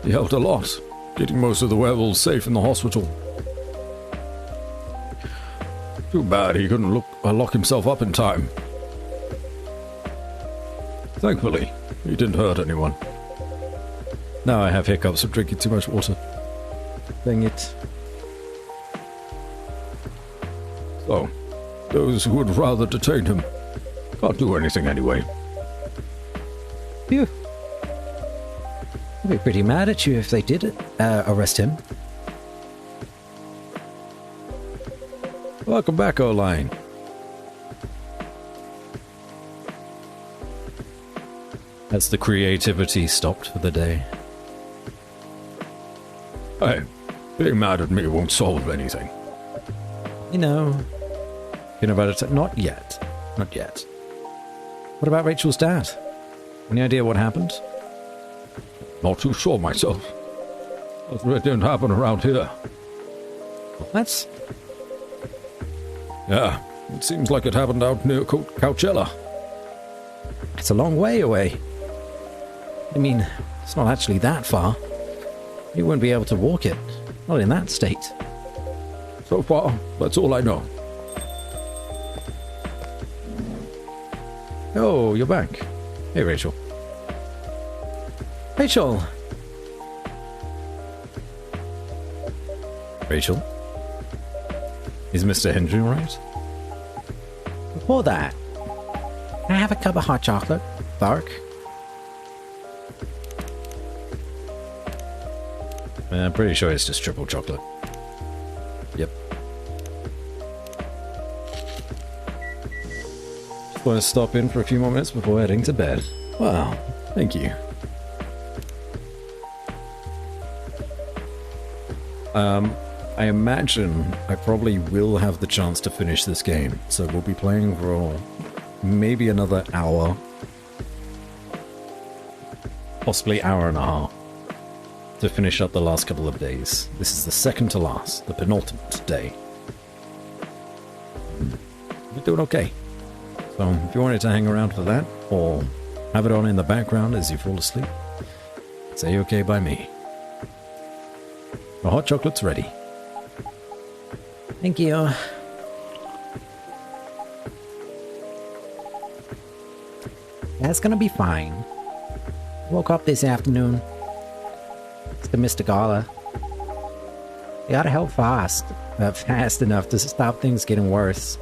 He helped a lot, getting most of the werewolves safe in the hospital. Too bad he couldn't lock himself up in time. Thankfully, he didn't hurt anyone. Now I have hiccups from drinking too much water. Dang it. So, those who would rather detain him can't do anything anyway. Phew. I'd be pretty mad at you if they did arrest him. Welcome back, O-Line. Has the creativity stopped for the day? Hey, being mad at me won't solve anything. You know, About it? Not yet. Not yet. what about Rachel's dad? Any idea what happened? Not too sure myself. But it didn't happen around here. That's... Yeah, it seems like it happened out near Coachella. It's a long way away. I mean, it's not actually that far. You wouldn't be able to walk it. Not in that state. So far, that's all I know. Oh, you're back. Hey, Rachel. Rachel! Rachel? Is Mr. Hendry all right? Before that, can I have a cup of hot chocolate? Dark? I'm pretty sure it's just triple chocolate. Yep. Just want to stop in for a few more minutes before heading to bed. Wow, thank you. I imagine I probably will have the chance to finish this game, so we'll be playing for maybe another hour. Possibly hour and a half to finish up the last couple of days. This is the second to last, the penultimate day. We're doing okay. So if you wanted to hang around for that, or have it on in the background as you fall asleep, say okay by me. The hot chocolate's ready. Thank you. That's gonna be fine. Woke up this afternoon. It's the Mr. Gala. You gotta help fast. Fast enough to stop things getting worse.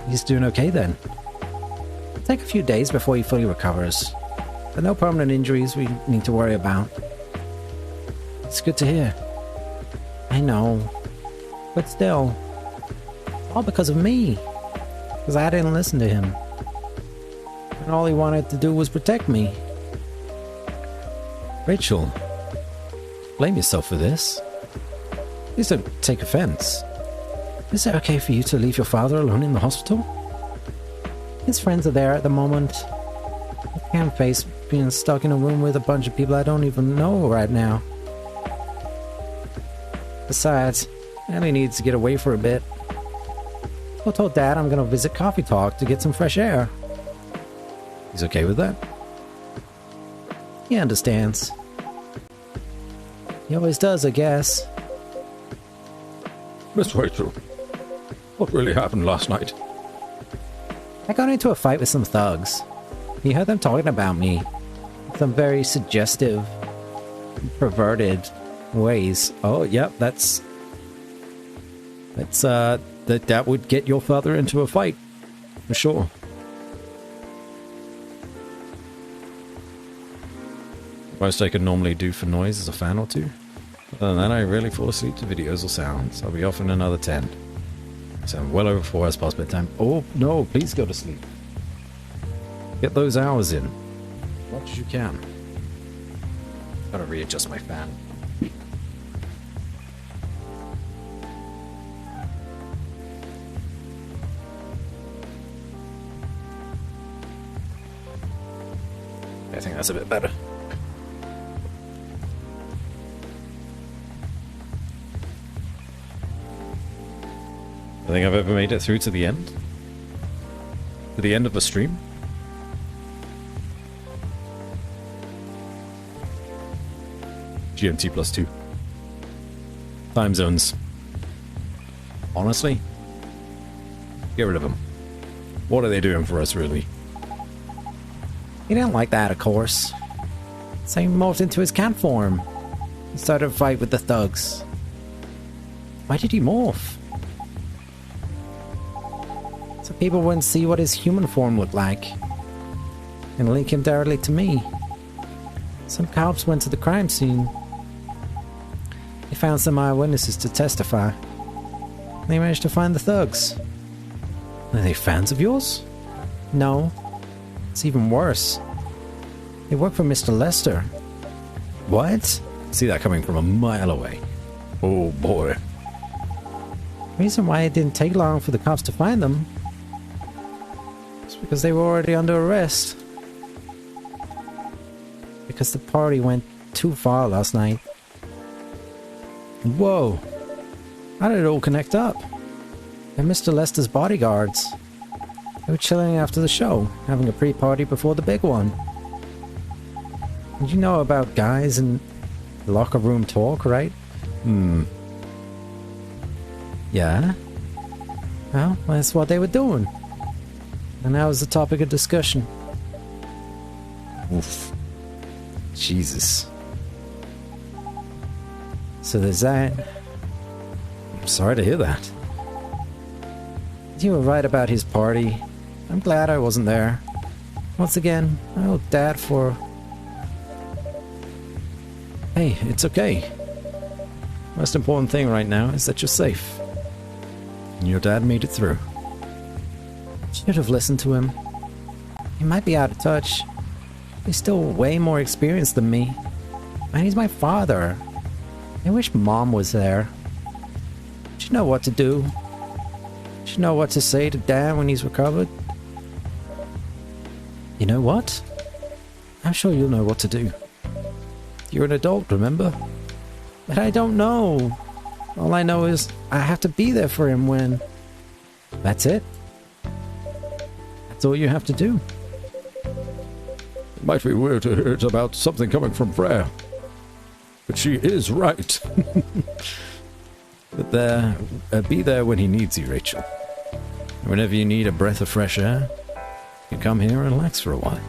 He's doing okay then. It'll take a few days before he fully recovers. But no permanent injuries we need to worry about. It's good to hear. I know. But still. All because of me. Because I didn't listen to him. And all he wanted to do was protect me. Rachel, blame yourself for this. Please don't take offense. Is it okay for you to leave your father alone in the hospital? His friends are there at the moment. I can't face being stuck in a room with a bunch of people I don't even know right now. Besides, Ellie needs to get away for a bit. I told Dad I'm gonna visit Coffee Talk to get some fresh air. He's okay with that? He understands. He always does, I guess. Miss Rachel, what really happened last night? I got into a fight with some thugs. You heard them talking about me. Some very suggestive, perverted ways. Oh, yep, that would get your father into a fight, for sure. Most I could normally do for noise is a fan or two. Other than that, I rarely fall asleep to videos or sounds. I'll be off in another 10. So I'm well over 4 hours past bedtime. Oh, no, please go to sleep. Get those hours in. As much as you can. Gotta readjust my fan. I think that's a bit better. I think I've ever made it through to the end. To the end of a stream. GMT +2. Time zones. Honestly, get rid of them. What are they doing for us, really? He didn't like that, of course. So he morphed into his cat form. He started a fight with the thugs. Why did he morph? So people wouldn't see what his human form looked like. And link him directly to me. Some cops went to the crime scene. They found some eyewitnesses to testify. They managed to find the thugs. Are they fans of yours? No. It's even worse. They work for Mr. Lester. What? See that coming from a mile away. Oh boy. The reason why it didn't take long for the cops to find them is because they were already under arrest. Because the party went too far last night. Whoa. How did it all connect up? They're Mr. Lester's bodyguards. They were chilling after the show, having a pre-party before the big one. And you know about guys and locker room talk, right? Yeah? Well, that's what they were doing. And that was the topic of discussion. Oof. Jesus. So there's that. I'm sorry to hear that. You were right about his party. I'm glad I wasn't there. Once again, I owe Dad for... Hey, it's okay. Most important thing right now is that you're safe. And your dad made it through. Should have listened to him. He might be out of touch. He's still way more experienced than me. And he's my father. I wish Mom was there. She'd know what to do. She'd know what to say to Dan when he's recovered. You know what? I'm sure you'll know what to do. You're an adult, remember? But I don't know. All I know is I have to be there for him when... That's it. That's all you have to do. It might be weird to hear it about something coming from Freya, but she is right. But be there when he needs you, Rachel. Whenever you need a breath of fresh air, you come here and relax for a while.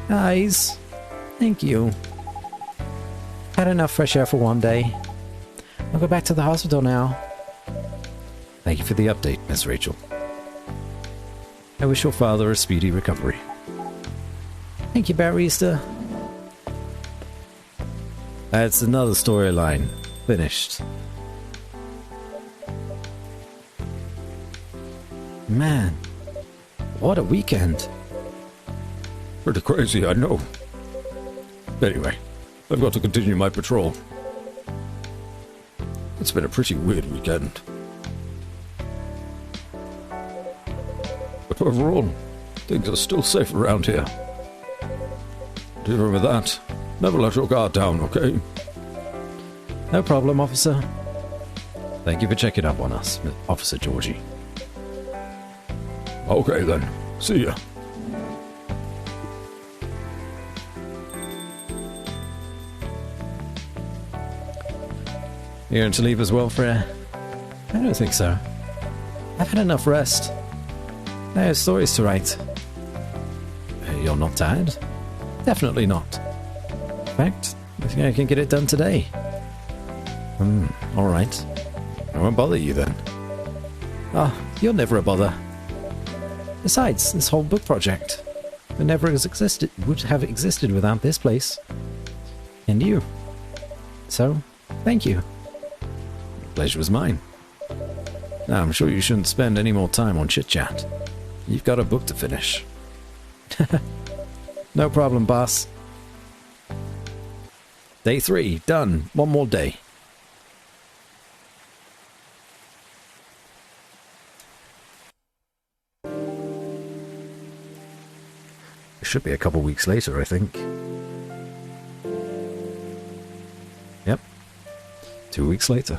Guys, thank you. Had enough fresh air for one day. I'll go back to the hospital now. Thank you for the update, Miss Rachel. I wish your father a speedy recovery. Thank you, Barista. That's another storyline. Finished. Man, what a weekend. Pretty crazy, I know. Anyway, I've got to continue my patrol. It's been a pretty weird weekend. But overall, things are still safe around here. Do you remember that? Never let your guard down, okay? No problem, officer. Thank you for checking up on us, Officer Georgie. Okay then. See ya. You going to leave as well, Freya? I don't think so. I've had enough rest. I have stories to write. You're not tired? Definitely not. In fact, I think I can get it done today. Alright. I won't bother you then. Oh, you're never a bother. Besides, this whole book project would have existed without this place. And you. So, thank you. The pleasure was mine. Now, I'm sure you shouldn't spend any more time on chit-chat. You've got a book to finish. No problem, boss. Day 3, done. One more day. It should be a couple weeks later, I think. Yep. 2 weeks later.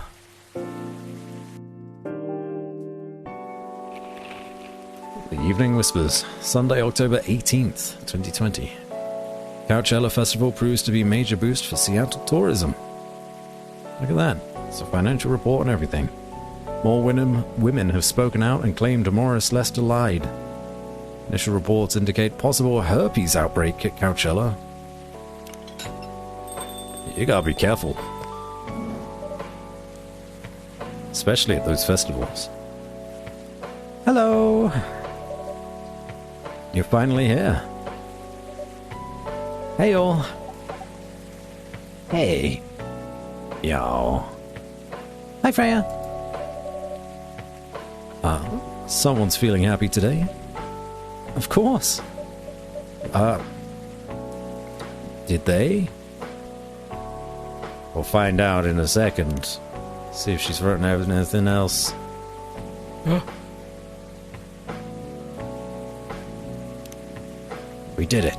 The Evening Whispers, Sunday, October 18th, 2020. Coachella Festival proves to be a major boost for Seattle tourism. Look at that. It's a financial report and everything. More women have spoken out and claimed Morris Lester lied. Initial reports indicate possible herpes outbreak at Coachella. You gotta be careful. Especially at those festivals. Hello! You're finally here. Hey all. Hey. Yo. Hi, Freya. Someone's feeling happy today. Of course. Did they? We'll find out in a second. See if she's written anything else. We did it.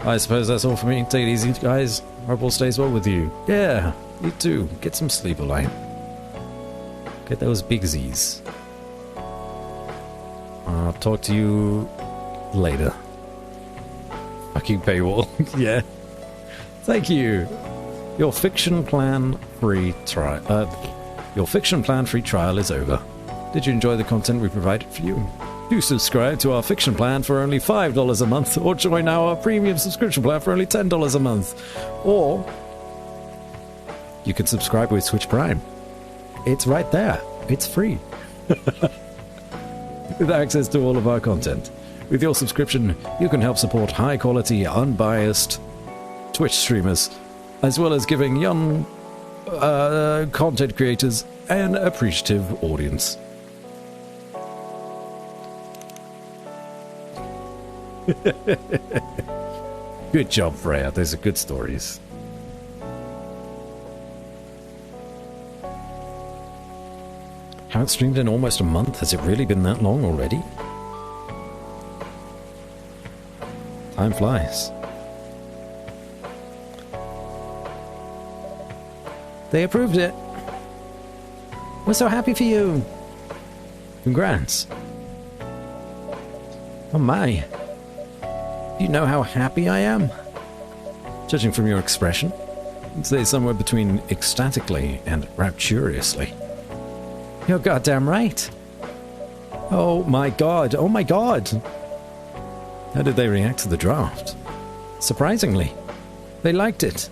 I suppose that's all for me. Take it easy, guys. Hope all stays well with you. Yeah, you too. Get some sleep, Elaine. Get those big Z's. I'll talk to you later. Fucking paywall. Yeah. Thank you. Your fiction plan free trial. Your fiction plan free trial is over. Did you enjoy the content we provided for you? Do subscribe to our fiction plan for only $5 a month, or join our premium subscription plan for only $10 a month. Or you can subscribe with Twitch Prime. It's right there. It's free. With access to all of our content. With your subscription, you can help support high-quality, unbiased Twitch streamers, as well as giving young content creators an appreciative audience. Good job, Freya. Those are good stories. Haven't streamed in almost a month. Has it really been that long already? Time flies. They approved it. We're so happy for you. Congrats. Oh my. Do you know how happy I am? Judging from your expression, I'd say somewhere between ecstatically and rapturously. You're goddamn right. Oh my god, oh my god. How did they react to the draft? Surprisingly, they liked it.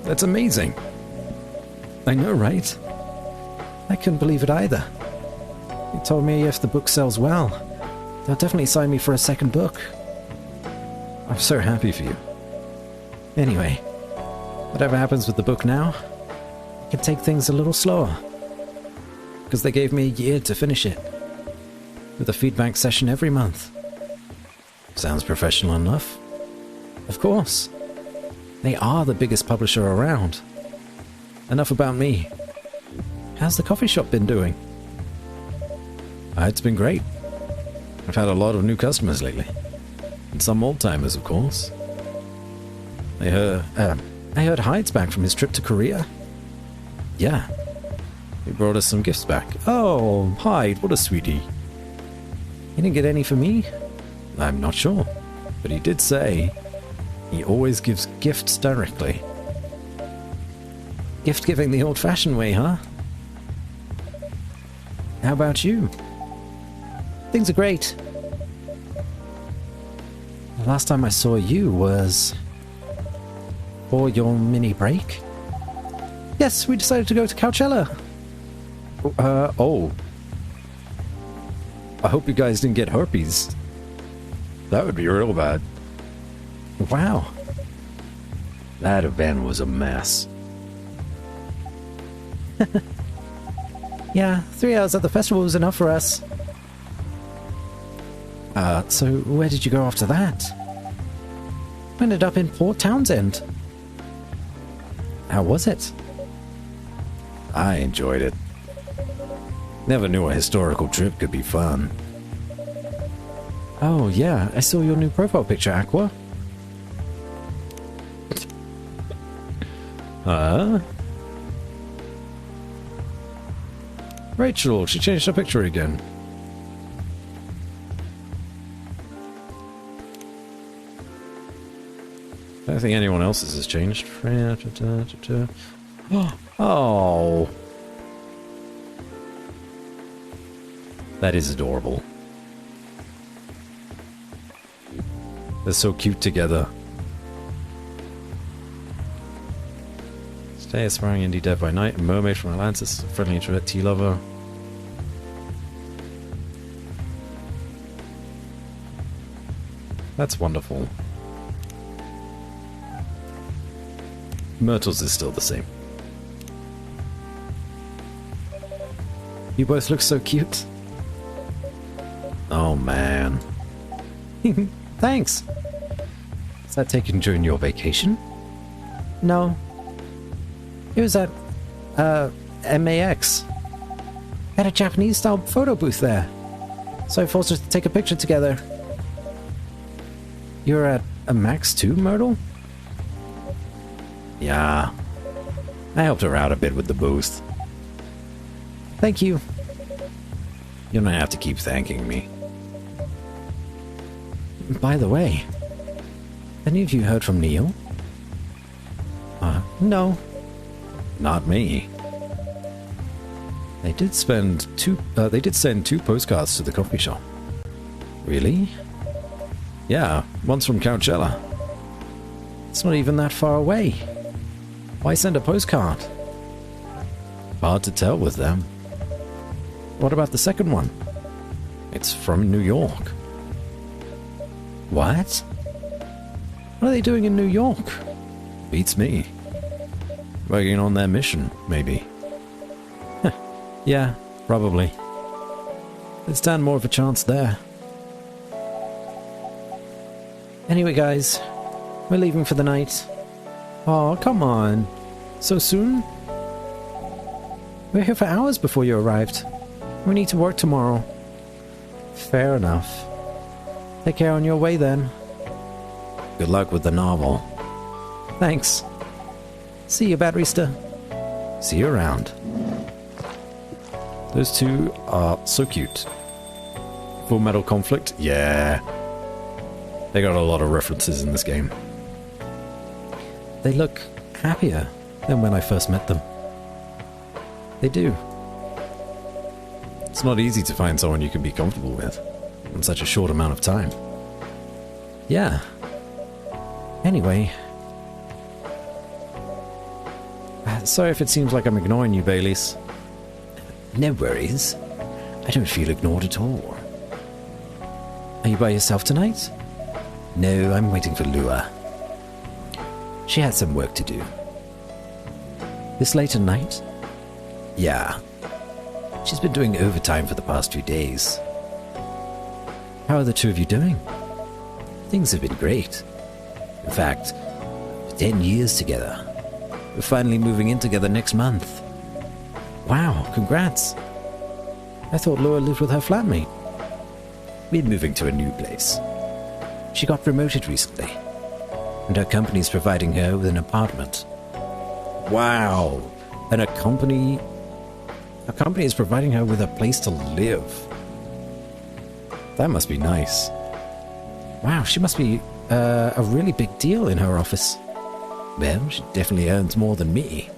That's amazing. I know, right? I couldn't believe it either. He told me if the book sells well, they'll definitely sign me for a second book. I'm so happy for you. Anyway, whatever happens with the book now, I can take things a little slower. Because they gave me a year to finish it. With a feedback session every month. Sounds professional enough. Of course. They are the biggest publisher around. Enough about me. How's the coffee shop been doing? It's been great. I've had a lot of new customers lately. And some old-timers, of course. I heard Hyde's back from his trip to Korea. Yeah. He brought us some gifts back. Oh, Hyde, what a sweetie. He didn't get any for me? I'm not sure. But he did say he always gives gifts directly. Gift giving the old-fashioned way, huh? How about you? Things are great. The last time I saw you was for your mini break. Yes, we decided to go to Coachella. Oh. I hope you guys didn't get herpes. That would be real bad. Wow. That event was a mess. Yeah, 3 hours at the festival was enough for us. So where did you go after that? We ended up in Port Townsend. How was it? I enjoyed it. Never knew a historical trip could be fun. Oh yeah, I saw your new profile picture, Aqua. Rachel, she changed her picture again. I don't think anyone else's has changed. Oh. That is adorable. They're so cute together. Stay aspiring indie dev by night, a mermaid from Atlantis, a friendly introvert tea lover. That's wonderful. Myrtle's is still the same. You both look so cute. Oh man. Thanks. Is that taken during your vacation? No. It was at, MAX. Had a Japanese-style photo booth there. So I forced us to take a picture together. You're at a Max too, Myrtle? Yeah. I helped her out a bit with the booth. Thank you. You don't have to keep thanking me. By the way, any of you heard from Neil? No. Not me. They did send two postcards to the coffee shop. Really? Yeah, one's from Coachella. It's not even that far away. Why send a postcard? Hard to tell with them. What about the second one? It's from New York. What? What are they doing in New York? Beats me. Working on their mission, maybe. Yeah, probably. They'd stand more of a chance there. Anyway, guys, We're leaving for the night. Oh, come on. So soon? We're here for hours before you arrived. We need to work tomorrow. Fair enough. Take care on your way then. Good luck with the novel. Thanks. See you, Batterista. See you around. Those two are so cute. Full Metal Conflict? Yeah. They got a lot of references in this game. They look happier than when I first met them. They do. It's not easy to find someone you can be comfortable with in such a short amount of time. Yeah. Anyway. Sorry if it seems like I'm ignoring you, Baileys. No worries. I don't feel ignored at all. Are you by yourself tonight? No, I'm waiting for Lua. She has some work to do. This late at night? Yeah. She's been doing overtime for the past few days. How are the two of you doing? Things have been great. In fact, 10 years together. We're finally moving in together next month. Wow, congrats. I thought Laura lived with her flatmate. We're moving to a new place. She got promoted recently, and her company's providing her with an apartment. Wow. And a company is providing her with a place to live. That must be nice. Wow, she must be a really big deal in her office. Well, she definitely earns more than me.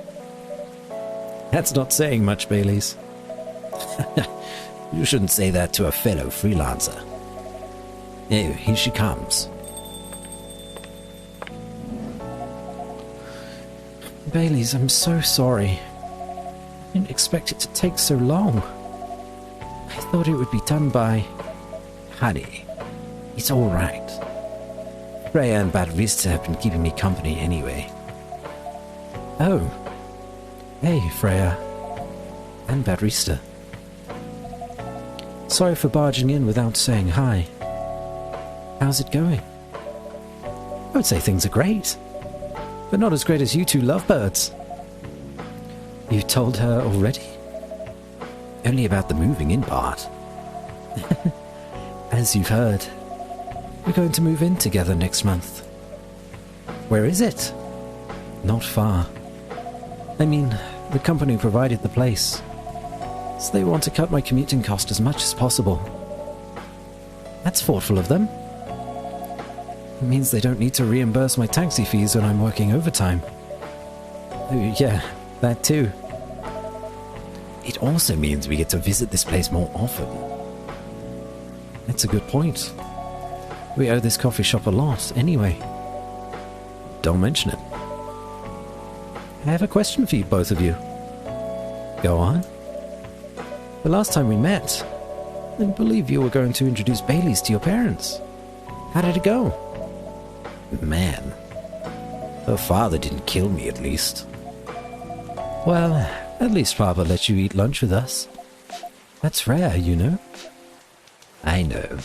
That's not saying much, Baileys. You shouldn't say that to a fellow freelancer. Oh, here she comes. Baileys, I'm so sorry. I didn't expect it to take so long. I thought it would be done by... Honey, it's all right. Freya and Batterista have been keeping me company anyway. Oh. Hey, Freya. And Batterista. Sorry for barging in without saying hi. How's it going? I would say things are great. But not as great as you two lovebirds. You told her already? Only about the moving in part. As you've heard, we're going to move in together next month. Where is it? Not far. I mean, the company provided the place, so they want to cut my commuting cost as much as possible. That's thoughtful of them. It means they don't need to reimburse my taxi fees when I'm working overtime. Oh, yeah, that too. It also means we get to visit this place more often. That's a good point. We owe this coffee shop a lot, anyway. Don't mention it. I have a question for you, both of you. Go on. The last time we met, I believe you were going to introduce Baileys to your parents. How did it go? Man, her father didn't kill me, at least. Well, at least Papa let you eat lunch with us. That's rare, you know. I know.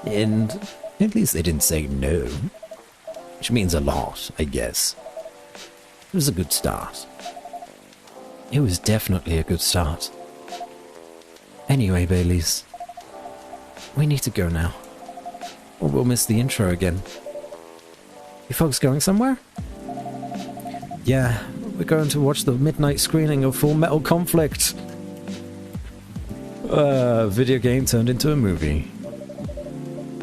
And at least they didn't say no. Which means a lot, I guess. It was a good start. It was definitely a good start. Anyway, Baileys, we need to go now, or we'll miss the intro again. You folks going somewhere? Yeah, we're going to watch the midnight screening of Full Metal Conflict. Video game turned into a movie.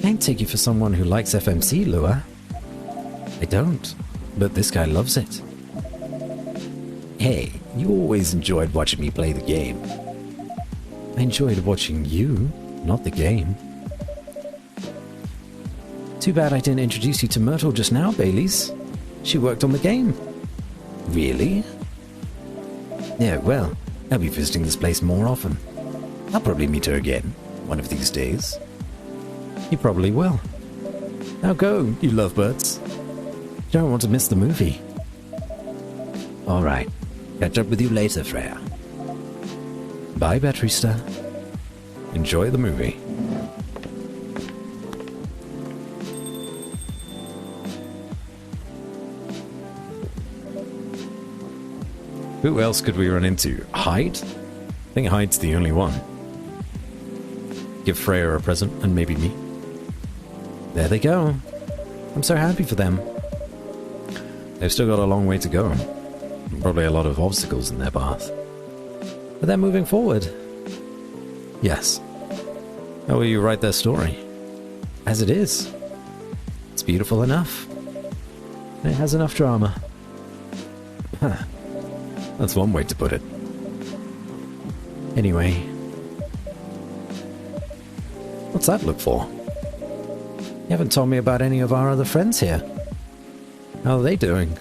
I ain't take you for someone who likes FMC, Lua. I don't, but this guy loves it. Hey, you always enjoyed watching me play the game. I enjoyed watching you, not the game. Too bad I didn't introduce you to Myrtle just now, Baileys. She worked on the game. Really? Yeah, well, I'll be visiting this place more often. I'll probably meet her again, one of these days. You probably will. Now go, you lovebirds. You don't want to miss the movie. Alright, catch up with you later, Freya. Bye, Batterista. Enjoy the movie. Who else could we run into? Hyde? I think Hyde's the only one. Give Freya a present, and maybe me. There they go. I'm so happy for them. They've still got a long way to go. Probably a lot of obstacles in their path. But they're moving forward. Yes. How will you write their story? As it is. It's beautiful enough. And it has enough drama. Huh. That's one way to put it. Anyway. What's that look for? You haven't told me about any of our other friends here. How are they doing?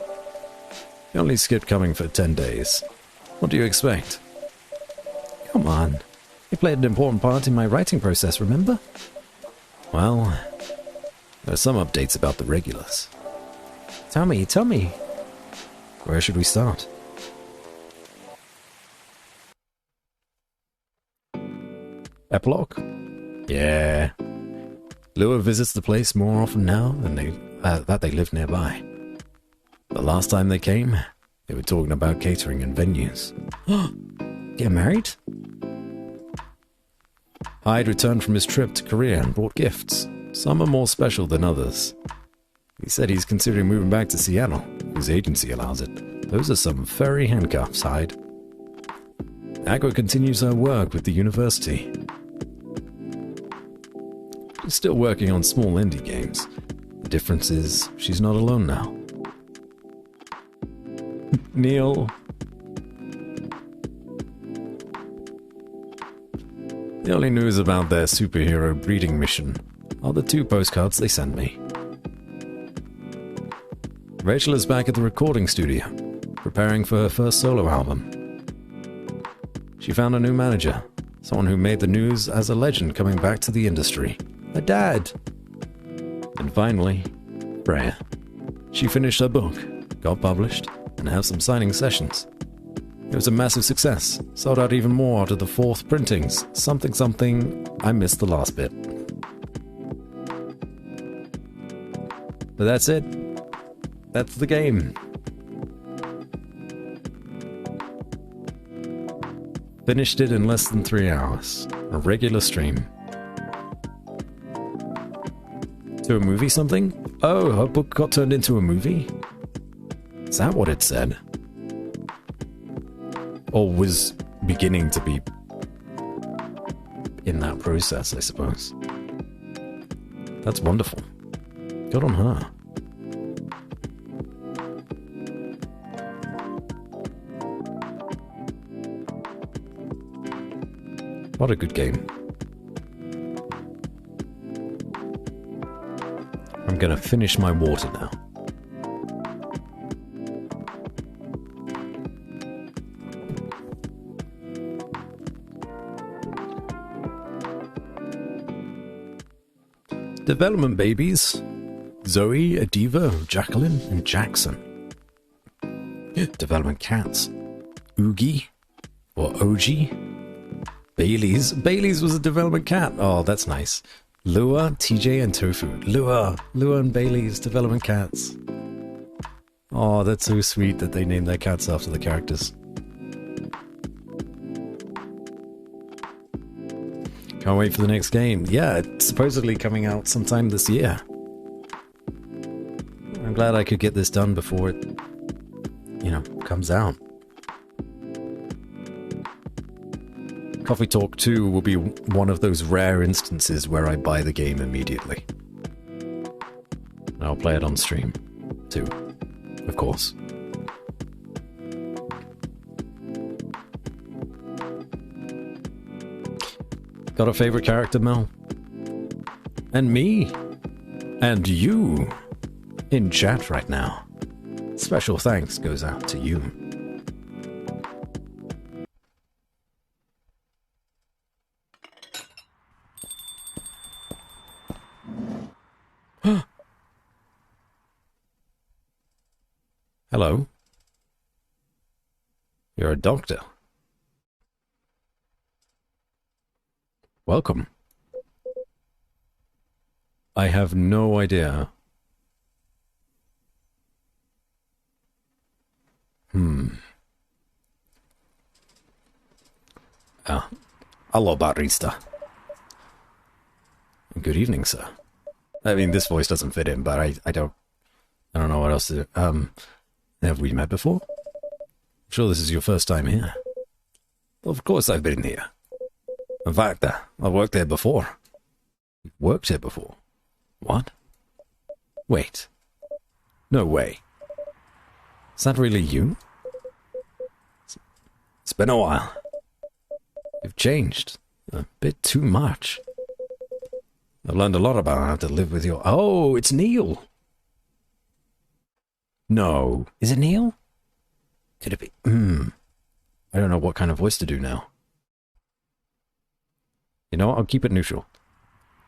You only skipped coming for 10 days. What do you expect? Come on. You played an important part in my writing process, remember? Well, there are some updates about the regulars. Tell me. Where should we start? Epilogue? Yeah. Lua visits the place more often now than that they live nearby. The last time they came, they were talking about catering and venues. Get married? Hyde returned from his trip to Korea and brought gifts. Some are more special than others. He said he's considering moving back to Seattle. His agency allows it. Those are some furry handcuffs, Hyde. Aqua continues her work with the university. She's still working on small indie games. The difference is, she's not alone now. Neil. The only news about their superhero breeding mission are the 2 postcards they sent me. Rachel is back at the recording studio, preparing for her first solo album. She found a new manager, someone who made the news as a legend coming back to the industry. Her dad! And finally, Freya. She finished her book, got published, and have some signing sessions. It was a massive success, sold out even more after the 4th printings. Something, I missed the last bit. But that's it. That's the game. Finished it in less than 3 hours. A regular stream. To a movie something? Oh, her book got turned into a movie? Is that what it said? Or was beginning to be in that process, I suppose. That's wonderful. Good on her. What a good game. I'm gonna finish my water now. Development babies. Zoe, Adiva, Jacqueline, and Jackson. Development cats. Oogie, or Ogie. Bailey's. Bailey's was a development cat. Oh, that's nice. Lua, TJ, and Tofu. Lua and Bailey's development cats. Oh, that's so sweet that they named their cats after the characters. Can't wait for the next game. Yeah, it's supposedly coming out sometime this year. I'm glad I could get this done before it, comes out. Coffee Talk 2 will be one of those rare instances where I buy the game immediately. And I'll play it on stream, too, of course. Got a favorite character, Mel? And me? And you? In chat right now. Special thanks goes out to you. Hello. You're a doctor. Welcome. I have no idea. Ah, hello, barista. Good evening, sir. I mean, this voice doesn't fit in, but I don't know what else to do. Have we met before? I'm sure this is your first time here. Well, of course I've been here. In fact, I worked there before. Worked here before? What? Wait. No way. Is that really you? It's been a while. You've changed. A bit too much. I've learned a lot about how to live with your... Oh, it's Neil! No. Is it Neil? Could it be... I don't know what kind of voice to do now. You know what? I'll keep it neutral.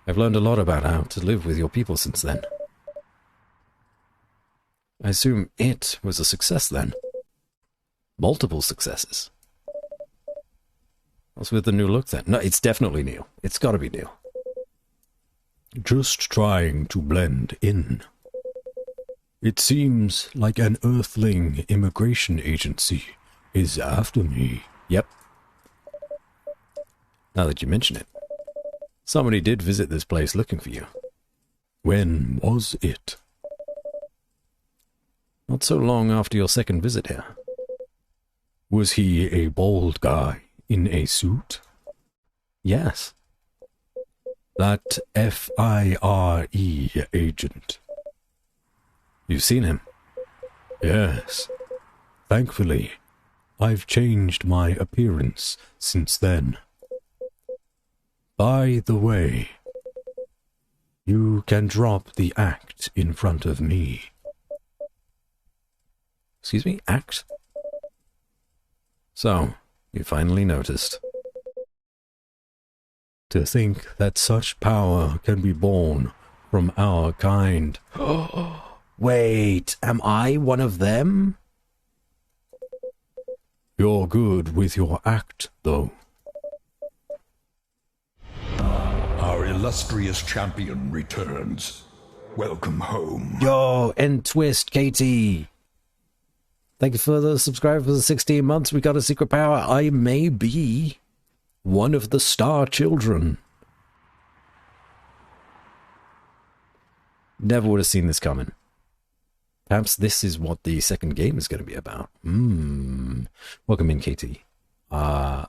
I've learned a lot about how to live with your people since then. I assume it was a success then. Multiple successes. What's with the new look then? No, it's definitely Neil. It's gotta be Neil. Just trying to blend in. It seems like an Earthling immigration agency is after me. Yep. Now that you mention it. Somebody did visit this place looking for you. When was it? Not so long after your second visit here. Was he a bald guy in a suit? Yes. That FIRE agent. You've seen him? Yes. Thankfully, I've changed my appearance since then. By the way, you can drop the act in front of me. Excuse me? Act? So, you finally noticed. To think that such power can be born from our kind. Wait, am I one of them? You're good with your act, though. Our illustrious champion returns. Welcome home. Yo, and twist, Katie. Thank you for the subscribe for the 16 months. We got a secret power. I may be one of the star children. Never would have seen this coming. Perhaps this is what the second game is going to be about. Welcome in, Katie. Glad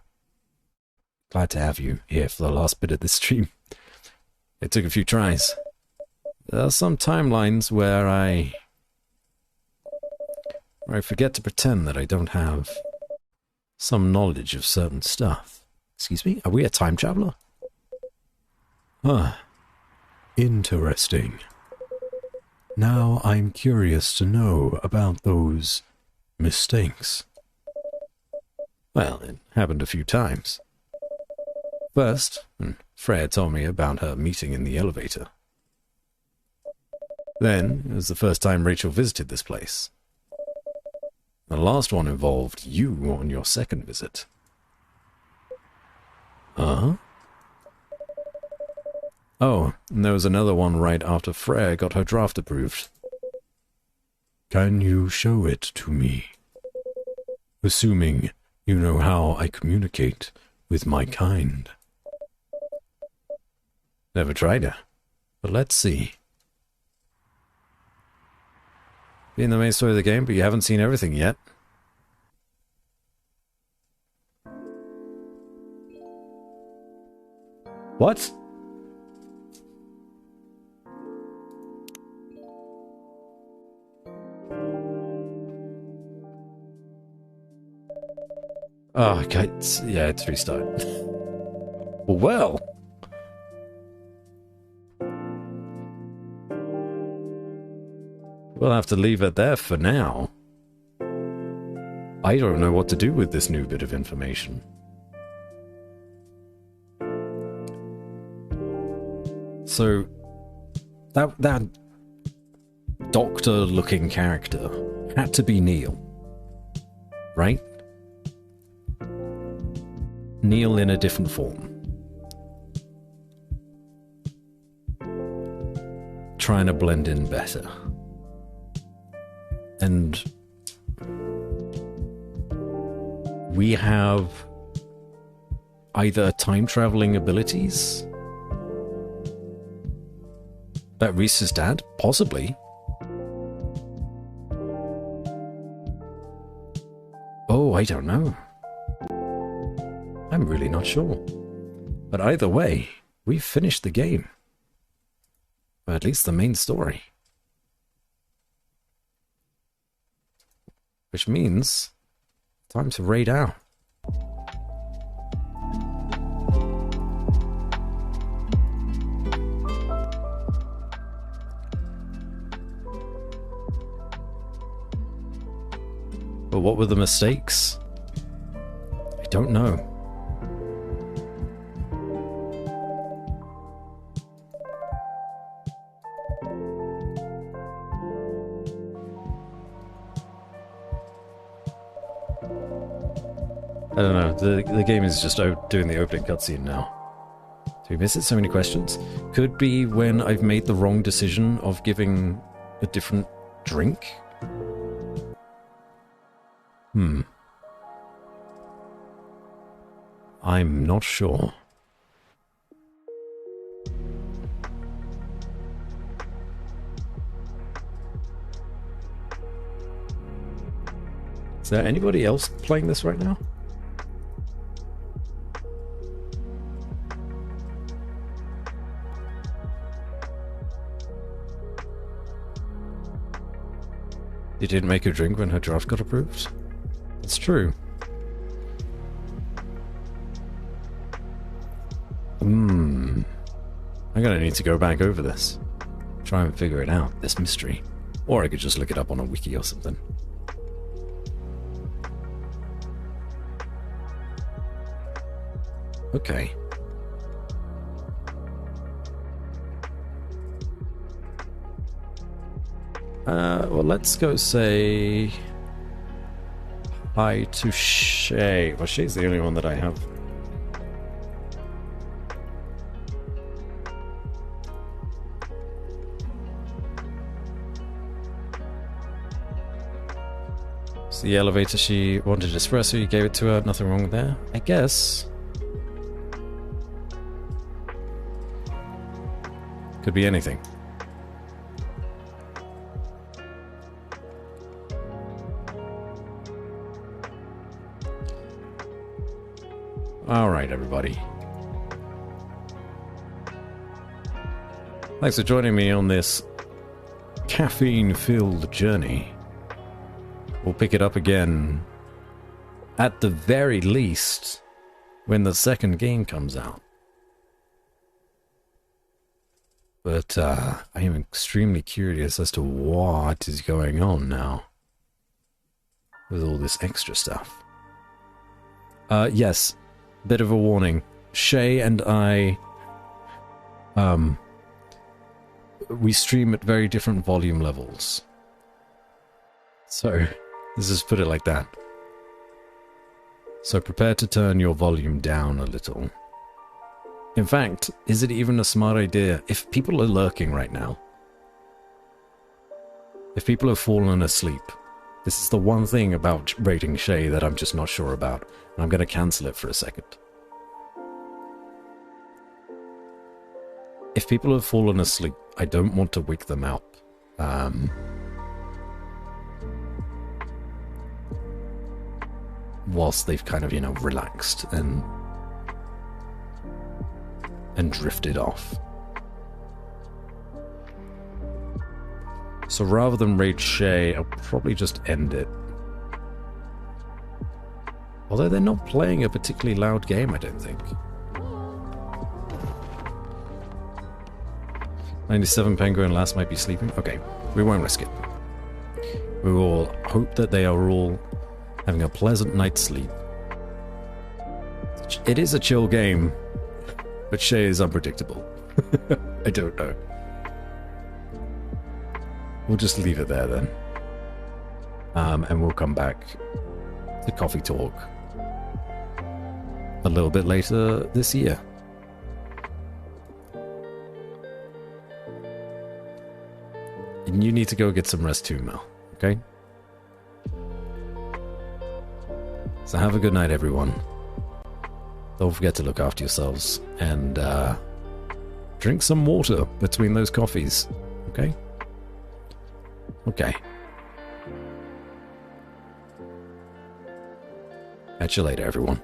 to have you here for the last bit of this stream. It took a few tries. There are some timelines where I forget to pretend that I don't have some knowledge of certain stuff. Excuse me? Are we a time traveler? Interesting. Now I'm curious to know about those mistakes. Well, it happened a few times. First, Freya told me about her meeting in the elevator. Then, it was the first time Rachel visited this place. The last one involved you on your second visit. Huh? Oh, and there was another one right after Freya got her draft approved. Can you show it to me? Assuming you know how I communicate with my kind. Never tried her, but let's see. Being the main story of the game, but you haven't seen everything yet. What? Oh, okay. Yeah, it's restarted. Well. We'll have to leave it there for now. I don't know what to do with this new bit of information. So, that doctor-looking character had to be Neil, right? Neil in a different form. Trying to blend in better. And we have either time-traveling abilities? Reese's dad? Possibly. Oh, I don't know. I'm really not sure. But either way, we've finished the game. Or at least the main story. Which means, time to raid out. But what were the mistakes? I don't know. I don't know. The game is just doing the opening cutscene now. Do we miss it? So many questions. Could be when I've made the wrong decision of giving a different drink. I'm not sure. Is there anybody else playing this right now? You didn't make her drink when her draft got approved? That's true. I'm gonna need to go back over this. Try and figure it out, this mystery. Or I could just look it up on a wiki or something. Okay. Well, let's go say hi to Shay. Well, Shay's the only one that I have. It's the elevator. She wanted espresso. You gave it to her. Nothing wrong there, I guess. Could be anything. Alright, everybody. Thanks for joining me on this caffeine-filled journey. We'll pick it up again, at the very least, when the second game comes out. But I am extremely curious as to what is going on now with all this extra stuff. Yes, bit of a warning. Shay and I, we stream at very different volume levels. So, let's just put it like that. So prepare to turn your volume down a little. In fact, is it even a smart idea if people are lurking right now? If people have fallen asleep, this is the one thing about rating Shay that I'm just not sure about, and I'm going to cancel it for a second. If people have fallen asleep, I don't want to wake them up. Whilst they've kind of, you know, relaxed and drifted off. So rather than raid Shay, I'll probably just end it. Although they're not playing a particularly loud game, I don't think. 97 Penguin last might be sleeping. Okay, we won't risk it. We will hope that they are all having a pleasant night's sleep. It is a chill game, but Shay is unpredictable. I don't know. We'll just leave it there then. And we'll come back to Coffee Talk a little bit later this year. And you need to go get some rest too, Mel. Okay? So have a good night, everyone. don't forget to look after yourselves and drink some water between those coffees. Okay? Okay. Catch you later, everyone.